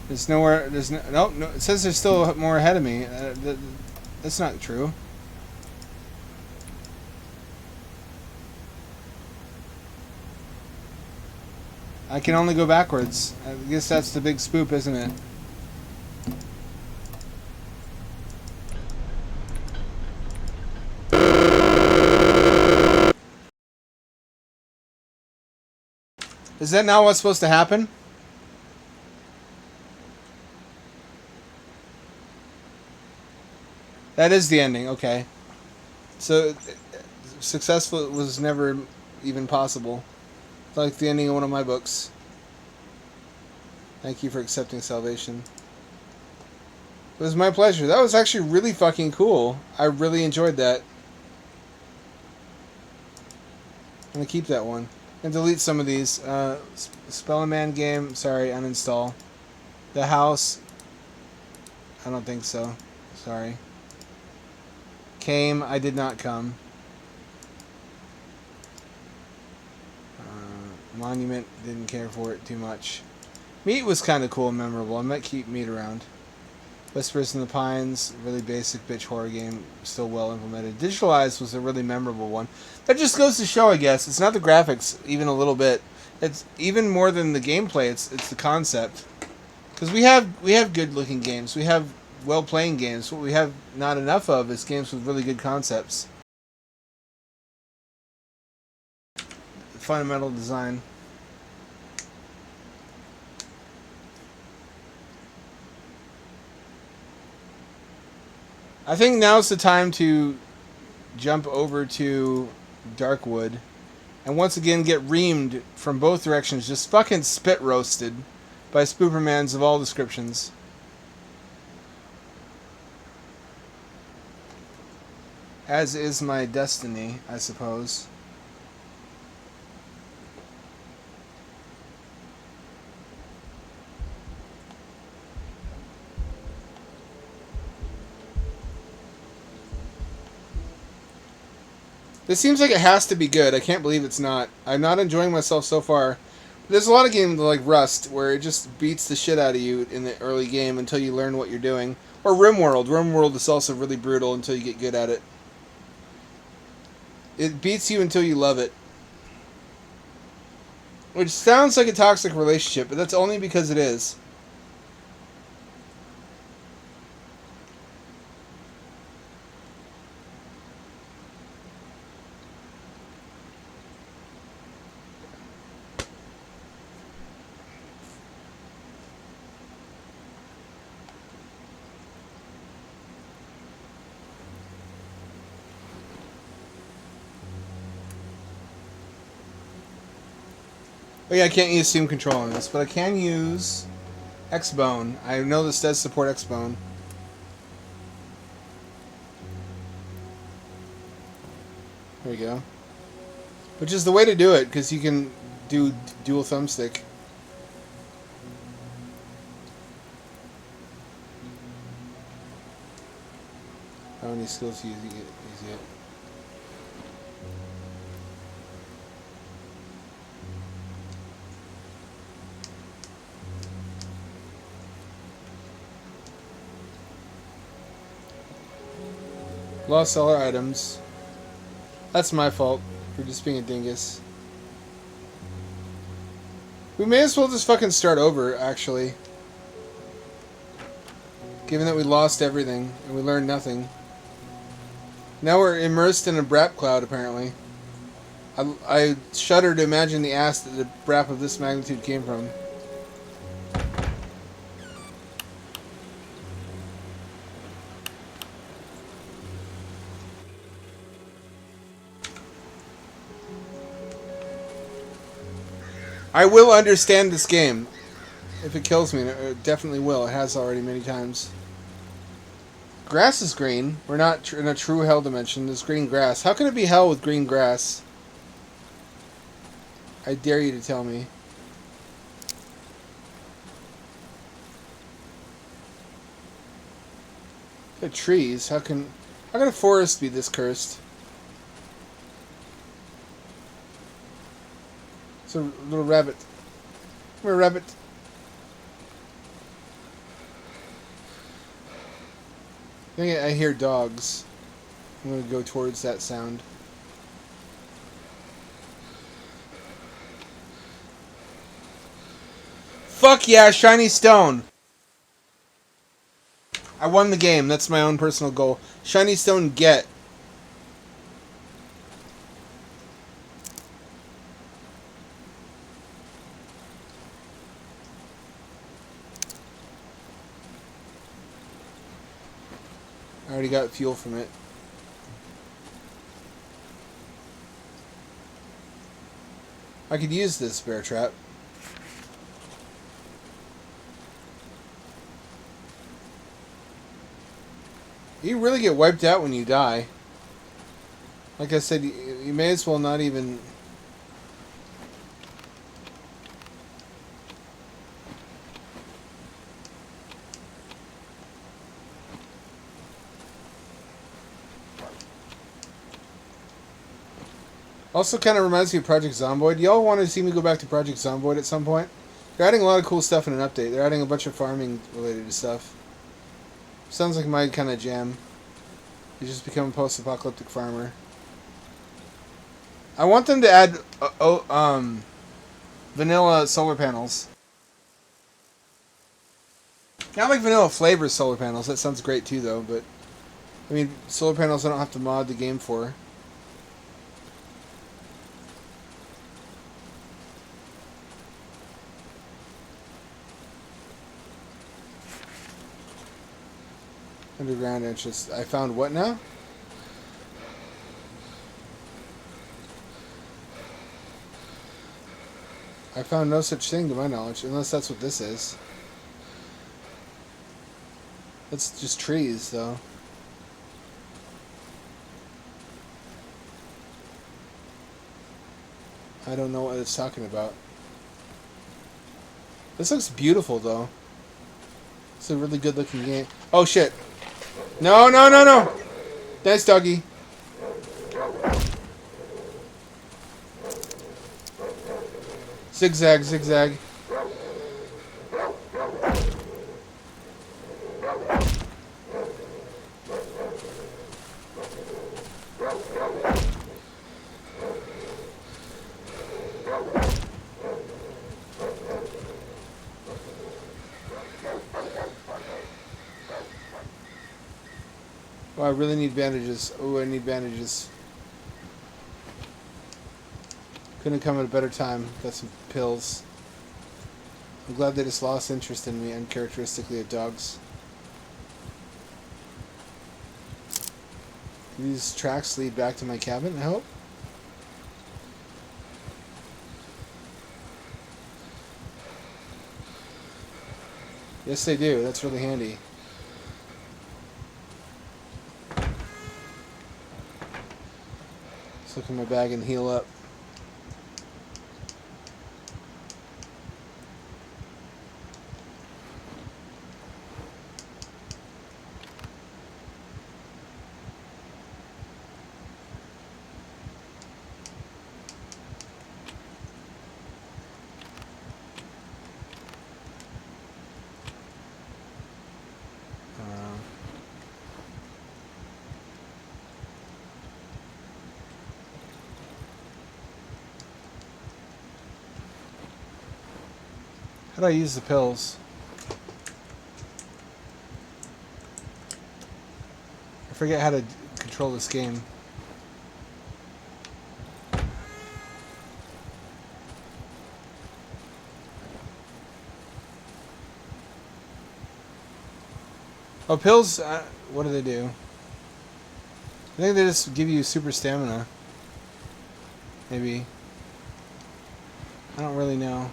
Speaker 1: There's nowhere. There's no. It says there's still more ahead of me. That's not true. I can only go backwards. I guess that's the big spoop, isn't it? Is that not what's supposed to happen? That is the ending, okay. So, successful was never even possible. Like the ending of one of my books. Thank you for accepting salvation. It was my pleasure. That was actually really fucking cool. I really enjoyed that. I'm gonna keep that one. And delete some of these. Spell-a-Man game, sorry, uninstall. The House, I don't think so. Sorry. Caim, I did not come. Monument, didn't care for it too much. Meat was kind of cool and memorable. I might keep Meat around. Whispers in the Pines, really basic bitch horror game, still well implemented. Digitalized was a really memorable one. That just goes to show, I guess, it's not the graphics even a little bit. It's even more than the gameplay. It's the concept. Because we have good looking games. We have well playing games. What we have not enough of is games with really good concepts. Fundamental design. I think now's the time to jump over to Darkwood and once again get reamed from both directions, just fucking spit roasted by Spoopermans of all descriptions. As is my destiny, I suppose. This seems like it has to be good. I can't believe it's not. I'm not enjoying myself so far. There's a lot of games like Rust where it just beats the shit out of you in the early game until you learn what you're doing. Or RimWorld. RimWorld is also really brutal until you get good at it. It beats you until you love it. Which sounds like a toxic relationship, but that's only because it is. Oh yeah, I can't use Steam Control on this, but I can use Xbone. I know this does support Xbone. There you go. Which is the way to do it, because you can do dual thumbstick. How many skills do you get? Lost all our items. That's my fault for just being a dingus. We may as well just fucking start over, actually. Given that we lost everything and we learned nothing. Now we're immersed in a brap cloud, apparently. I shudder to imagine the ass that the brap of this magnitude came from. I will understand this game. If it kills me, it definitely will. It has already many times. Grass is green. We're not in a true hell dimension. There's green grass. How can it be hell with green grass? I dare you to tell me. The trees. How can a forest be this cursed? It's a little rabbit. Come here, rabbit. I hear dogs. I'm going to go towards that sound. Fuck yeah, shiny stone! I won the game. That's my own personal goal. Shiny stone get. I already got fuel from it. I could use this bear trap. You really get wiped out when you die. Like I said, you may as well not even... Also kind of reminds me of Project Zomboid. Y'all want to see me go back to Project Zomboid at some point? They're adding a lot of cool stuff in an update. They're adding a bunch of farming related stuff. Sounds like my kind of jam. You just become a post-apocalyptic farmer. I want them to add vanilla solar panels. Not like vanilla flavor solar panels. That sounds great too, though. But I mean, solar panels I don't have to mod the game for. Underground entrance. I found what now? I found no such thing to my knowledge, unless that's what this is. That's just trees, though. I don't know what it's talking about. This looks beautiful, though. It's a really good looking game. Oh, shit. No, no, no, no! Nice, doggy. Zigzag, zigzag. Oh, I really need bandages. Oh, I need bandages. Couldn't come at a better time. Got some pills. I'm glad they just lost interest in me, uncharacteristically of dogs. Do these tracks lead back to my cabin, I hope? Yes, they do. That's really handy. Let's look in my bag and heal up. How do I use the pills? I forget how to control this game. Oh, pills, what do they do? I think they just give you super stamina. Maybe. I don't really know.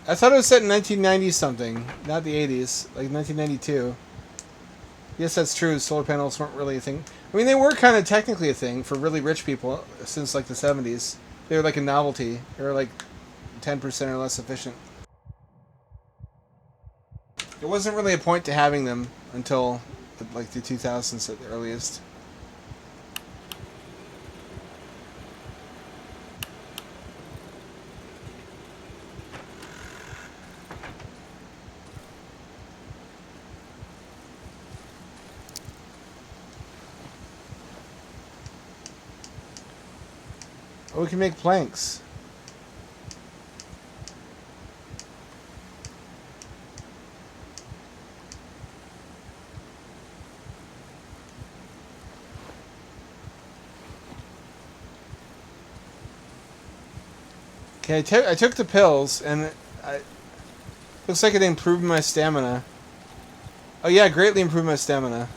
Speaker 1: I thought it was set in 1990 something, not the 80s, like 1992. Yes, that's true. Solar panels weren't really a thing. I mean, they were kind of technically a thing for really rich people since like the 70s. They were like a novelty. They were like 10% or less efficient. There wasn't really a point to having them until like the 2000s at the earliest. Oh, we can make planks. Okay, I took the pills, and looks like it improved my stamina. Oh yeah, greatly improved my stamina.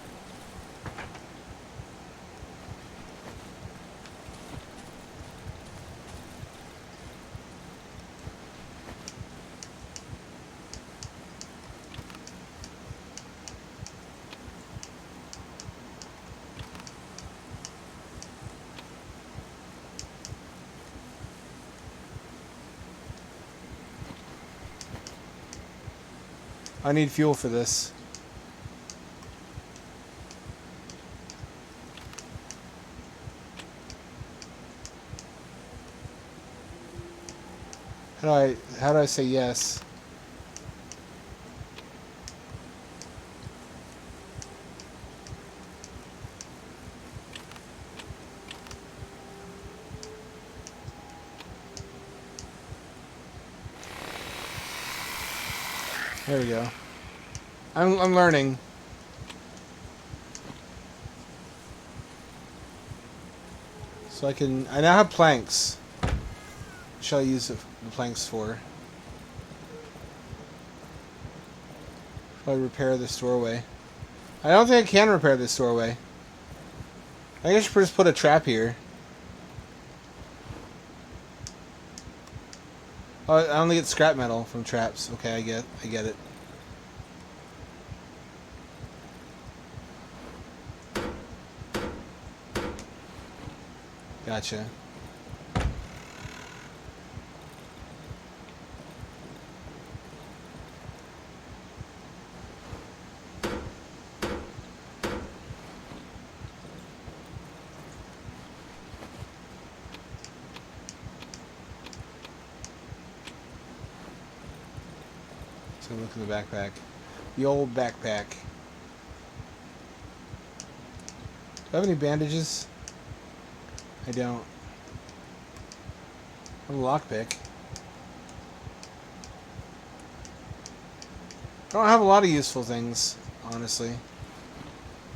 Speaker 1: I need fuel for this. How do I say yes? There we go. I'm learning. So I now have planks. What shall I use the planks for? Shall I repair this doorway? I don't think I can repair this doorway. I guess I should just put a trap here. Oh, I only get scrap metal from traps. Okay, I get it. Gotcha. So look in the backpack. The old backpack. Do I have any bandages? I don't. I have a lockpick. I don't have a lot of useful things, honestly.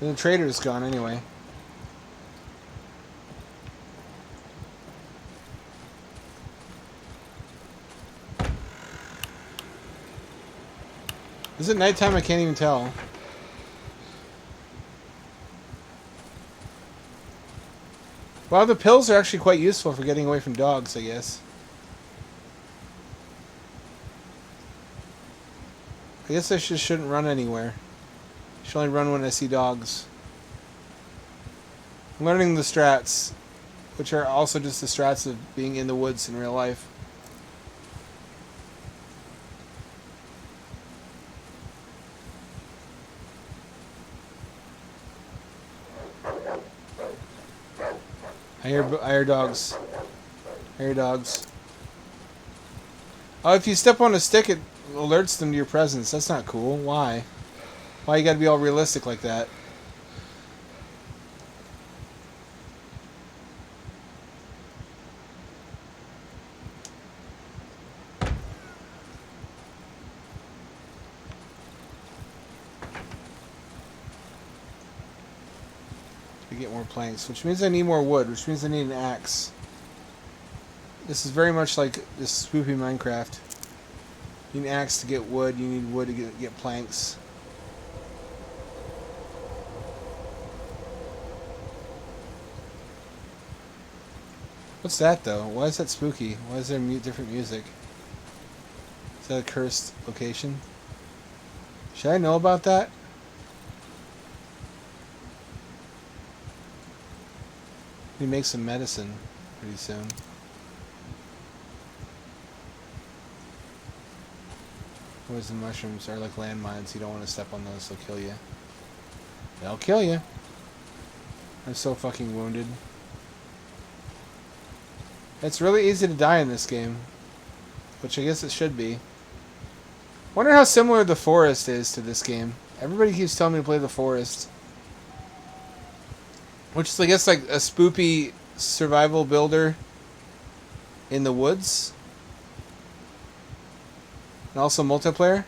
Speaker 1: And the trader's gone anyway. Is it nighttime? I can't even tell. Well, the pills are actually quite useful for getting away from dogs, I guess. I guess I just shouldn't run anywhere. I should only run when I see dogs. I'm learning the strats, which are also just the strats of being in the woods in real life. I hear dogs. I hear dogs. Oh, if you step on a stick, it alerts them to your presence. That's not cool. Why? Why you gotta be all realistic like that? To get more planks, which means I need more wood, which means I need an axe. This is very much like this spoopy Minecraft. You need an axe to get wood, you need wood to get planks. What's that though? Why is that spooky? Why is there different music? Is that a cursed location? Should I know about that? We make some medicine pretty soon. Poison mushrooms are like landmines. You don't want to step on those. They'll kill you. They'll kill you. I'm so fucking wounded. It's really easy to die in this game, which I guess it should be. Wonder how similar the forest is to this game. Everybody keeps telling me to play the forest. Which is, I guess, like a spoopy survival builder in the woods. And also multiplayer.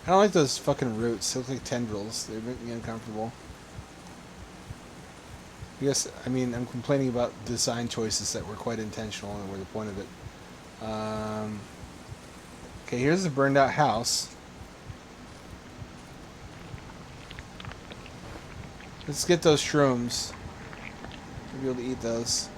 Speaker 1: I don't like those fucking roots. They look like tendrils. They make me uncomfortable. I guess, I mean, I'm complaining about design choices that were quite intentional and were the point of it. Okay, here's the burned out house. Let's get those shrooms. We'll be able to eat those.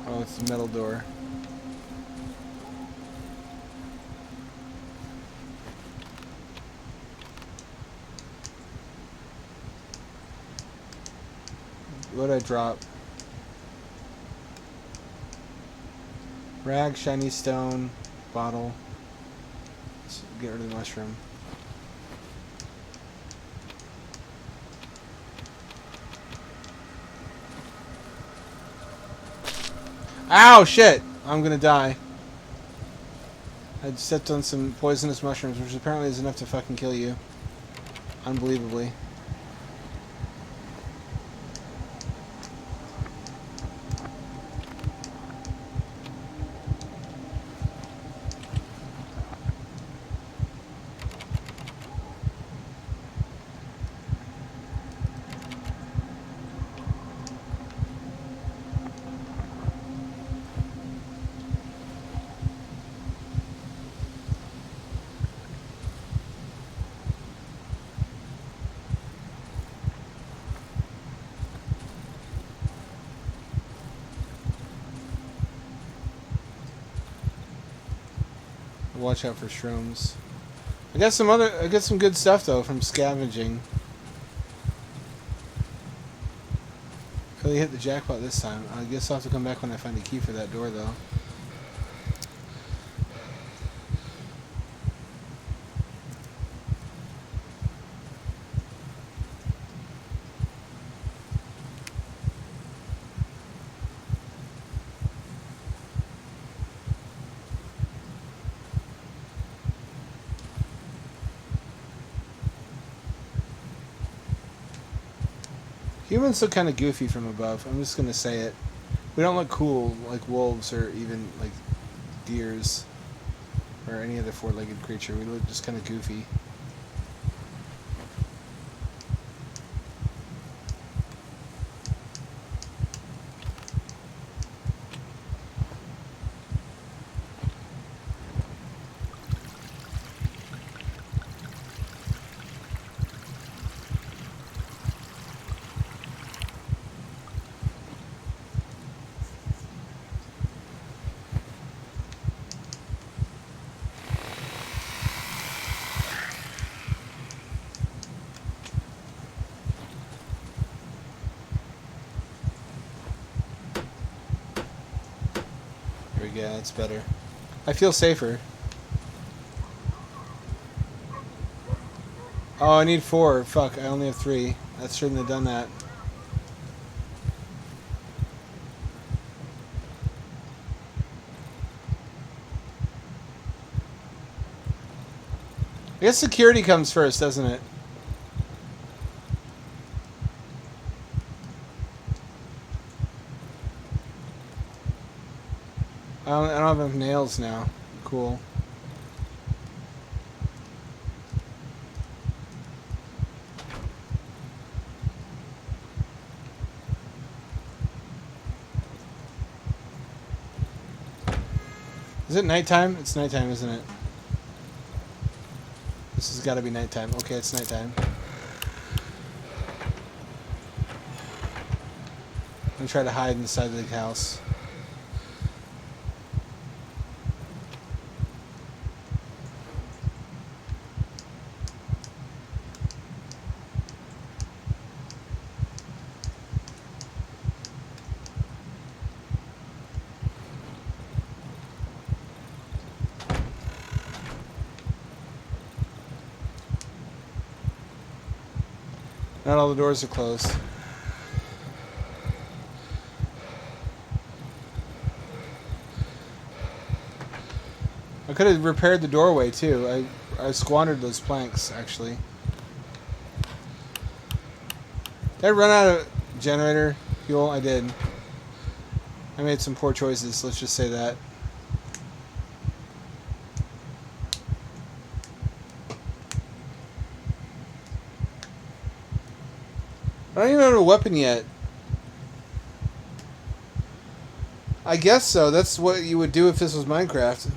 Speaker 1: Oh, it's the metal door. What did I drop? Rag, shiny stone, bottle. Let's get rid of the mushroom. Ow, shit! I'm gonna die. I stepped on some poisonous mushrooms, which apparently is enough to fucking kill you. Unbelievably. watch out for shrooms. I got some good stuff though from scavenging. Really hit the jackpot this time. I guess I'll have to come back when I find a key for that door though. Humans look kind of goofy from above. I'm just going to say it. We don't look cool like wolves or even like deers or any other four-legged creature. We look just kind of goofy. Yeah, it's better. I feel safer. Oh, I need 4. Fuck, I only have 3. I shouldn't have done that. I guess security comes first, doesn't it? I don't have enough nails now. Cool. Is it nighttime? It's nighttime, isn't it? This has got to be nighttime. Okay, it's nighttime. I'm going to try to hide inside the house. Not all the doors are closed. I could have repaired the doorway too. I squandered those planks actually. Did I run out of generator fuel? I did. I made some poor choices, let's just say that. I don't even have a weapon yet. I guess so. That's what you would do if this was Minecraft.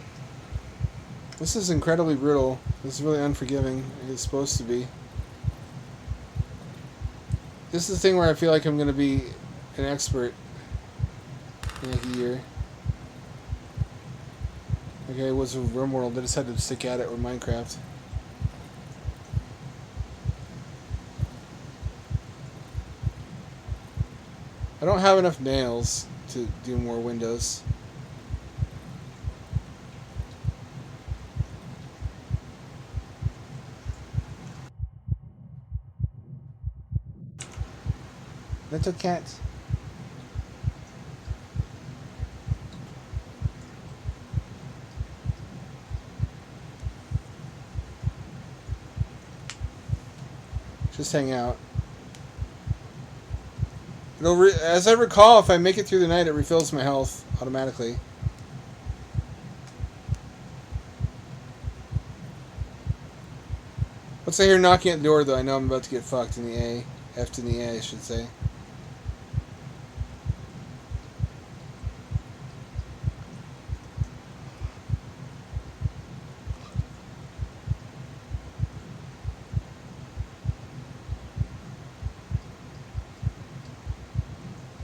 Speaker 1: This is incredibly brutal. This is really unforgiving. It's supposed to be. This is the thing where I feel like I'm going to be an expert in a year. Okay, it was a RimWorld. I just had to stick at it with Minecraft. I don't have enough nails to do more windows. Little cat. Just hang out. As I recall, if I make it through the night, it refills my health automatically. Once I hear knocking at the door, though, I know I'm about to get fucked in the A. F in the A, I should say.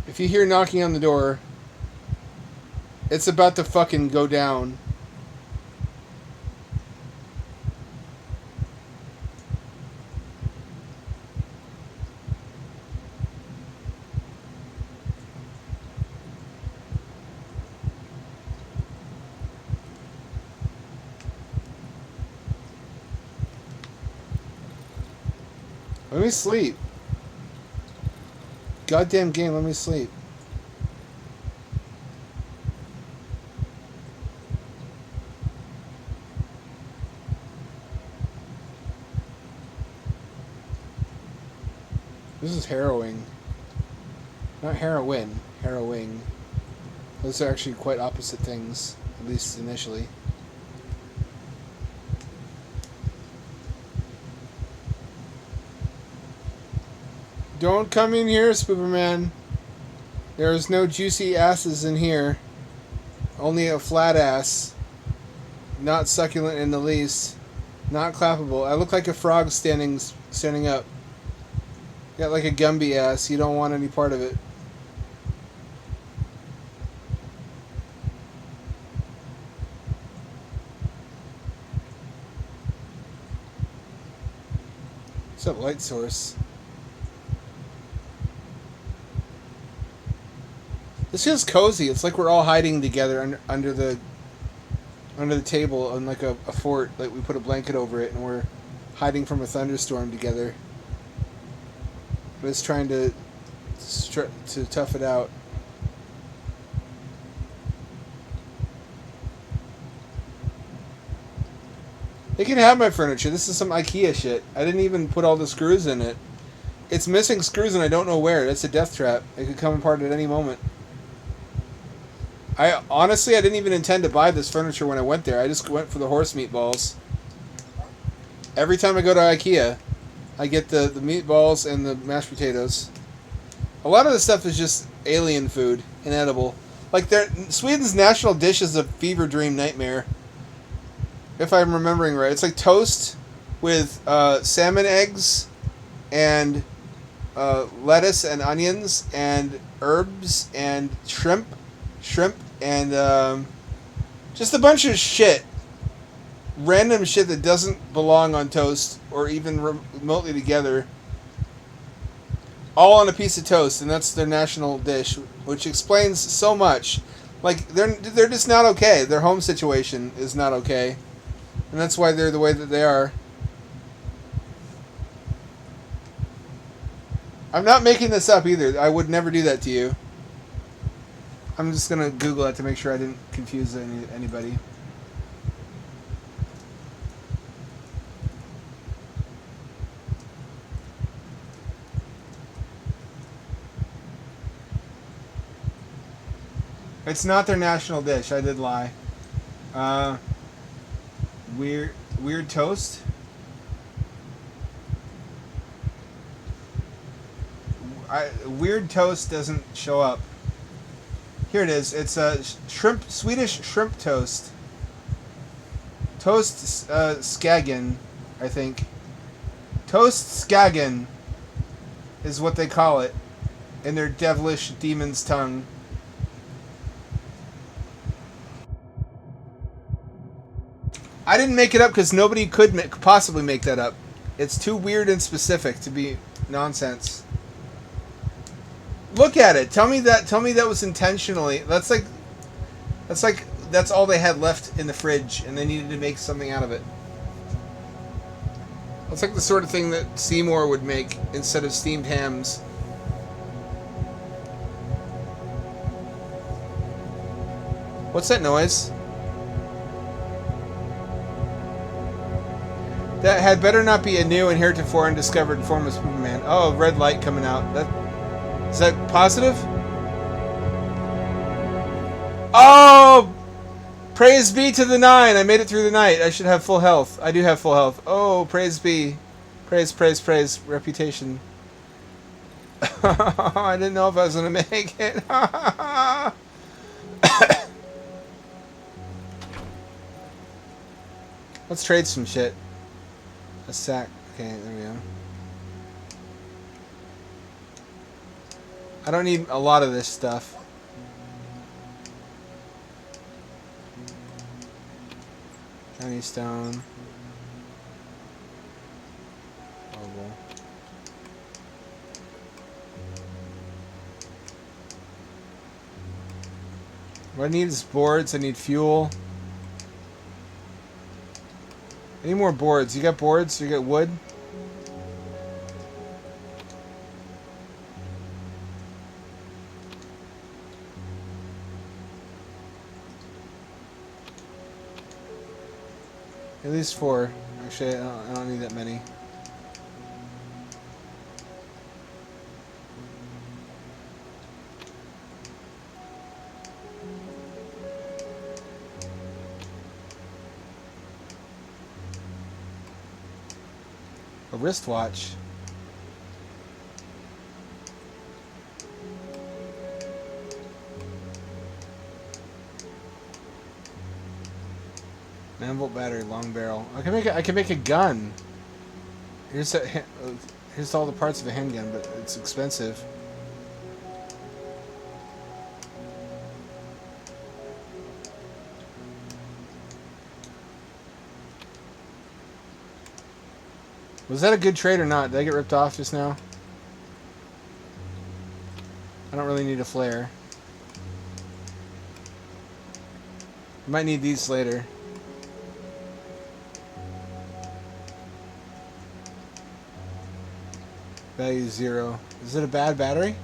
Speaker 1: If you hear knocking on the door, it's about to fucking go down. Let me sleep. Goddamn game, let me sleep. This is harrowing. Not heroin, harrowing. Those are actually quite opposite things, at least initially. Don't come in here, Spooperman. There's no juicy asses in here. Only a flat ass. Not succulent in the least. Not clappable. I look like a frog standing up. Got like a Gumby ass. You don't want any part of it. What's up, light source? This feels cozy. It's like we're all hiding together under the table on like a fort. Like we put a blanket over it and we're hiding from a thunderstorm together. But it's trying to tough it out. They can have my furniture. This is some IKEA shit. I didn't even put all the screws in it. It's missing screws and I don't know where. That's a death trap. It could come apart at any moment. I didn't even intend to buy this furniture when I went there. I just went for the horse meatballs. Every time I go to IKEA, I get the meatballs and the mashed potatoes. A lot of the stuff is just alien food, inedible. Like Sweden's national dish is a fever dream nightmare. If I'm remembering right, it's like toast with salmon eggs and lettuce and onions and herbs and shrimp and just a bunch of shit. Random shit that doesn't belong on toast or even remotely together. All on a piece of toast, and that's their national dish, which explains so much. Like they're just not okay. Their home situation is not okay, and that's why they're the way that they are. I'm not making this up either. I would never do that to you. I'm just gonna Google it to make sure I didn't confuse anybody. It's not their national dish. I did lie. Weird toast. Weird toast doesn't show up. Here it is. It's a Swedish shrimp toast. Toast Skagen, I think. Toast Skagen is what they call it in their devilish demon's tongue. I didn't make it up because nobody could possibly make that up. It's too weird and specific to be nonsense. Look at it. Tell me that was intentionally. That's all they had left in the fridge, and they needed to make something out of it. That's like the sort of thing that Seymour would make instead of steamed hams. What's that noise? That had better not be a new and heretofore undiscovered form of Superman. Oh, red light coming out. Is that positive? Oh! Praise be to the 9. I made it through the night. I should have full health. I do have full health. Oh, praise be. Praise. Reputation. I didn't know if I was going to make it. Let's trade some shit. A sack. Okay, there we go. I don't need a lot of this stuff. Shiny stone. Marble. What I need is boards. I need fuel. I need more boards. You got boards? You got wood? least 4. Actually, I don't need that many. A wristwatch. Nine-volt battery, long barrel. I can make a gun. Here's all the parts of a handgun, but it's expensive. Was that a good trade or not? Did I get ripped off just now? I don't really need a flare. I might need these later. Value 0. Is it a bad battery?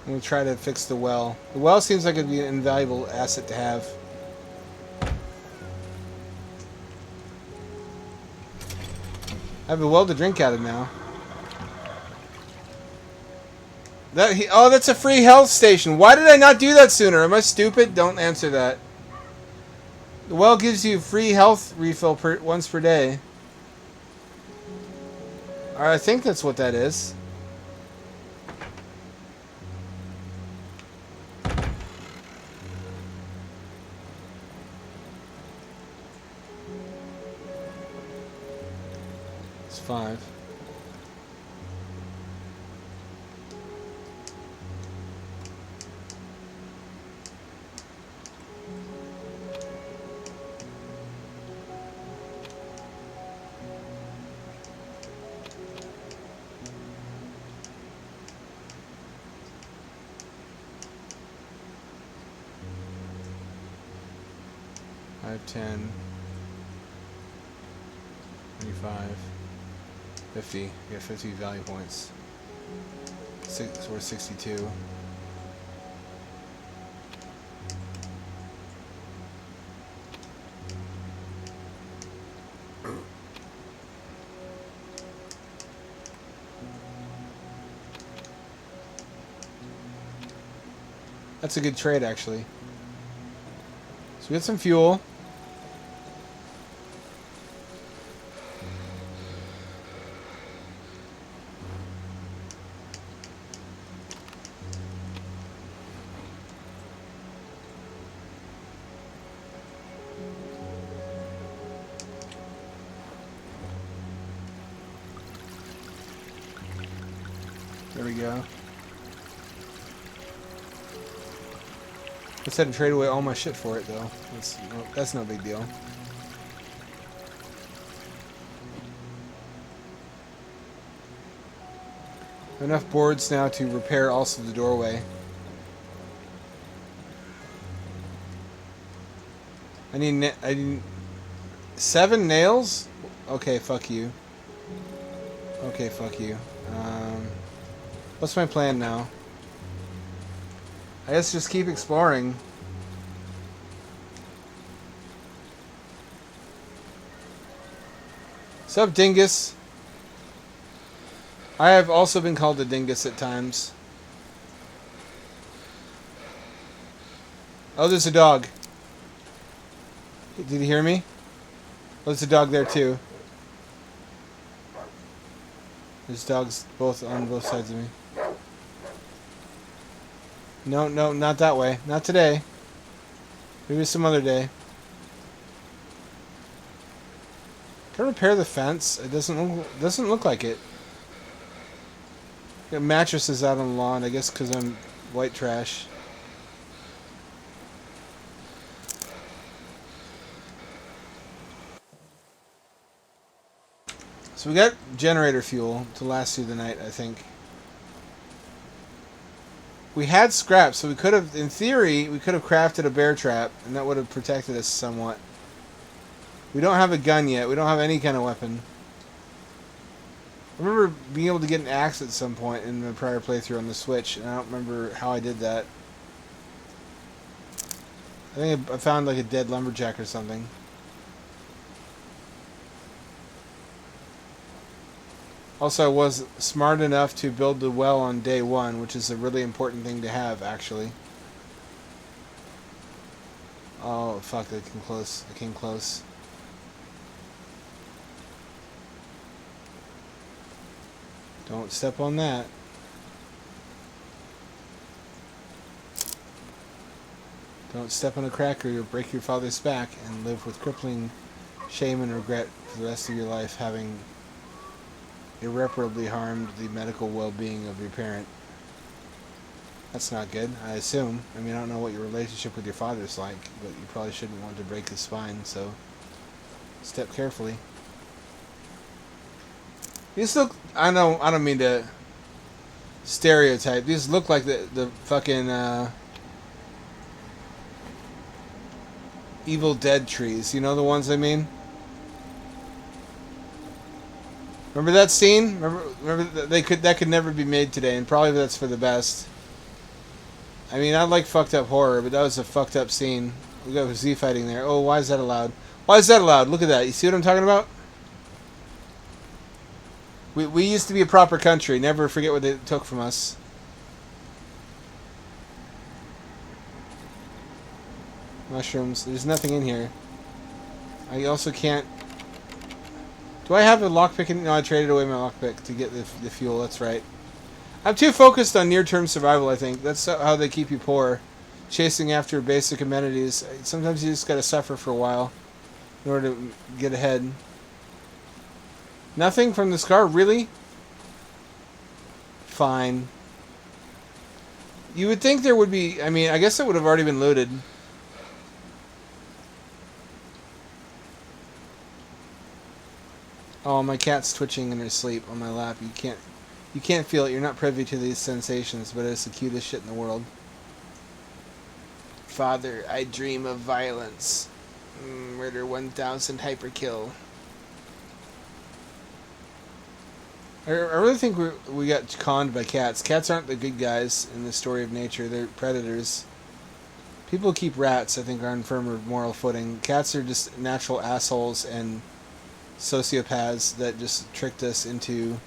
Speaker 1: I'm going to try to fix the well. The well seems like it'd be an invaluable asset to have. I have a well to drink out of now. Oh, that's a free health station. Why did I not do that sooner? Am I stupid? Don't answer that. The well gives you free health refill once per day. I think that's what that is. It's 5. I have 10, 25, 50. I get 50 value points. So we're 62. That's a good trade, actually. So we get some fuel. There we go. Let's head and trade away all my shit for it, though. That's no big deal. Enough boards now to repair also the doorway. I need 7 nails? Okay, fuck you. Okay, fuck you. What's my plan now? I guess just keep exploring. Sup, dingus? I have also been called a dingus at times. Oh, there's a dog. Did you hear me? Oh, there's a dog there too. There's dogs on both sides of me. No, not that way. Not today. Maybe some other day. Can I repair the fence? It doesn't look like it. Got mattresses out on the lawn, I guess because I'm white trash. So So we got generator fuel to last through the night, I think. We had scrap, so we could have, in theory, we could have crafted a bear trap, and that would have protected us somewhat. We don't have a gun yet. We don't have any kind of weapon. I remember being able to get an axe at some point in the prior playthrough on the Switch, and I don't remember how I did that. I think I found like a dead lumberjack or something. Also, I was smart enough to build the well on day one, which is a really important thing to have, actually. Oh, fuck, I came close. I came close. Don't step on that. Don't step on a cracker, you'll break your father's back and live with crippling shame and regret for the rest of your life, having irreparably harmed the medical well-being of your parent. That's not good, I assume. I mean, I don't know what your relationship with your father is like, but you probably shouldn't want to break his spine, so step carefully. These look, I don't mean to stereotype. These look like the fucking Evil Dead trees. You know the ones I mean? Remember that scene? Remember that could never be made today, and probably that's for the best. I mean, I like fucked up horror, but that was a fucked up scene. We got Z fighting there. Oh, why is that allowed? Why is that allowed? Look at that. You see what I'm talking about? We used to be a proper country. Never forget what they took from us. Mushrooms. There's nothing in here. I also can't... Do I have a lockpick in... No, I traded away my lockpick to get the fuel. That's right. I'm too focused on near-term survival, I think. That's how they keep you poor. Chasing after basic amenities. Sometimes you just gotta suffer for a while in order to get ahead. Nothing from the scar? Really? Fine. You would think there would be... I mean, I guess it would have already been looted. Oh, my cat's twitching in her sleep on my lap. You can't feel it. You're not privy to these sensations, but it's the cutest shit in the world. Father, I dream of violence. Murder 1000 hyperkill. I really think we got conned by cats. Cats aren't the good guys in the story of nature. They're predators. People who keep rats, I think, are on firmer moral footing. Cats are just natural assholes and sociopaths that just tricked us into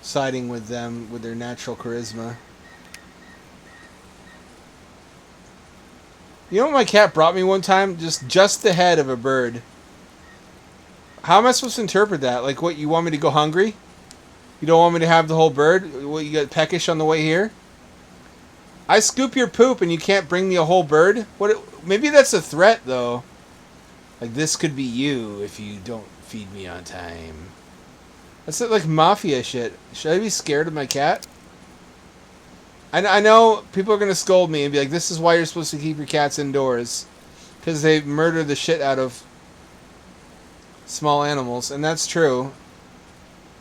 Speaker 1: siding with them with their natural charisma. You know what my cat brought me one time? Just the head of a bird. How am I supposed to interpret that? Like, what, you want me to go hungry? You don't want me to have the whole bird? What, you got peckish on the way here? I scoop your poop and you can't bring me a whole bird? What? Maybe that's a threat, though. Like, this could be you if you don't feed me on time. That's like mafia shit. Should I be scared of my cat? I know people are going to scold me and be like, this is why you're supposed to keep your cats indoors. Because they murder the shit out of small animals, and that's true.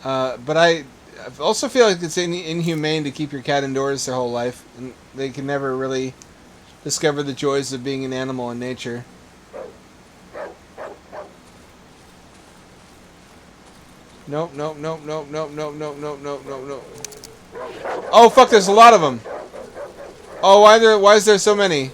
Speaker 1: But I also feel like it's inhumane to keep your cat indoors their whole life, and they can never really discover the joys of being an animal in nature. Nope, nope, nope, nope, nope, nope, nope, nope, nope, nope, nope. Oh fuck! There's a lot of them. Oh, why is there so many?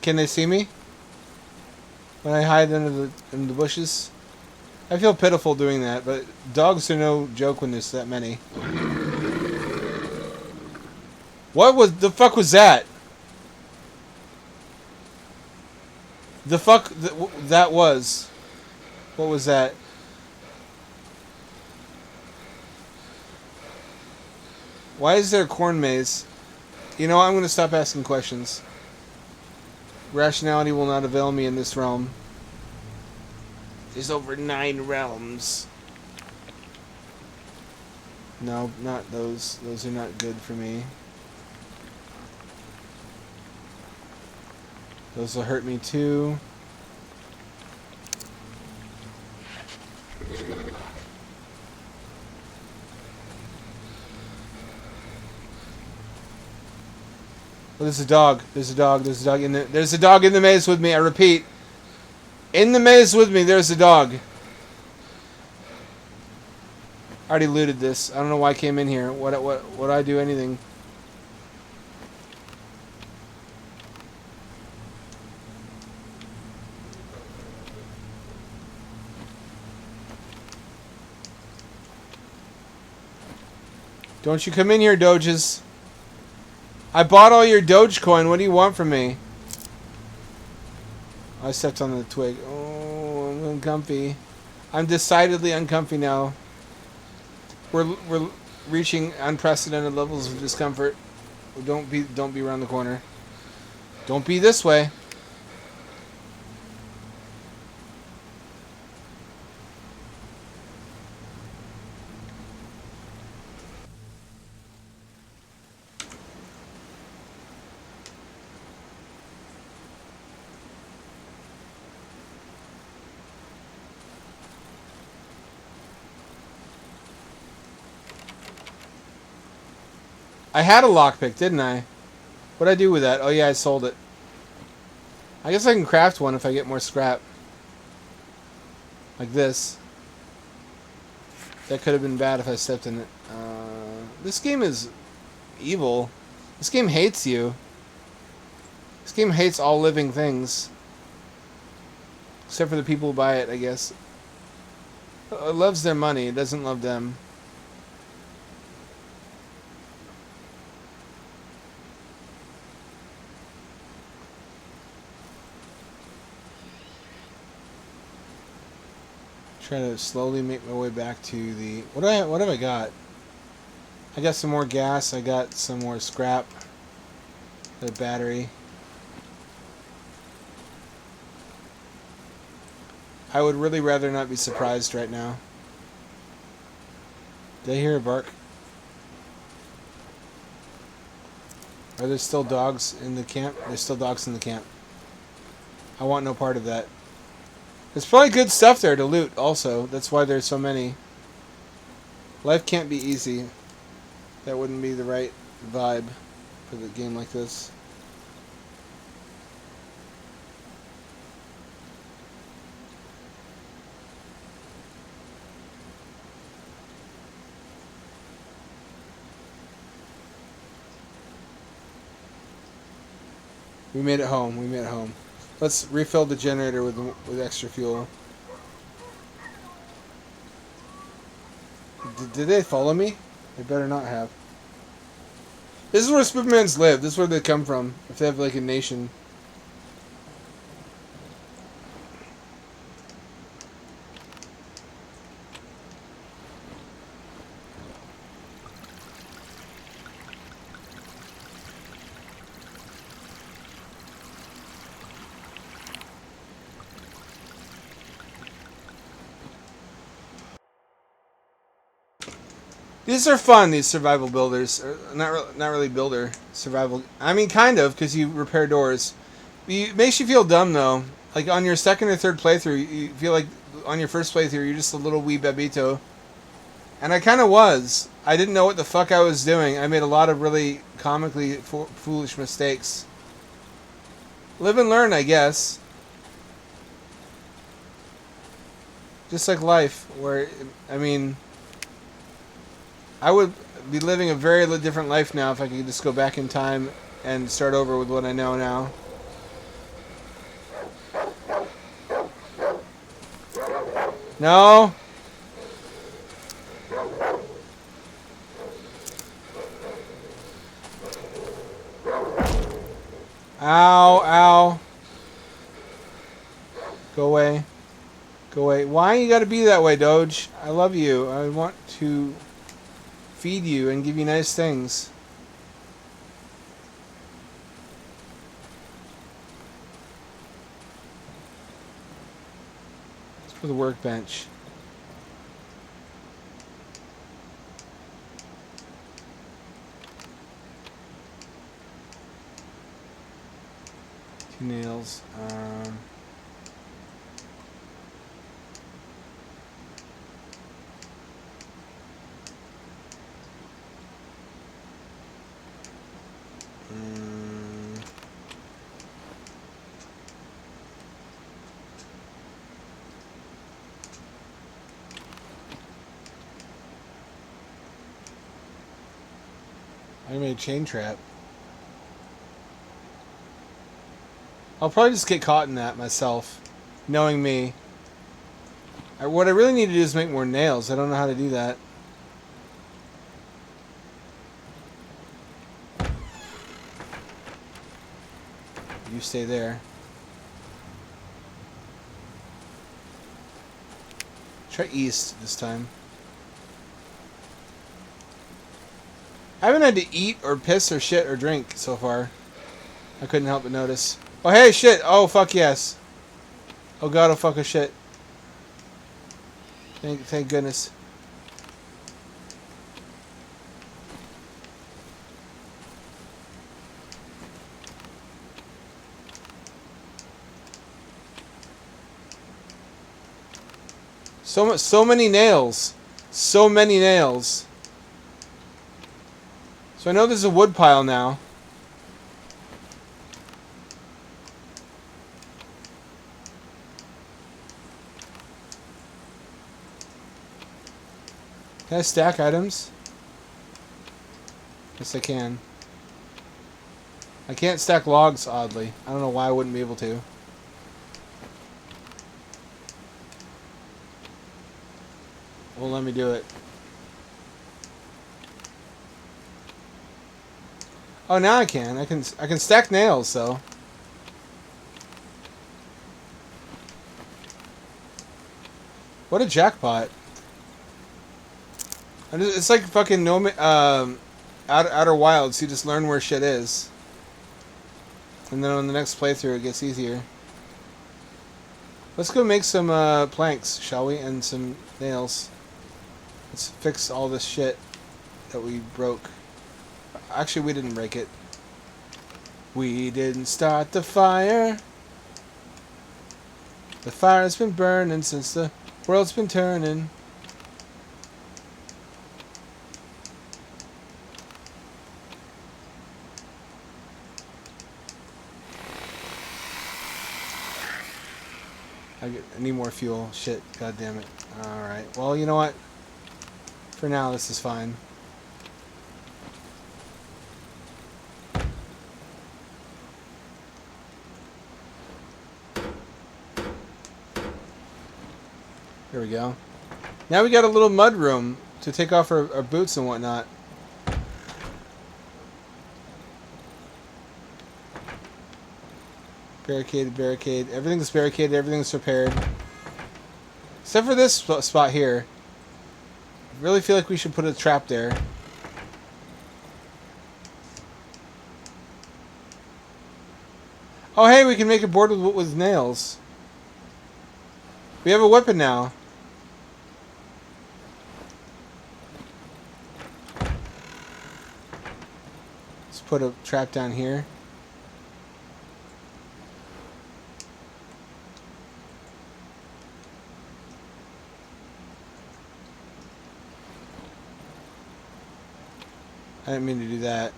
Speaker 1: Can they see me when I hide under the bushes? I feel pitiful doing that, but dogs are no joke when there's that many. What the fuck was that? The fuck that was? What was that? Why is there a corn maze? You know, I'm going to stop asking questions. Rationality will not avail me in this realm. There's over 9 realms. No, not those. Those are not good for me. Those will hurt me too. Oh, there's a dog. There's a dog. There's a dog in the. There's a dog in the maze with me. I repeat, in the maze with me. There's a dog. I already looted this. I don't know why I came in here. Would I do anything? Don't you come in here, Doges. I bought all your Dogecoin. What do you want from me? I stepped on the twig. Oh, I'm uncomfy. I'm decidedly uncomfy now. We're reaching unprecedented levels of discomfort. Don't be around the corner. Don't be this way. I had a lockpick, didn't I? What'd I do with that? Oh yeah, I sold it. I guess I can craft one if I get more scrap. Like this. That could have been bad if I stepped in it. This game is evil. This game hates you. This game hates all living things. Except for the people who buy it, I guess. It loves their money. It doesn't love them. Try to slowly make my way back to the... What have I got? I got some more gas. I got some more scrap. The battery. I would really rather not be surprised right now. Did I hear a bark? Are there still dogs in the camp? There's still dogs in the camp. I want no part of that. There's probably good stuff there to loot also. That's why there's so many. Life can't be easy. That wouldn't be the right vibe for the game like this. We made it home. We made it home. Let's refill the generator with extra fuel. Did they follow me? They better not have. This is where Supermans live. This is where they come from. If they have like a nation. These are fun, these survival builders. Not really builder. Survival. I mean, kind of, because you repair doors. It makes you feel dumb, though. Like, on your second or third playthrough, you feel like on your first playthrough, you're just a little wee bebito. And I kind of was. I didn't know what the fuck I was doing. I made a lot of really comically foolish mistakes. Live and learn, I guess. Just like life, where, I mean... I would be living a very different life now if I could just go back in time and start over with what I know now. No! Ow, ow. Go away. Go away. Why you gotta be that way, Doge? I love you. I want to... feed you and give you nice things. Let's put the workbench. 2 nails. I made a chain trap. I'll probably just get caught in that myself, knowing me. What I really need to do is make more nails. I don't know how to do that. You stay there. Try east this time. I haven't had to eat or piss or shit or drink so far. I couldn't help but notice. Oh, hey, shit. Oh, fuck yes. Oh, God, oh, fuck, oh, shit. Thank goodness. So many nails. So many nails. So I know there's a wood pile now. Can I stack items? Yes, I can. I can't stack logs, oddly. I don't know why I wouldn't be able to. Well, let me do it. Oh, now I can. I can stack nails, though. What a jackpot. It's like fucking Outer Wilds. You just learn where shit is. And then on the next playthrough, it gets easier. Let's go make some planks, shall we? And some nails. Let's fix all this shit that we broke. Actually, we didn't break it. We didn't start the fire. The fire's been burning since the world's been turning. I need more fuel. Shit. God damn it. Alright. Well, you know what? For now, this is fine. There we go. Now we got a little mud room to take off our boots and whatnot. Barricaded, barricade. Everything's barricaded, everything's repaired. Except for this spot here. I really feel like we should put a trap there. Oh, hey, we can make a board with nails. We have a weapon now. Let's put a trap down here. I didn't mean to do that.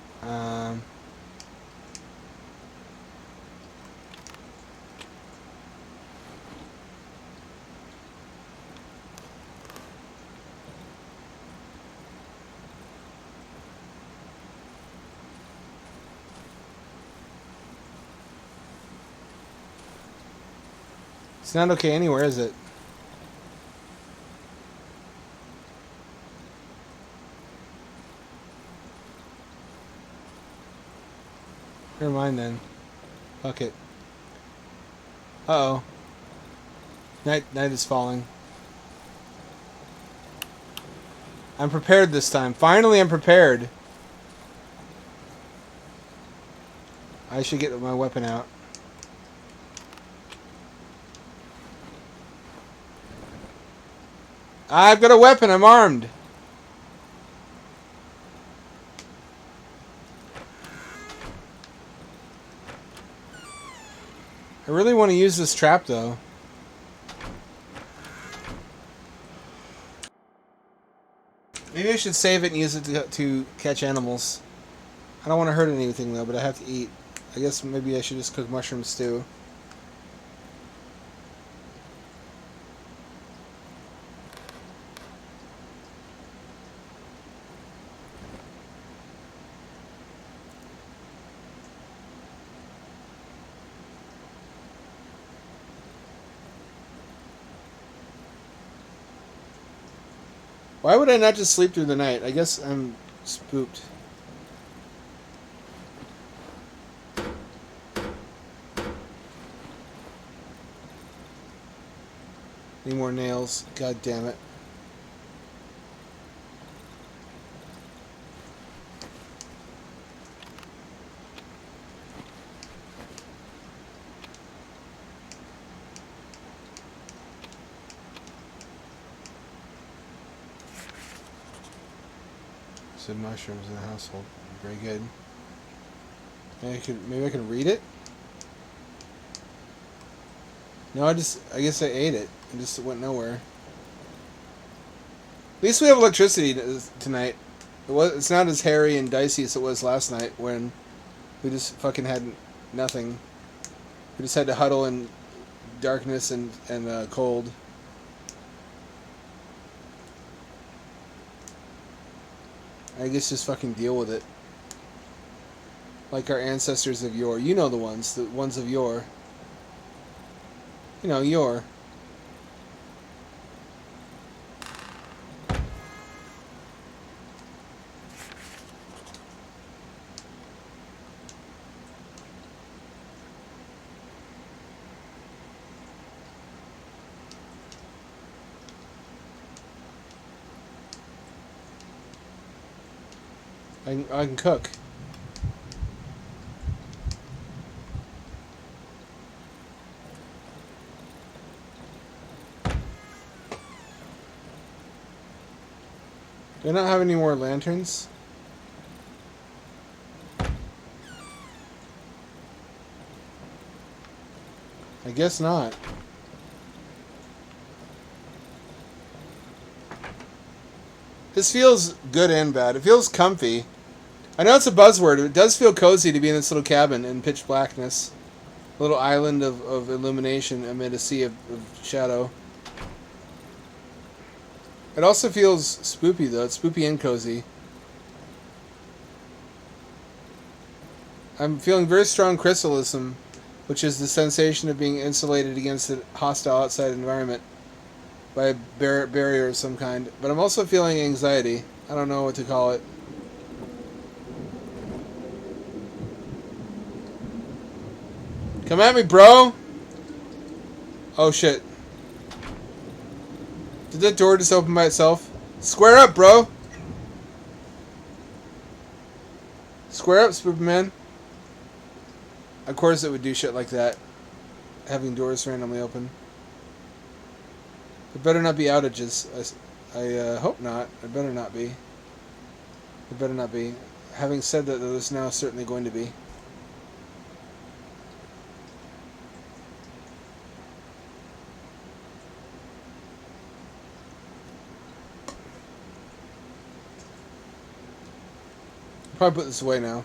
Speaker 1: It's not okay anywhere, is it? Never mind then. Fuck it. Uh-oh. Night is falling. I'm prepared this time. Finally, I'm prepared. I should get my weapon out. I've got a weapon. I'm armed. I really want to use this trap, though. Maybe I should save it and use it to catch animals. I don't want to hurt anything, though, but I have to eat. I guess maybe I should just cook mushroom stew. Why would I not just sleep through the night? I guess I'm spooked. Need more nails. God damn it. Said mushrooms in the household. Very good. Maybe I can read it? No, I guess I ate it. It just went nowhere. At least we have electricity tonight. It's not as hairy and dicey as it was last night when we just fucking had nothing. We just had to huddle in darkness and cold. I guess just fucking deal with it. Like our ancestors of yore. You know the ones of yore. You know, yore. I can cook. Do I not have any more lanterns? I guess not. This feels good and bad. It feels comfy. I know it's a buzzword, but it does feel cozy to be in this little cabin in pitch blackness. A little island of illumination amid a sea of shadow. It also feels spoopy, though. It's spoopy and cozy. I'm feeling very strong chrysalism, which is the sensation of being insulated against a hostile outside environment by a barrier of some kind. But I'm also feeling anxiety. I don't know what to call it. Come at me, bro! Oh, shit. Did that door just open by itself? Square up, bro! Square up, Spoopman. Of course it would do shit like that. Having doors randomly open. There better not be outages. I hope not. There better not be. There better not be. Having said that, there's now certainly going to be. Probably put this away now.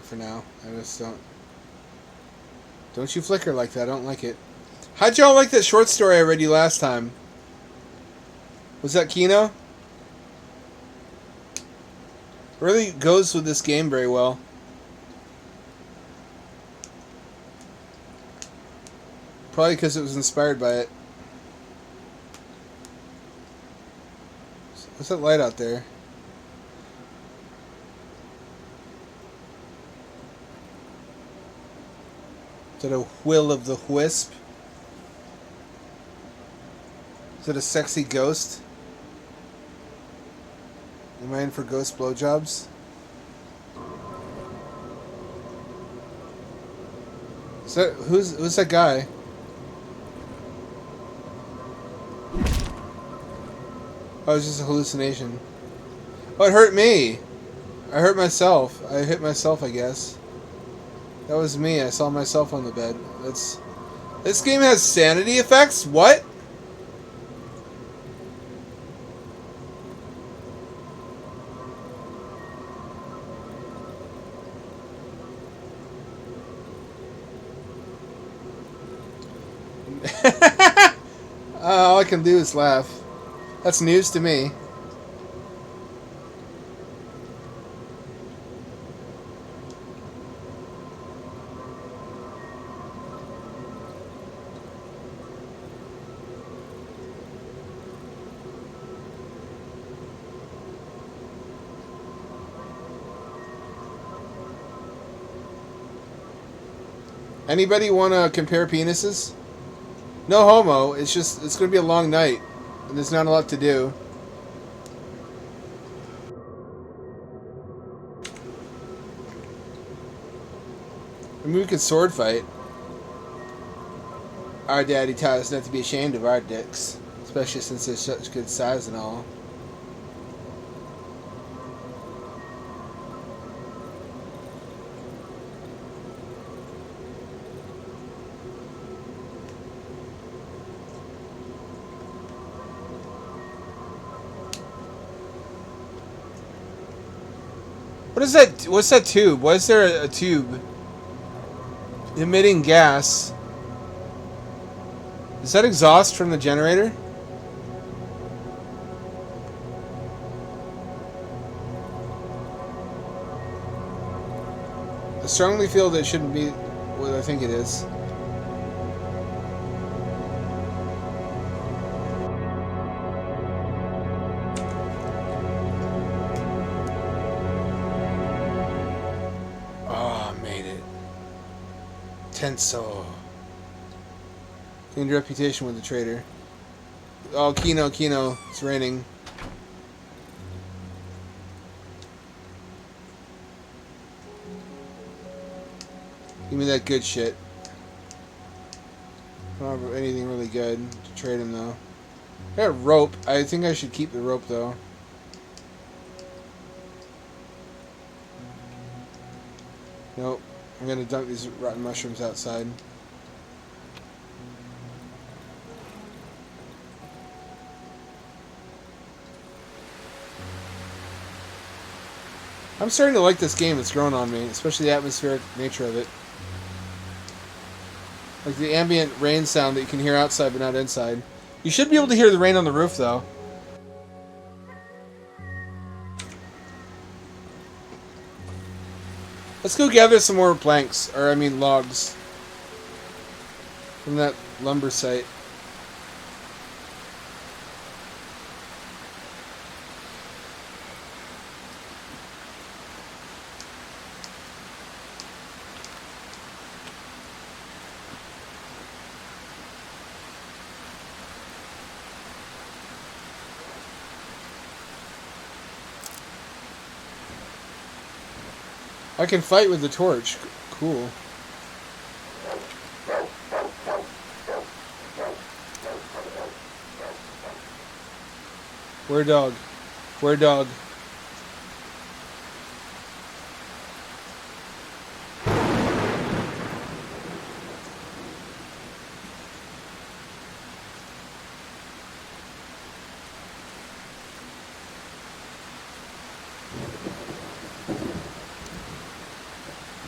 Speaker 1: For now. I just don't. Don't you flicker like that. I don't like it. How'd y'all like that short story I read you last time? Was that Kino? Really goes with this game very well. Probably because it was inspired by it. What's that light out there? Is that a will of the wisp? Is it a sexy ghost? Am I in for ghost blowjobs? Is that who's that guy? Oh, it's just a hallucination. Oh, it hurt me. I hurt myself. I hit myself, I guess. That was me. I saw myself on the bed. This game has sanity effects? What? All I can do is laugh. That's news to me. Anybody want to compare penises? No homo. It's going to be a long night. And there's not a lot to do. I mean, we could sword fight. Our daddy taught us not to be ashamed of our dicks. Especially since they're such good size and all. What is that? What's that tube? Why is there a tube emitting gas? Is that exhaust from the generator? I strongly feel that it shouldn't be what I think it is. Tenso. Gained reputation with the trader. Oh, Kino. It's raining. Give me that good shit. I don't have anything really good to trade him, though. I got a rope. I think I should keep the rope, though. Nope. I'm gonna dump these rotten mushrooms outside. I'm starting to like this game. It's grown on me, especially the atmospheric nature of it. Like the ambient rain sound that you can hear outside but not inside. You should be able to hear the rain on the roof, though. Let's go gather some more planks, or I mean logs, from that lumber site. I can fight with the torch. Cool. Where dog? Where dog?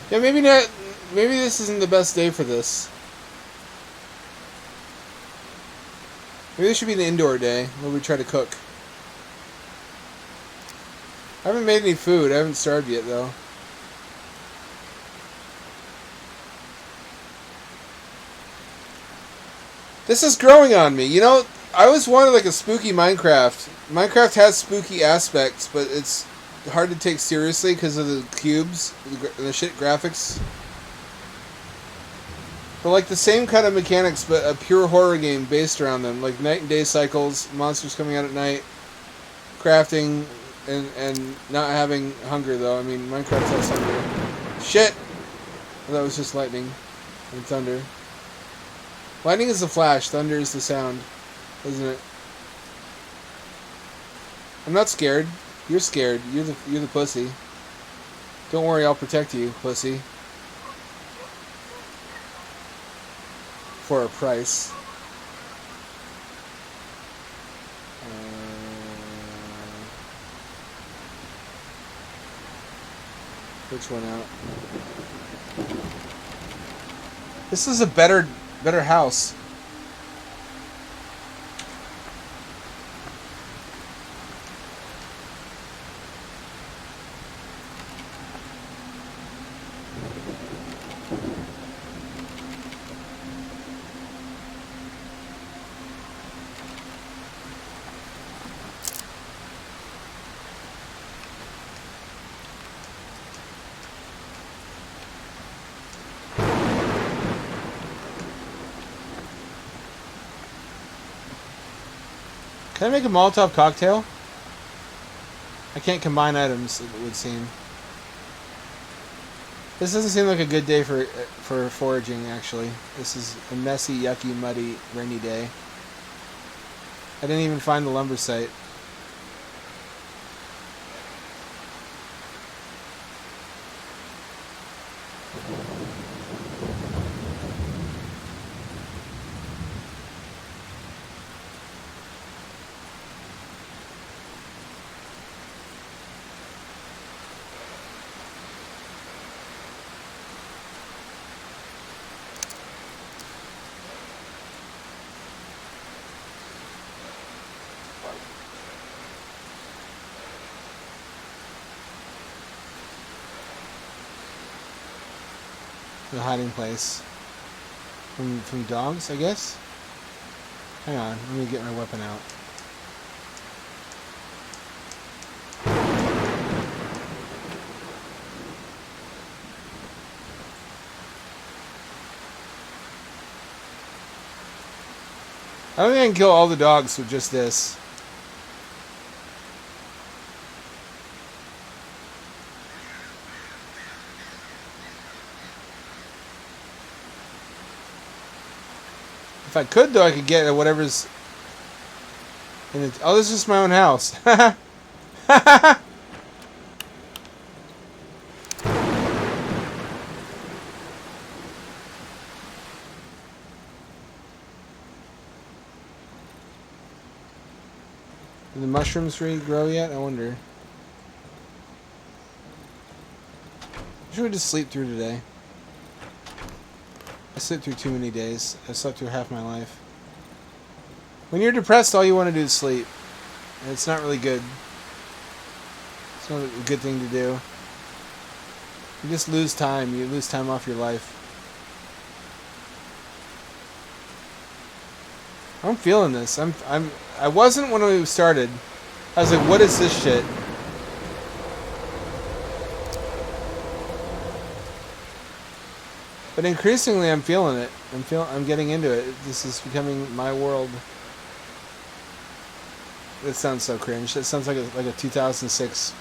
Speaker 1: Yeah, maybe not. Maybe this isn't the best day for this. Maybe this should be an indoor day where we try to cook. I haven't made any food. I haven't starved yet, though. This is growing on me. You know, I always wanted like a spooky Minecraft. Minecraft has spooky aspects, but it's hard to take seriously because of the cubes and the shit graphics. But like the same kind of mechanics, but a pure horror game based around them, like night and day cycles, monsters coming out at night, crafting, and not having hunger though. I mean, Minecraft has hunger. Shit! That was just lightning and thunder. Lightning is the flash, thunder is the sound, isn't it? I'm not scared. You're scared. You're the pussy. Don't worry, I'll protect you, pussy. for a price. Which one out? This is a better house. Can I make a Molotov cocktail? I can't combine items, it would seem. This doesn't seem like a good day for foraging, actually. This is a messy, yucky, muddy, rainy day. I didn't even find the lumber site. The hiding place. From dogs, I guess? Hang on, let me get my weapon out. I don't think I can kill all the dogs with just this. If I could, though, I could get whatever's in it. Oh, this is just my own house. Did the mushrooms regrow yet? I wonder. Should we just sleep through today? I sleep through too many days. I slept through half my life. When you're depressed, all you want to do is sleep. And it's not really good. It's not a good thing to do. You just lose time. You lose time off your life. I'm feeling this. I wasn't when we started. I was like, what is this shit? But increasingly, I'm feeling it. I'm getting into it. This is becoming my world. That sounds so cringe. That sounds like a 2006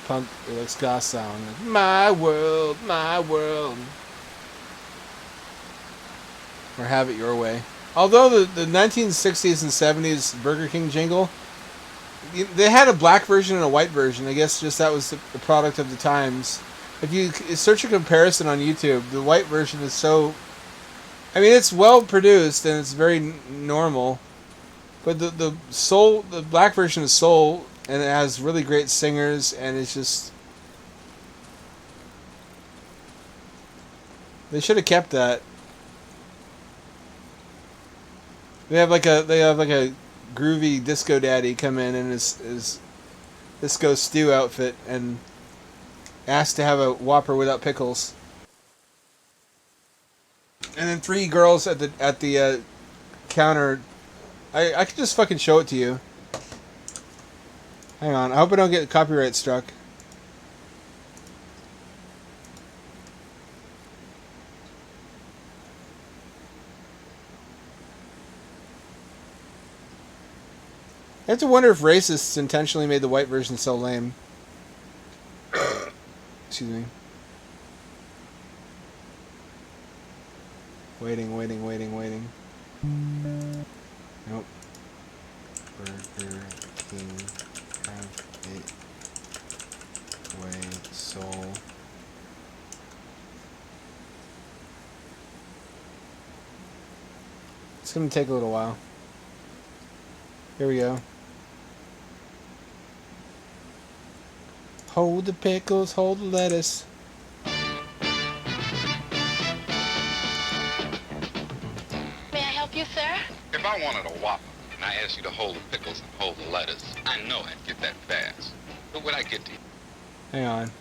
Speaker 1: punk or like ska song. Like, my world, my world. Or have it your way. Although the 1960s and 70s Burger King jingle, they had a black version and a white version. I guess just that was the product of the times. If you search a comparison on YouTube, the white version is so... I mean, it's well produced and it's very normal. But the black version is soul, and it has really great singers, and it's just... They should have kept that. They have like a groovy disco daddy come in his disco stew outfit and asked to have a Whopper without pickles. And then 3 girls at the counter. I could just fucking show it to you. Hang on, I hope I don't get copyright struck. I have to wonder if racists intentionally made the white version so lame. Excuse me. Waiting. Nope. Burger King have it way soul. It's gonna take a little while. Here we go. Hold the pickles, hold the lettuce.
Speaker 5: May I help you, sir?
Speaker 6: If I wanted a Whopper and I asked you to hold the pickles and hold the lettuce, I know I'd get that fast. But would I get to you?
Speaker 1: Hang on.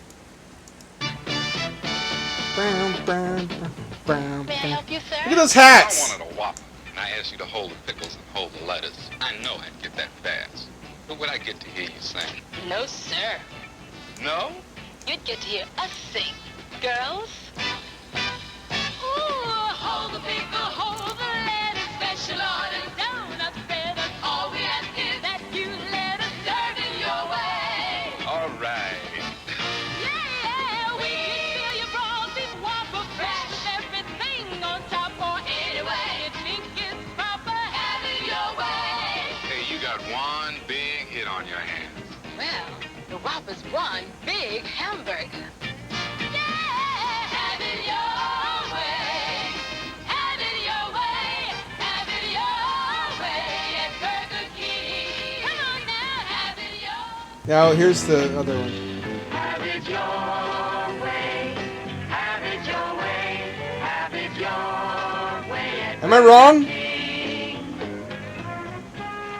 Speaker 1: Brown, brown, brown,
Speaker 5: May I
Speaker 1: brown.
Speaker 5: help you, sir?
Speaker 1: Look at those
Speaker 6: If
Speaker 1: hats!
Speaker 6: I wanted a Whopper and I asked you to hold the pickles and hold the lettuce, I know I'd get that fast. But would I get to hear you sing?
Speaker 5: No, sir.
Speaker 6: No?
Speaker 5: You'd get to hear us sing. Girls? Ooh, hold the pickle, hold the lettuce, special order, donuts, feathers. All we ask is that you let us serve it your way.
Speaker 6: All right.
Speaker 5: Yeah, we can fill your broad beef Whopper fresh with everything on top or any way you think is proper. Have it your way.
Speaker 6: Hey, you got one big hit on your hands.
Speaker 5: Well, the Whopper's one big hamburger. Yeah, have it your way. Have it your way. Have it your way at Burger King. Come on now, have it your
Speaker 1: Now here's the other one.
Speaker 5: Have it your way. Have it your way. Have it your way at
Speaker 1: Am I wrong?
Speaker 5: May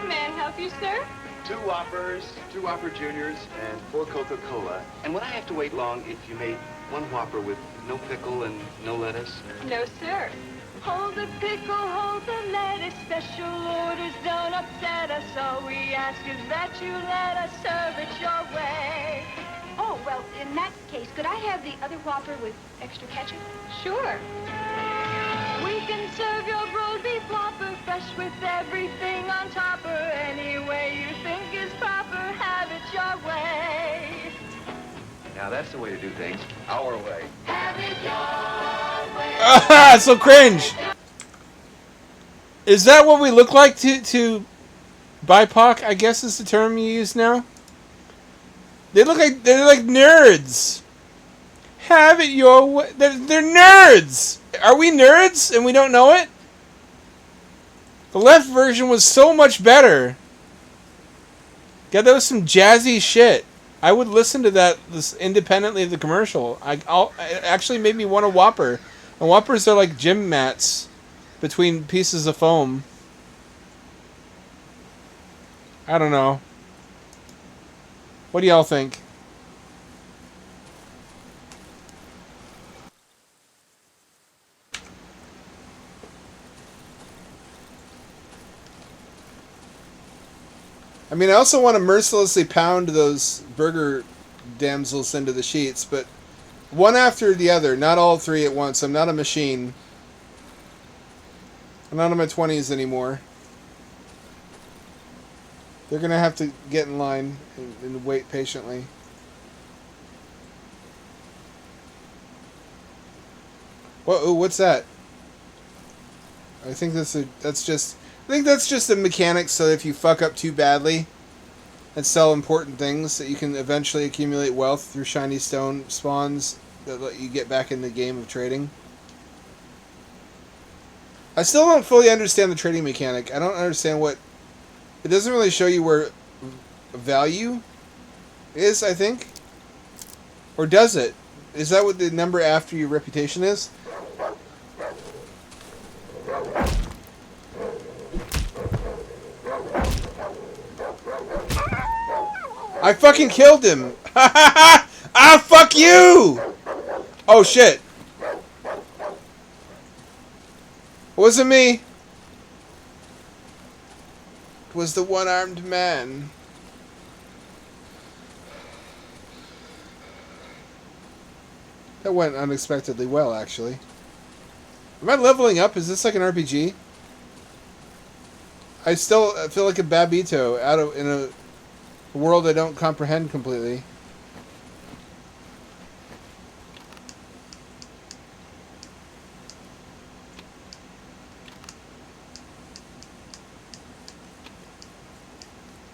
Speaker 5: I help you, sir?
Speaker 7: 2 Whoppers, 2 Whopper Juniors, and 4 Coca-Cola. And would I have to wait long if you made 1 Whopper with no pickle and no lettuce?
Speaker 5: No, sir. Hold the pickle, hold the lettuce. Special orders don't upset us. All we ask is that you let us serve it your way.
Speaker 8: Oh, well, in that case, could I have the other Whopper with extra ketchup?
Speaker 5: Sure. We can serve your roast beef Whopper fresh with everything on topper. Any way you think is proper, have it your way.
Speaker 7: Now that's the way to do things. Our way.
Speaker 5: Have it your way.
Speaker 1: Ah, so cringe. Is that what we look like to BIPOC? I guess is the term you use now. They're like nerds. Have it your way. They're nerds. Are we nerds and we don't know it? The left version was so much better. God, that was some jazzy shit. I would listen to that independently of the commercial. It actually made me want a Whopper. And Whoppers are like gym mats between pieces of foam. I don't know. What do y'all think? I mean, I also want to mercilessly pound those burger damsels into the sheets, but one after the other, not all 3 at once. I'm not a machine. I'm not in my 20s anymore. They're going to have to get in line and wait patiently. What's that? I think that's just a mechanic so that if you fuck up too badly and sell important things that you can eventually accumulate wealth through shiny stone spawns that let you get back in the game of trading. I still don't fully understand the trading mechanic. I don't understand what... It doesn't really show you where value is, I think. Or does it? Is that what the number after your reputation is? I fucking killed him! Ah, fuck you! Oh, shit. It wasn't me. It was the one-armed man. That went unexpectedly well, actually. Am I leveling up? Is this like an RPG? I still feel like a Babito in a world I don't comprehend completely.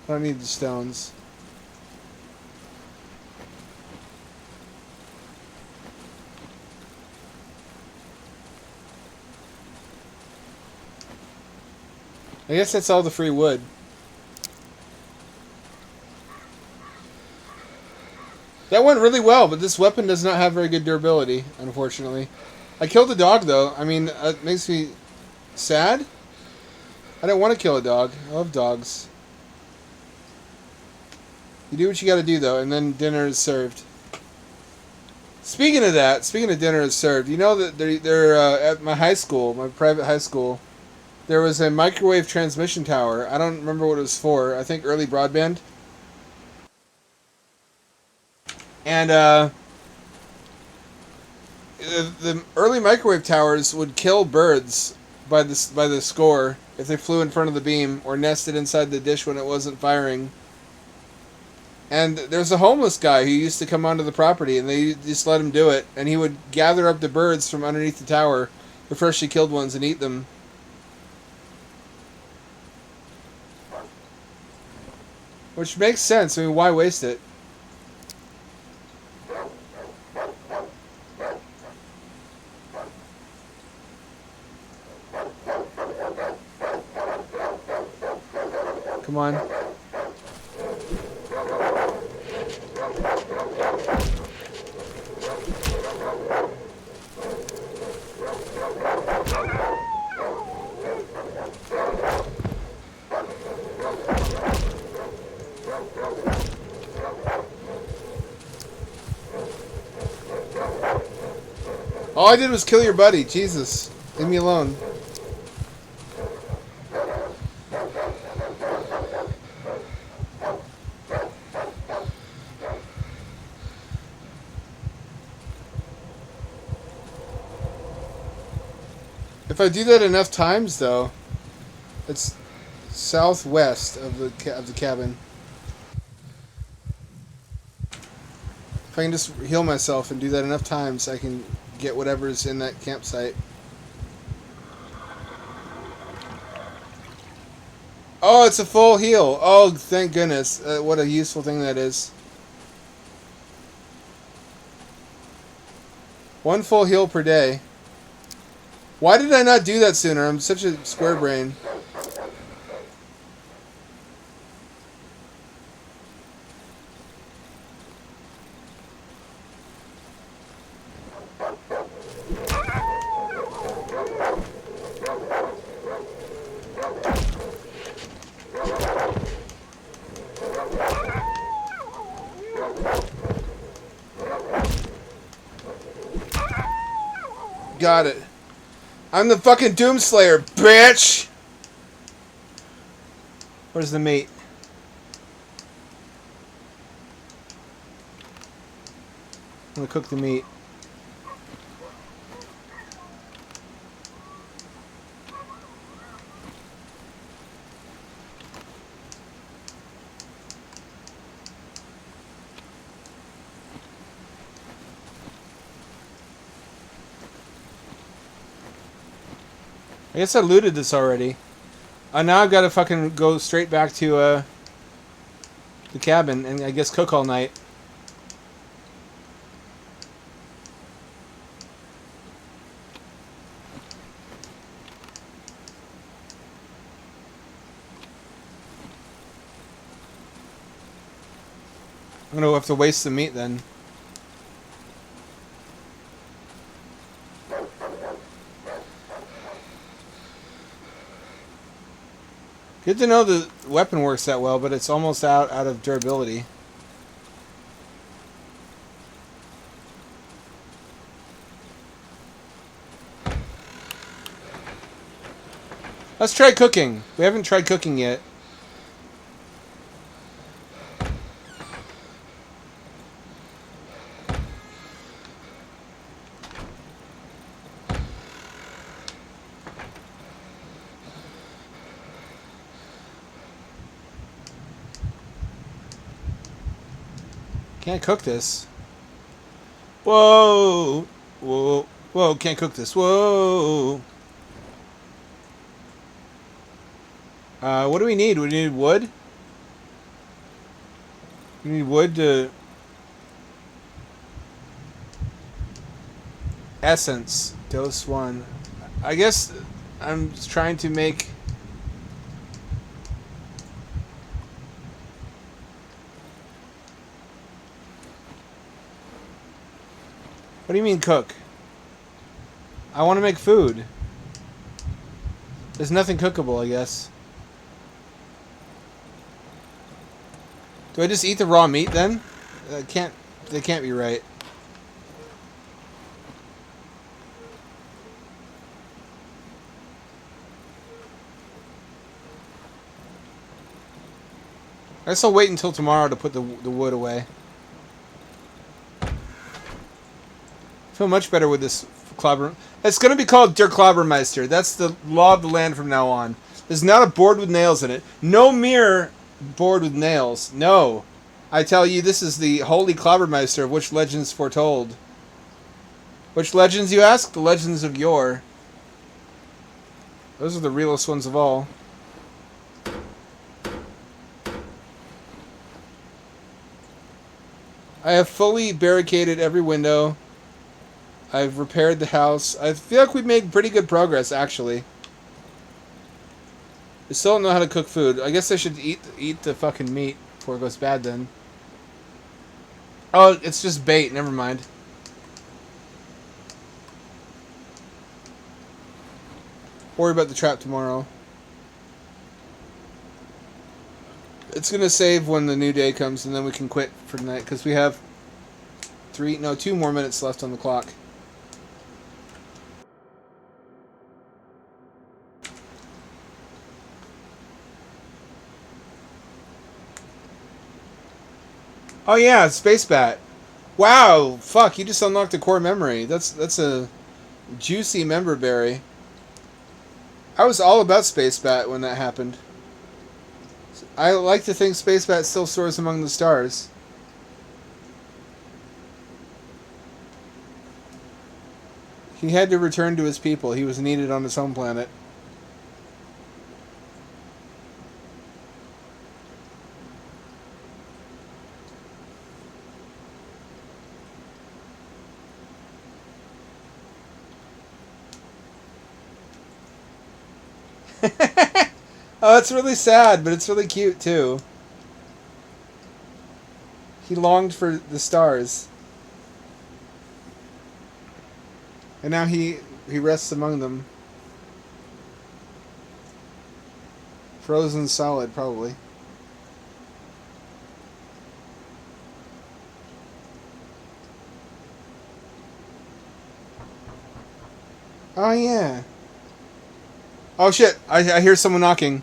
Speaker 1: I don't need the stones. I guess that's all the free wood. That went really well, but this weapon does not have very good durability, unfortunately. I killed a dog, though. I mean, it makes me sad. I don't want to kill a dog. I love dogs. You do what you gotta do, though, and then dinner is served. Speaking of that, speaking of dinner is served, you know that they're at my high school, my private high school, there was a microwave transmission tower. I don't remember what it was for. I think early broadband. And the early microwave towers would kill birds by the score if they flew in front of the beam or nested inside the dish when it wasn't firing. And there's a homeless guy who used to come onto the property, and they just let him do it. And he would gather up the birds from underneath the tower, the freshly killed ones, and eat them. Which makes sense. I mean, why waste it? Come on. All I did was kill your buddy. Jesus. Leave me alone. If I do that enough times, though, it's southwest of the cabin. If I can just heal myself and do that enough times, I can get whatever's in that campsite. Oh, it's a full heal. Oh, thank goodness. What a useful thing that is. One full heal per day. Why did I not do that sooner? I'm such a square brain. Got it. I'm the fucking Doomslayer, bitch! Where's the meat? I'm gonna cook the meat. I guess I looted this already. Now I've got to fucking go straight back to the cabin and I guess cook all night. I'm gonna have to waste the meat then. Good to know the weapon works that well, but it's almost out of durability. Let's try cooking. We haven't tried cooking yet. Can't cook this. Whoa! Whoa! Whoa! Can't cook this. Whoa! What do we need? We need wood? We need wood to... Essence. Dose 1. I guess I'm trying to make What do you mean cook? I want to make food. There's nothing cookable, I guess. Do I just eat the raw meat then? They can't be right. I guess I'll wait until tomorrow to put the wood away. I feel much better with this clobber. It's going to be called Der Clobbermeister. That's the law of the land from now on. There's not a board with nails in it. No mere board with nails. No. I tell you, this is the holy Clobbermeister of which legends foretold. Which legends, you ask? The legends of yore. Those are the realest ones of all. I have fully barricaded every window. I've repaired the house. I feel like we've made pretty good progress, actually. I still don't know how to cook food. I guess I should eat the fucking meat before it goes bad then. Oh, it's just bait. Never mind. Worry about the trap tomorrow. It's gonna save when the new day comes, and then we can quit for tonight because we have 2 more minutes left on the clock. Oh yeah, Space Bat. Wow, fuck! You just unlocked a core memory. That's a juicy member berry. I was all about Space Bat when that happened. I like to think Space Bat still soars among the stars. He had to return to his people. He was needed on his home planet. Oh, it's really sad, but it's really cute too. He longed for the stars. And now he rests among them. Frozen solid, probably. Oh, yeah. Oh, shit. I hear someone knocking.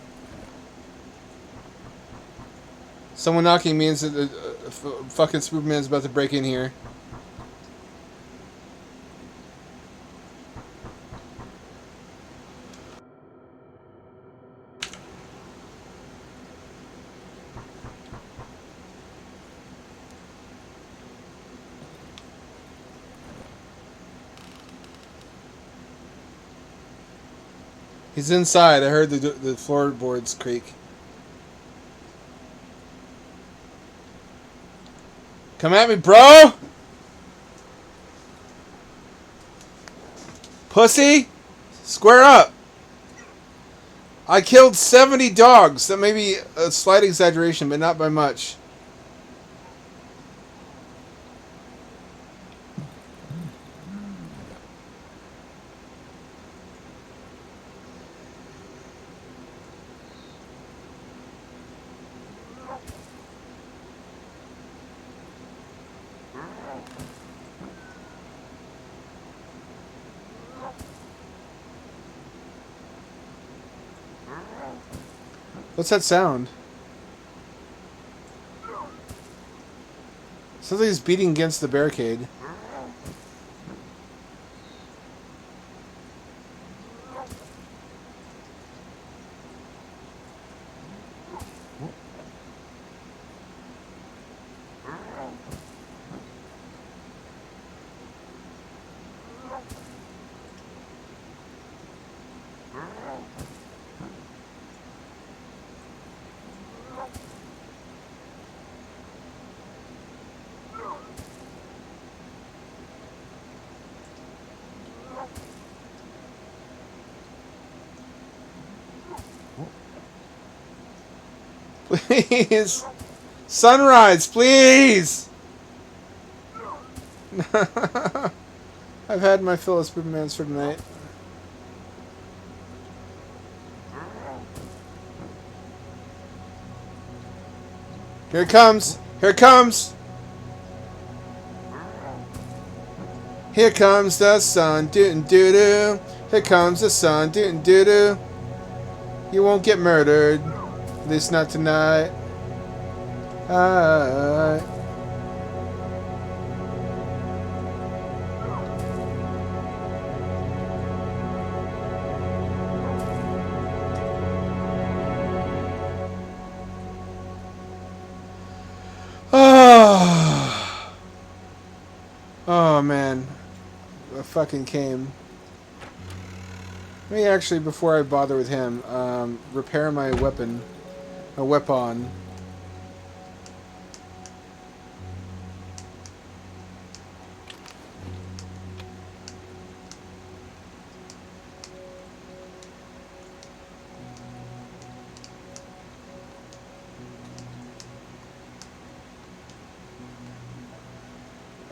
Speaker 1: Someone knocking means that fucking Superman's about to break in here. He's inside. I heard the floorboards creak. Come at me, bro! Pussy! Square up! I killed 70 dogs. That may be a slight exaggeration, but not by much. What's that sound? Sounds like he's beating against the barricade. Please! Sunrise, please! I've had my fill of Supermans for tonight. Here it comes! Here it comes! Here comes the sun, doo doo doo. Here comes the sun, doo doo doo. You won't get murdered, at least not tonight. Oh man, I fucking came. Let me actually, before I bother with him, repair my weapon. A weapon.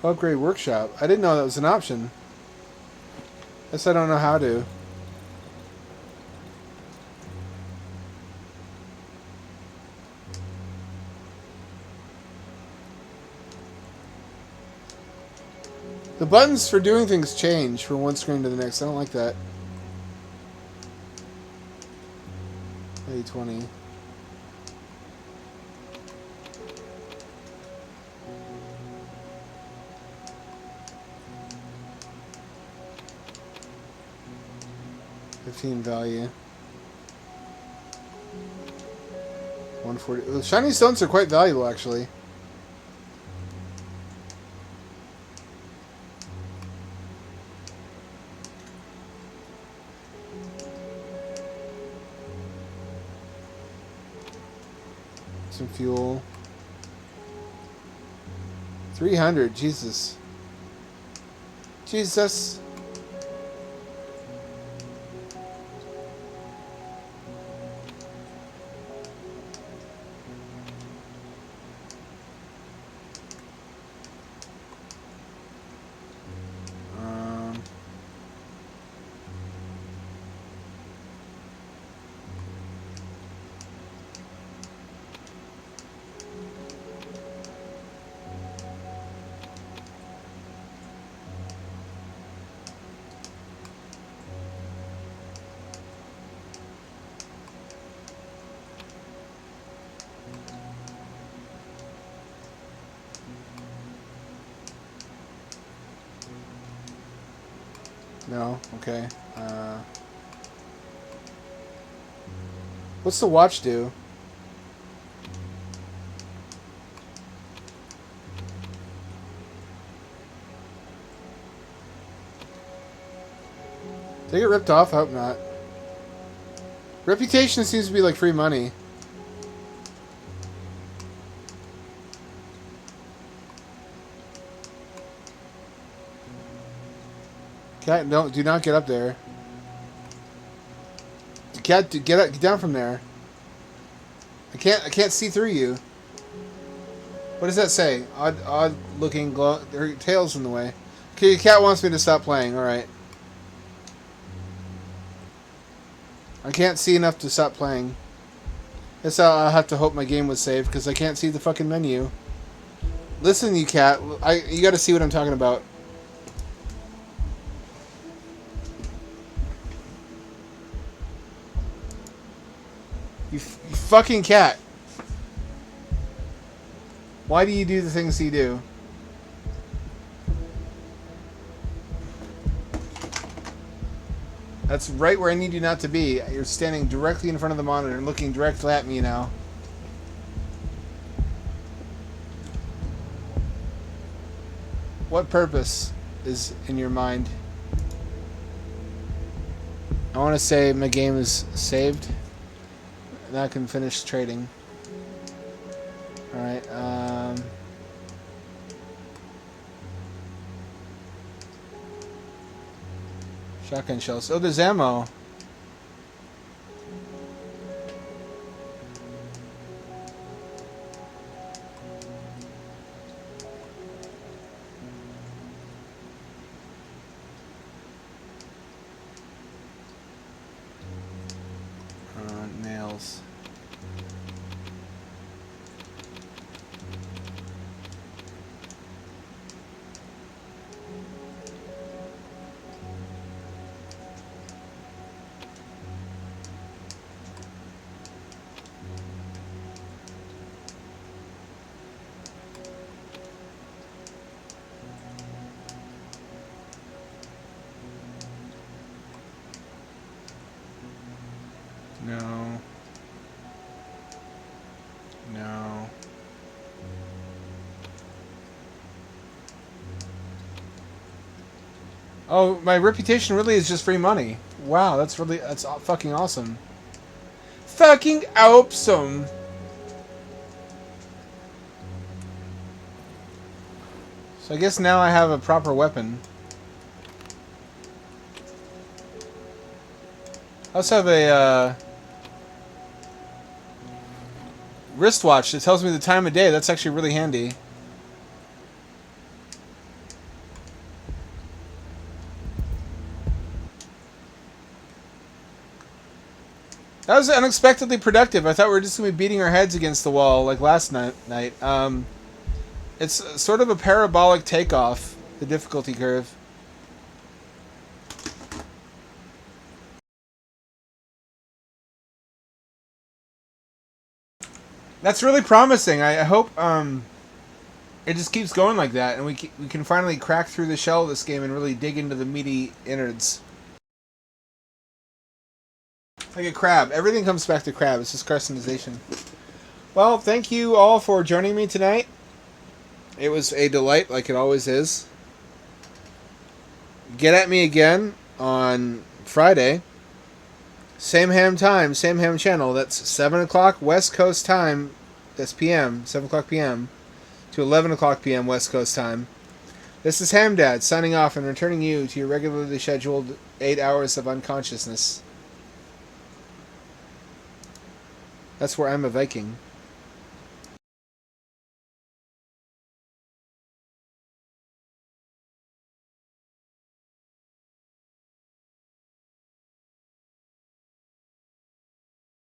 Speaker 1: Upgrade workshop. I didn't know that was an option. Guess I don't know how to. The buttons for doing things change from one screen to the next. I don't like that. 80-20. Value 140. The shiny stones are quite valuable, actually. Some fuel. 300. Jesus. Jesus. No? Okay. What's the watch do? Did they get ripped off? I hope not. Reputation seems to be like free money. Cat, do not get up there. Cat, get down from there. I can't see through you. What does that say? Odd looking glow. Her tail's in the way. Okay, cat wants me to stop playing. All right. I can't see enough to stop playing. Guess I'll have to hope my game was saved because I can't see the fucking menu. Listen, you cat. You got to see what I'm talking about. You fucking cat. Why do you do the things you do? That's right where I need you not to be. You're standing directly in front of the monitor and looking directly at me now. What purpose is in your mind? I want to say my game is saved. And I can finish trading. Alright, shotgun shells. Oh, there's ammo. No. No. Oh, my reputation really is just free money. Wow, that's fucking awesome. Fucking awesome. So I guess now I have a proper weapon. I also have a wristwatch that tells me the time of day. That's actually really handy. That was unexpectedly productive. I thought we were just going to be beating our heads against the wall like last night. It's sort of a parabolic takeoff, the difficulty curve. That's really promising. I hope it just keeps going like that, and we can finally crack through the shell of this game and really dig into the meaty innards. Like a crab. Everything comes back to crab. It's just carcinization. Well, thank you all for joining me tonight. It was a delight, like it always is. Get at me again on Friday. Same ham time, same ham channel. That's 7 o'clock West Coast time. That's PM. 7 o'clock PM. To 11 o'clock PM West Coast time. This is Ham Dad signing off and returning you to your regularly scheduled 8 hours of unconsciousness. That's where I'm a Viking.